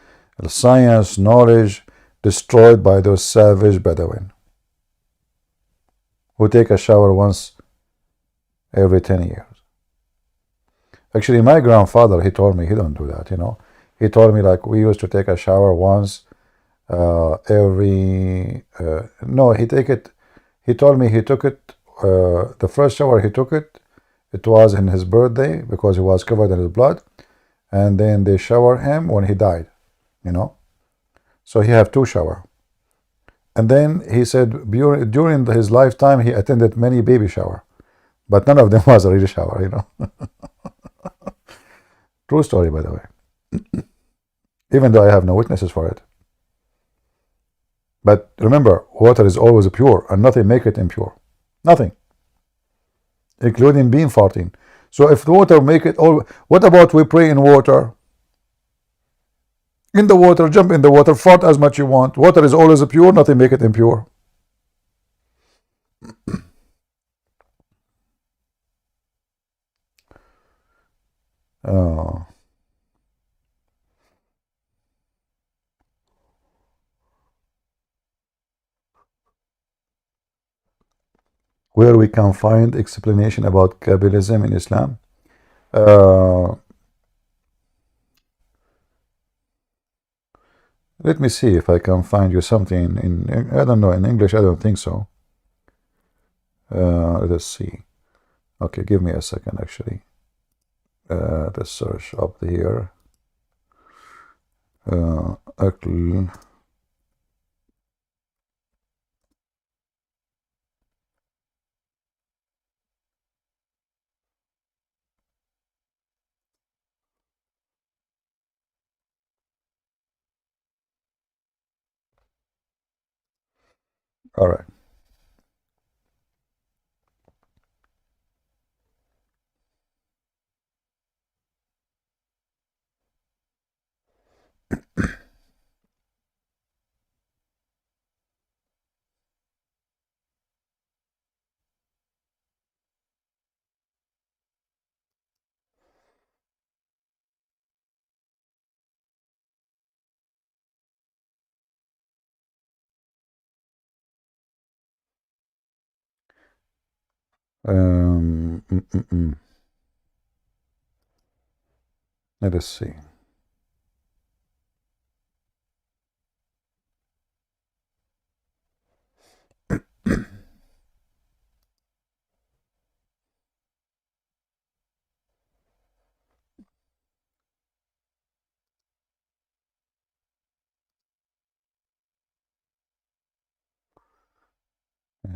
science, knowledge, destroyed by those savage Bedouin who take a shower once every 10 years. Actually, my grandfather, he told me he don't do that, you know. He told me like we used to take a shower once every no, he told me he took it the first shower he took it was in his birthday because he was covered in his blood, and then they shower him when he died, you know. So he have 2 shower. And then he said during his lifetime he attended many baby shower, but none of them was a real shower, you know. True story, by the way. Even though I have no witnesses for it. But remember, water is always pure and nothing make it impure. Nothing. Including being farting. So if the water make it all, what about we pray in water? In the water, jump in the water, fart as much you want. Water is always pure, nothing make it impure. Where we can find explanation about Kabbalism in Islam. Let me see if I can find you something in I don't know, in English, I don't think so. Let's see. Okay, give me a second, actually. Let's search up here. Akl. All right. Let us see.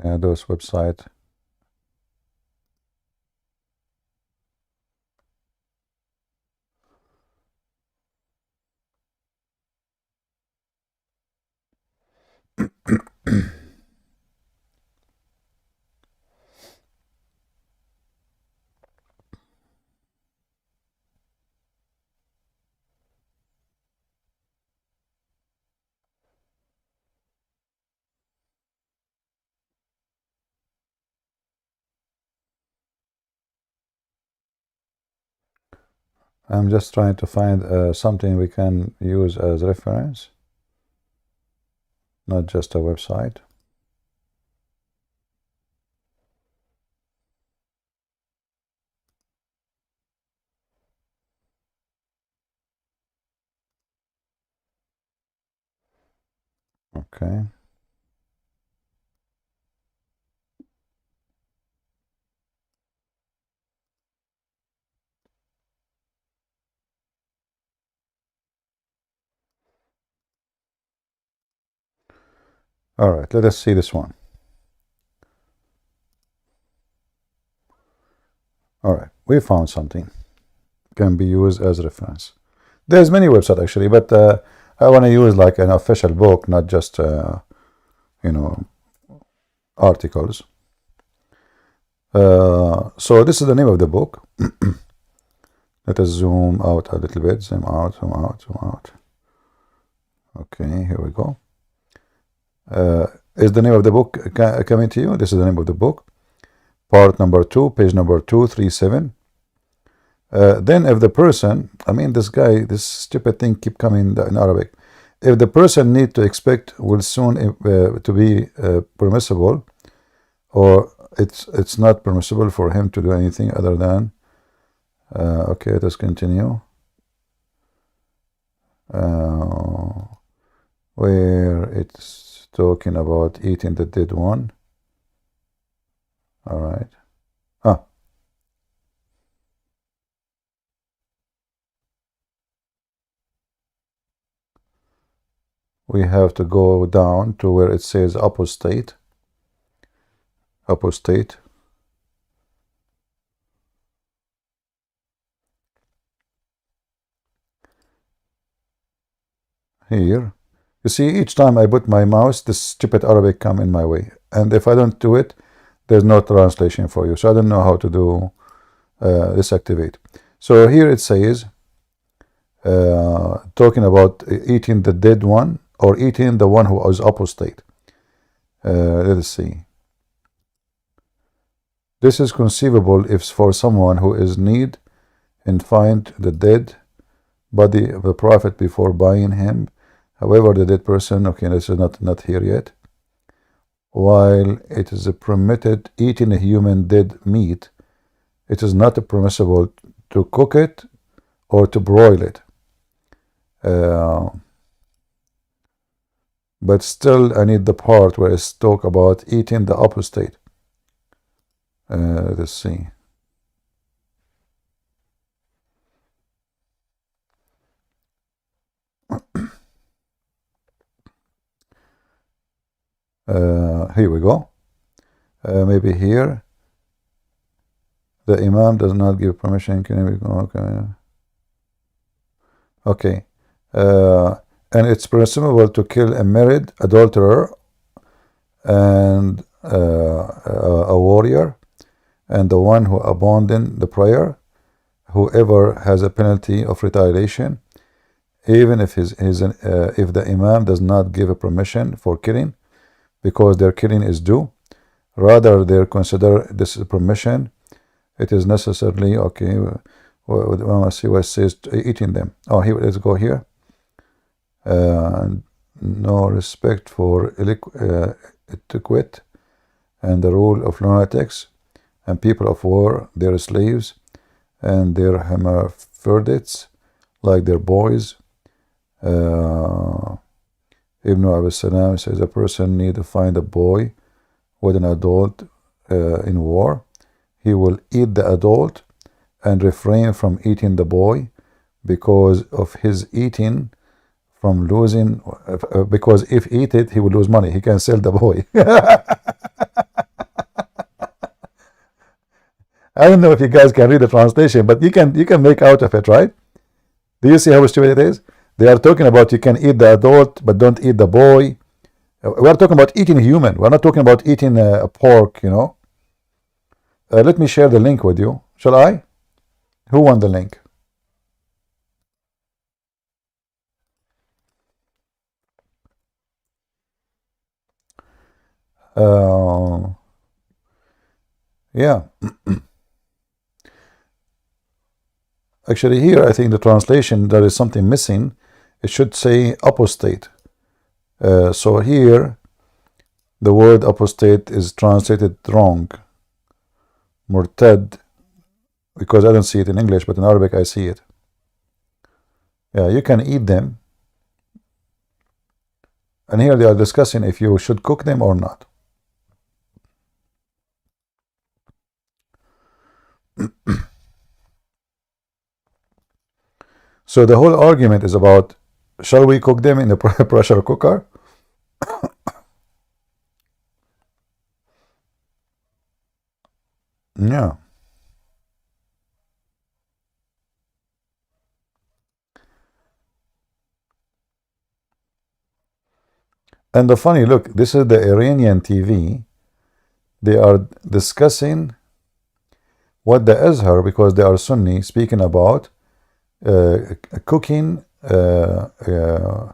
Those website. I'm just trying to find something we can use as reference. not just a website. Okay. All right, let us see this one. All right, we found something. Can be used as reference. There's many websites actually, but I want to use like an official book, not just articles. So this is the name of the book. Let us zoom out a little bit. Zoom out, zoom out, zoom out. Okay, here we go. Is the name of the book coming to you? This is the name of the book. Part number 2, page number 237. Then if the person, I mean this guy, this stupid thing keep coming in Arabic. If the person need to expect will soon to be permissible, or it's not permissible for him to do anything other than, okay, let us continue. Where it's talking about eating the dead one. All right. We have to go down to where it says apostate. Apostate. Here. You see, each time I put my mouse, this stupid Arabic come in my way. And if I don't do it, there's no translation for you. So I don't know how to do disactivate. So here it says, talking about eating the dead one, or eating the one who was apostate. Let us see. This is conceivable if for someone who is need and find the dead body of the prophet before buying him. However, the dead person, okay, this is not here yet. While it is permitted eating a human dead meat, it is not permissible to cook it or to broil it. But still, I need the part where it's talk about eating the apostate. Let's see. Here we go. Maybe here. The Imam does not give permission. Can we go? Okay. And it's permissible to kill a married adulterer and a warrior and the one who abandoned the prayer, whoever has a penalty of retaliation, even if if the Imam does not give a permission for killing, because their killing is due. Rather, they consider this permission. It is necessarily, okay, let's see what it says, eating them. Oh, here, let's go here. No respect for etiquette and the rule of lunatics and people of war, their slaves and their hermaphrodites, like their boys. Ibn Abi Salam says a person need to find a boy with an adult in war. He will eat the adult and refrain from eating the boy because of his eating from losing, because if eat it, he will lose money. He can sell the boy. I don't know if you guys can read the translation, but you can make out of it, right? Do you see how stupid it is? They are talking about you can eat the adult, but don't eat the boy. We're talking about eating human. We're not talking about eating a pork, you know. Let me share the link with you. Shall I? Who won the link? Yeah. Actually, here I think the translation, there is something missing. It should say apostate. So here the word apostate is translated wrong, murtad, because I don't see it in English, but in Arabic I see it. Yeah, you can eat them. And here they are discussing if you should cook them or not. So the whole argument is about, shall we cook them in the pressure cooker? Yeah. And the funny, look, this is the Iranian TV. They are discussing what the Azhar, because they are Sunni, speaking about cooking the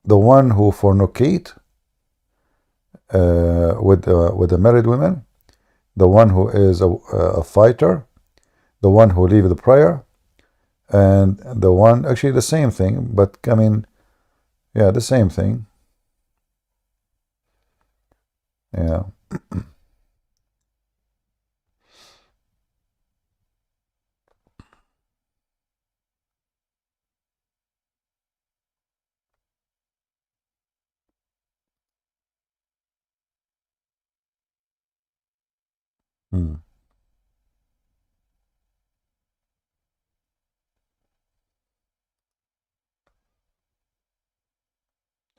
one who fornicate with the married women, the one who is a fighter, the one who leave the prayer, and the one, actually the same thing, but I mean, yeah, the same thing. Yeah. Hmm.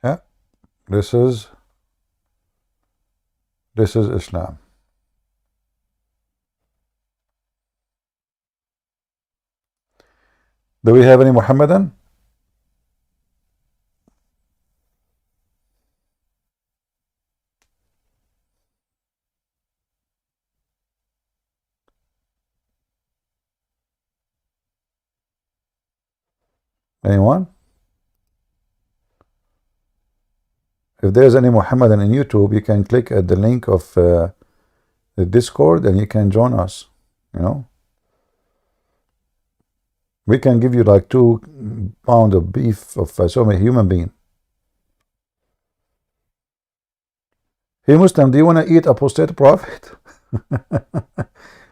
Yeah, this is Islam. Do we have any Muhammadan? Anyone? If there's any Muhammadan in YouTube, you can click at the link of the Discord and you can join us. You know, we can give you like 2 pounds of beef of some human being. Hey Muslim, do you want to eat apostate prophet?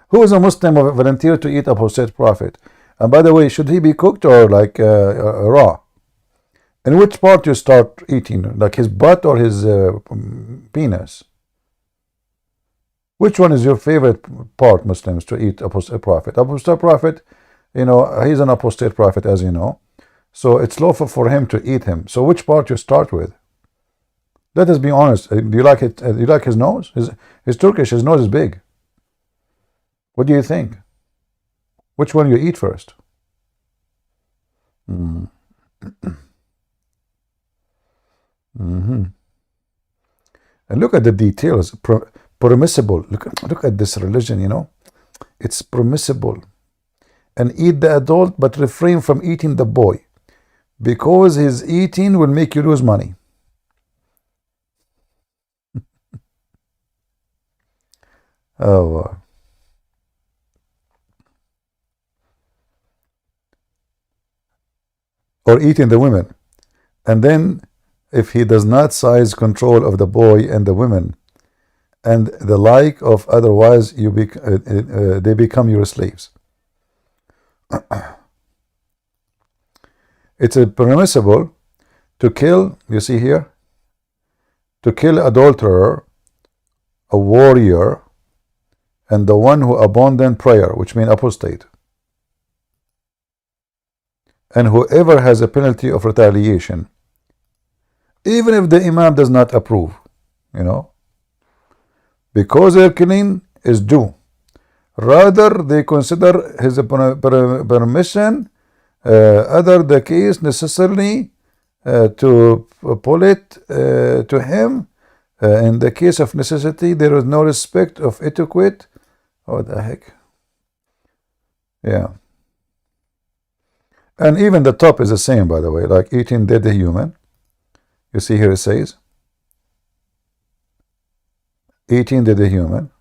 Who is a Muslim who volunteer to eat apostate prophet? And by the way, should he be cooked or like raw? And which part you start eating, like his butt or his penis? Which one is your favorite part, Muslims, to eat apostate prophet? Apostate prophet, you know, he's an apostate prophet, as you know. So it's lawful for him to eat him. So which part you start with? Let us be honest. Do you like it? Do you like his nose? His Turkish, his nose is big. What do you think? Which one you eat first? And look at the details. Permissible. Look at this religion, you know. It's permissible. And eat the adult, but refrain from eating the boy, because his eating will make you lose money. Oh. Or eating the women. And then if he does not seize control of the boy and the women and the like of, otherwise they become your slaves. It's permissible to kill, you see here, to kill adulterer, a warrior, and the one who abandoned prayer, which means apostate, and whoever has a penalty of retaliation, even if the imam does not approve, you know, because their killing is due. Rather, they consider his permission other the case necessarily to pull it to him. In the case of necessity, there is no respect of etiquette. What the heck? Yeah. And even the top is the same, by the way, like eating dead human. You see here it says, eating dead human.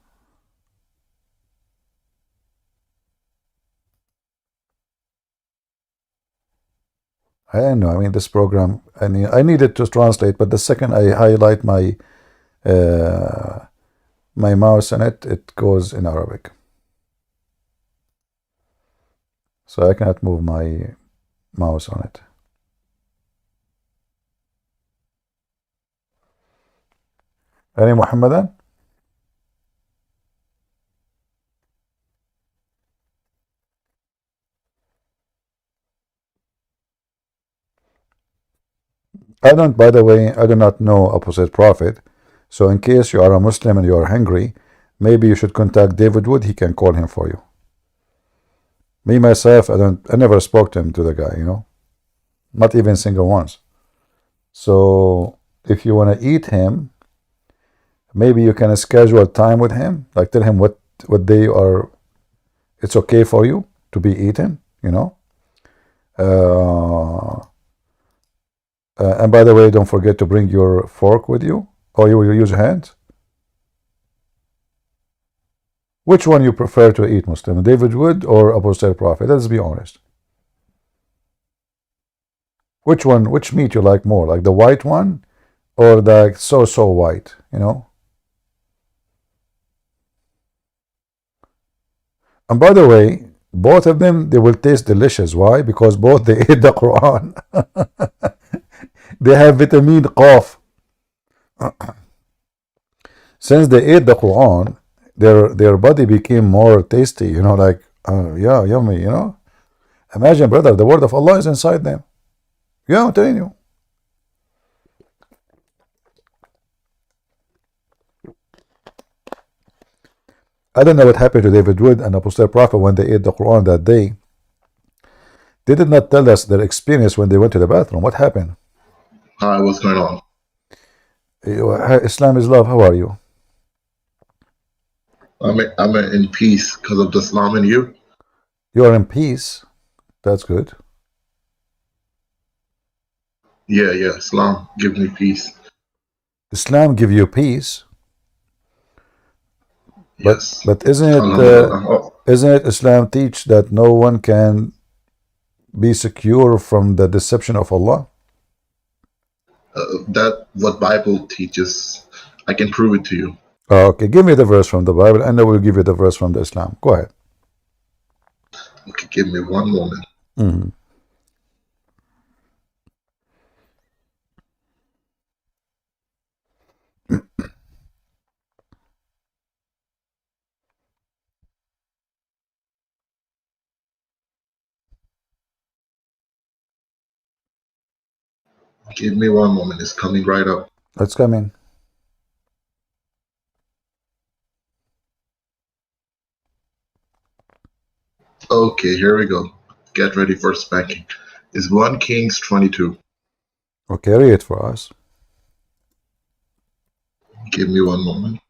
I don't know. I mean, this program, I needed to translate, but the second I highlight my my mouse on it, it goes in Arabic. So I cannot move my mouse on it. Any Muhammadan? I don't, by the way, I do not know opposite prophet. So in case you are a Muslim and you are hungry, maybe you should contact David Wood. He can call him for you. Me, myself, I never spoke to him, to the guy, you know, not even single once. So if you want to eat him, maybe you can schedule time with him, like tell him what day are, it's okay for you to be eaten, you know. And by the way, don't forget to bring your fork with you, or you will use hands. Which one you prefer to eat, Muslim? David Wood or Apostle Prophet? Let's be honest. Which one, which meat you like more? Like the white one or the so white, you know? And by the way, both of them, they will taste delicious. Why? Because both they ate the Quran. They have vitamin Qaf. Since they ate the Quran, their body became more tasty, you know, like, yeah, yummy, you know. Imagine, brother, the word of Allah is inside them. Yeah, I'm telling you. I don't know what happened to David Wood and Apostle Prophet when they ate the Quran that day. They did not tell us their experience when they went to the bathroom. What happened? Hi, what's going on? Islam is love. How are you? I'm in peace because of the Islam and you. You are in peace. That's good. Yeah, Islam give me peace. Islam give you peace. Yes. But isn't it Islam teach that no one can be secure from the deception of Allah? That what Bible teaches. I can prove it to you. Okay, give me the verse from the Bible, and I will give you the verse from the Islam. Go ahead. Okay, give me one moment. Give me one moment. It's coming right up. Let's come in. Okay, here we go. Get ready for spanking. It's 1 Kings 22. Okay, read it for us. Give me one moment.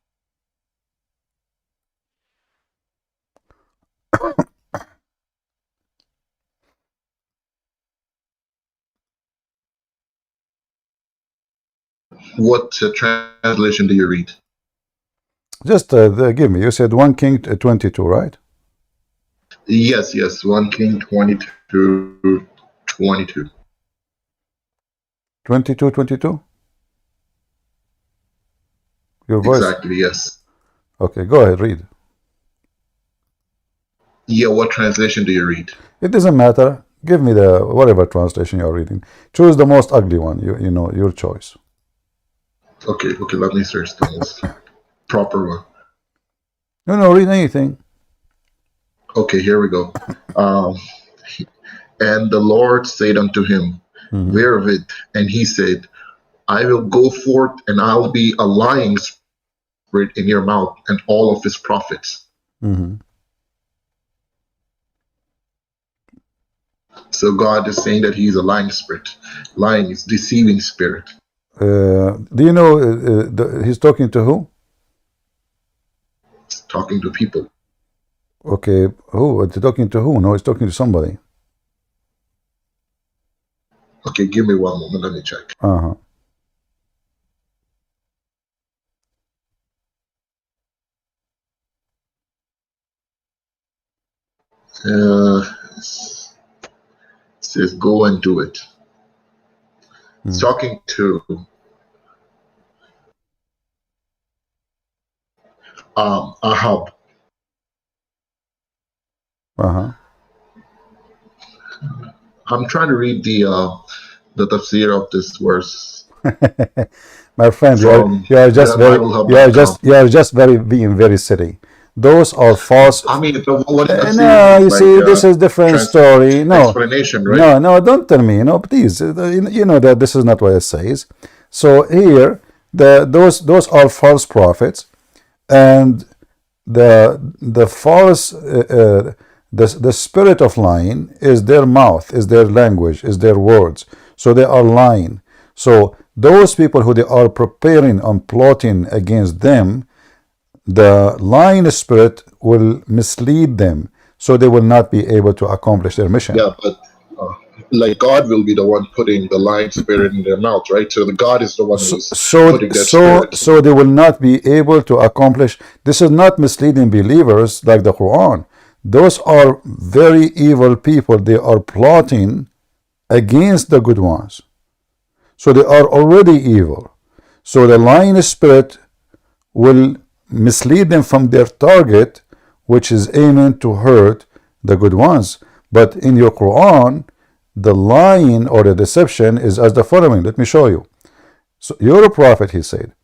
What translation do you read? Just give me. You said 1 King 22, right? Yes, 1 King 22. 22. 22. Your voice. Exactly, yes. Okay, go ahead, read. Yeah, what translation do you read? It doesn't matter. Give me the whatever translation you're reading. Choose the most ugly one. You know, your choice. Okay, let me search the most proper one. No, read anything. Okay, here we go. And the Lord said unto him, Wherewith? And he said, I will go forth, and I'll be a lying spirit in your mouth, and all of his prophets. So God is saying that he's a lying spirit. Lying is deceiving spirit. Do you know he's talking to who? He's talking to people. Okay, who? He's talking to who? No, he's talking to somebody. Okay, give me one moment. Let me check. It says, go and do it. He's talking to Ahab. I'm trying to read the tafsir of this verse. My friend, you are just being very silly. Those are false. I mean, what is tafsir? No, you see, this is different story. No, explanation, right? No, don't tell me. No, please. You know that this is not what it says. So here, those are false prophets, and the false the spirit of lying is their mouth, is their language, is their words. So they are lying. So those people who they are preparing and plotting against them, the lying spirit will mislead them, so they will not be able to accomplish their mission. Yeah, but like God will be the one putting the lying spirit in their mouth, right? So the God is the one who's putting that spirit. So they will not be able to accomplish. This is not misleading believers like the Quran. Those are very evil people. They are plotting against the good ones. So they are already evil. So the lying spirit will mislead them from their target, which is aiming to hurt the good ones. But in your Quran, the lying or the deception is as the following. Let me show you. So you're a prophet, he said,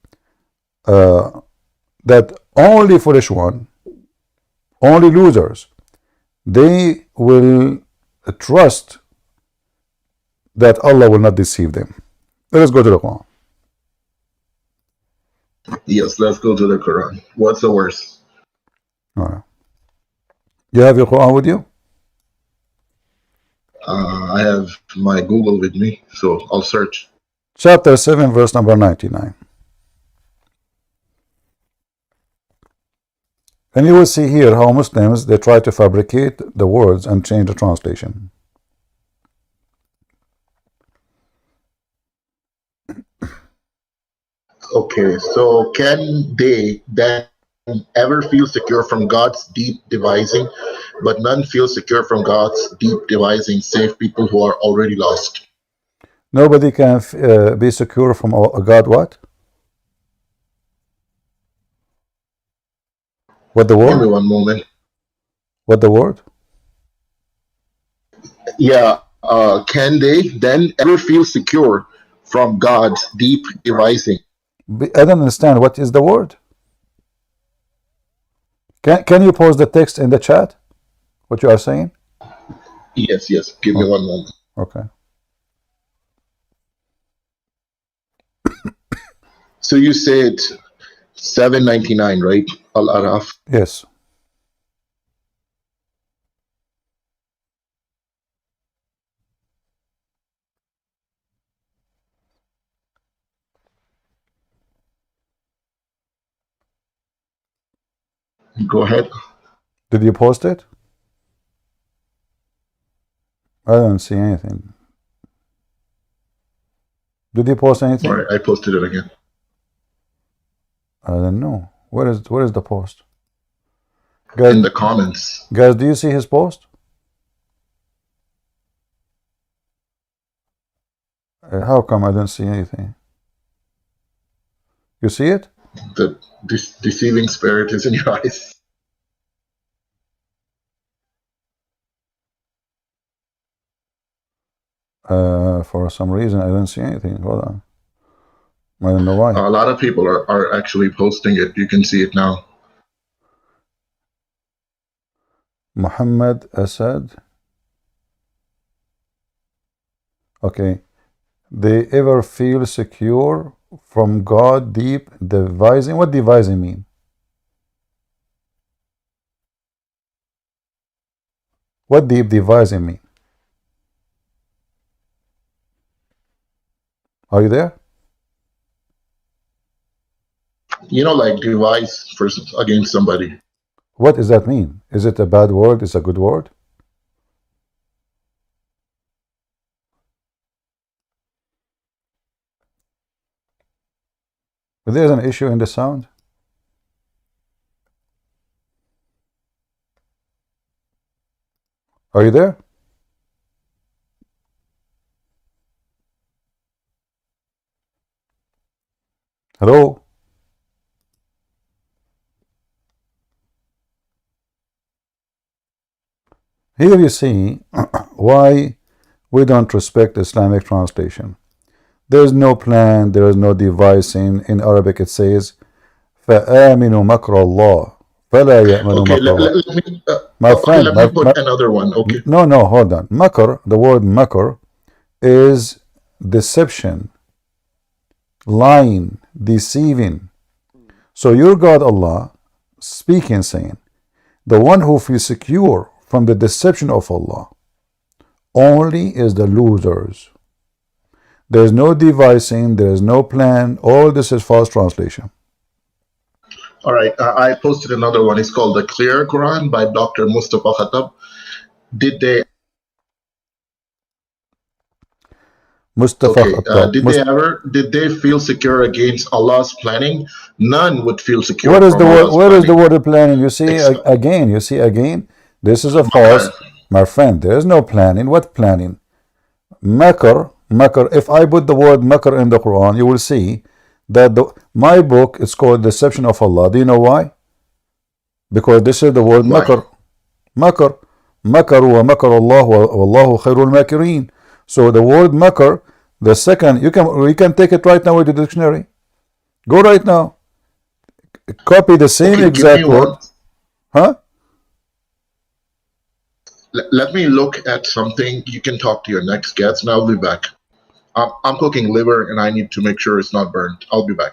that only foolish one, only losers, they will trust that Allah will not deceive them. Let us go to the Quran. Yes, let's go to the Quran. What's the verse? All right. You have your Quran with you? I have my Google with me, so I'll search. Chapter 7, verse number 99. And you will see here how Muslims, they try to fabricate the words and change the translation. Okay, so can they then ever feel secure from God's deep devising, but none feel secure from God's deep devising, save people who are already lost? Nobody can be secure from God what? What the word? Give me one moment. What the word? Yeah, can they then ever feel secure from God's deep devising? I don't understand. What is the word? Can you post the text in the chat? What you are saying? Yes. Give me one moment. Okay. So you said 799, right? Al-Araf. Yes. Go ahead. Did you post it? I don't see anything. Did you post anything? All right, I posted it again. I don't know. Where is the post? Guys, in the comments. Guys, do you see his post? How come I don't see anything? You see it? The deceiving spirit is in your eyes. For some reason, I don't see anything. Hold on. I don't know why. A lot of people are actually posting it. You can see it now. Muhammad Asad. Okay. They ever feel secure from God deep devising? What devising mean? What deep devising mean? Are you there? You know, like devise against somebody. What does that mean? Is it a bad word? Is it a good word? But there's an issue in the sound. Are you there? Hello? Here you see why we don't respect Islamic translation. There is no plan, there is no devising. In Arabic it says, فَآمِنُوا مَكْرَ اللَّهِ فَلَا يَأْمَنُوا Okay, مَكْرَ let, اللَّهِ. let me My okay, friend, let me put another one. Okay. no, hold on. Makr, the word makr is deception, lying, deceiving. So your God Allah speaking, saying, the one who feels secure from the deception of Allah only is the losers. There is no devising, there is no plan. All this is false translation. All right, I posted another one. It's called The Clear Quran by Dr. Mustafa Khattab. Did they Mustafa okay? Khattab. Did they feel secure against Allah's planning? None would feel secure What is from the word? Allah's Where is the planning. word planning? You see again. You see again. This is a false, my friend. There is no planning. What planning? Makr. If I put the word makr in the Quran, you will see that my book is called Deception of Allah. Do you know why? Because this is the word makr. Makr. Makr wa makr Allah wallahu khairul makirin. So the word makr, the second, you can take it right now with the dictionary. Go right now. Copy the same exact word. Huh? Let me look at something. You can talk to your next guest, and I'll be back. I'm cooking liver, and I need to make sure it's not burnt. I'll be back.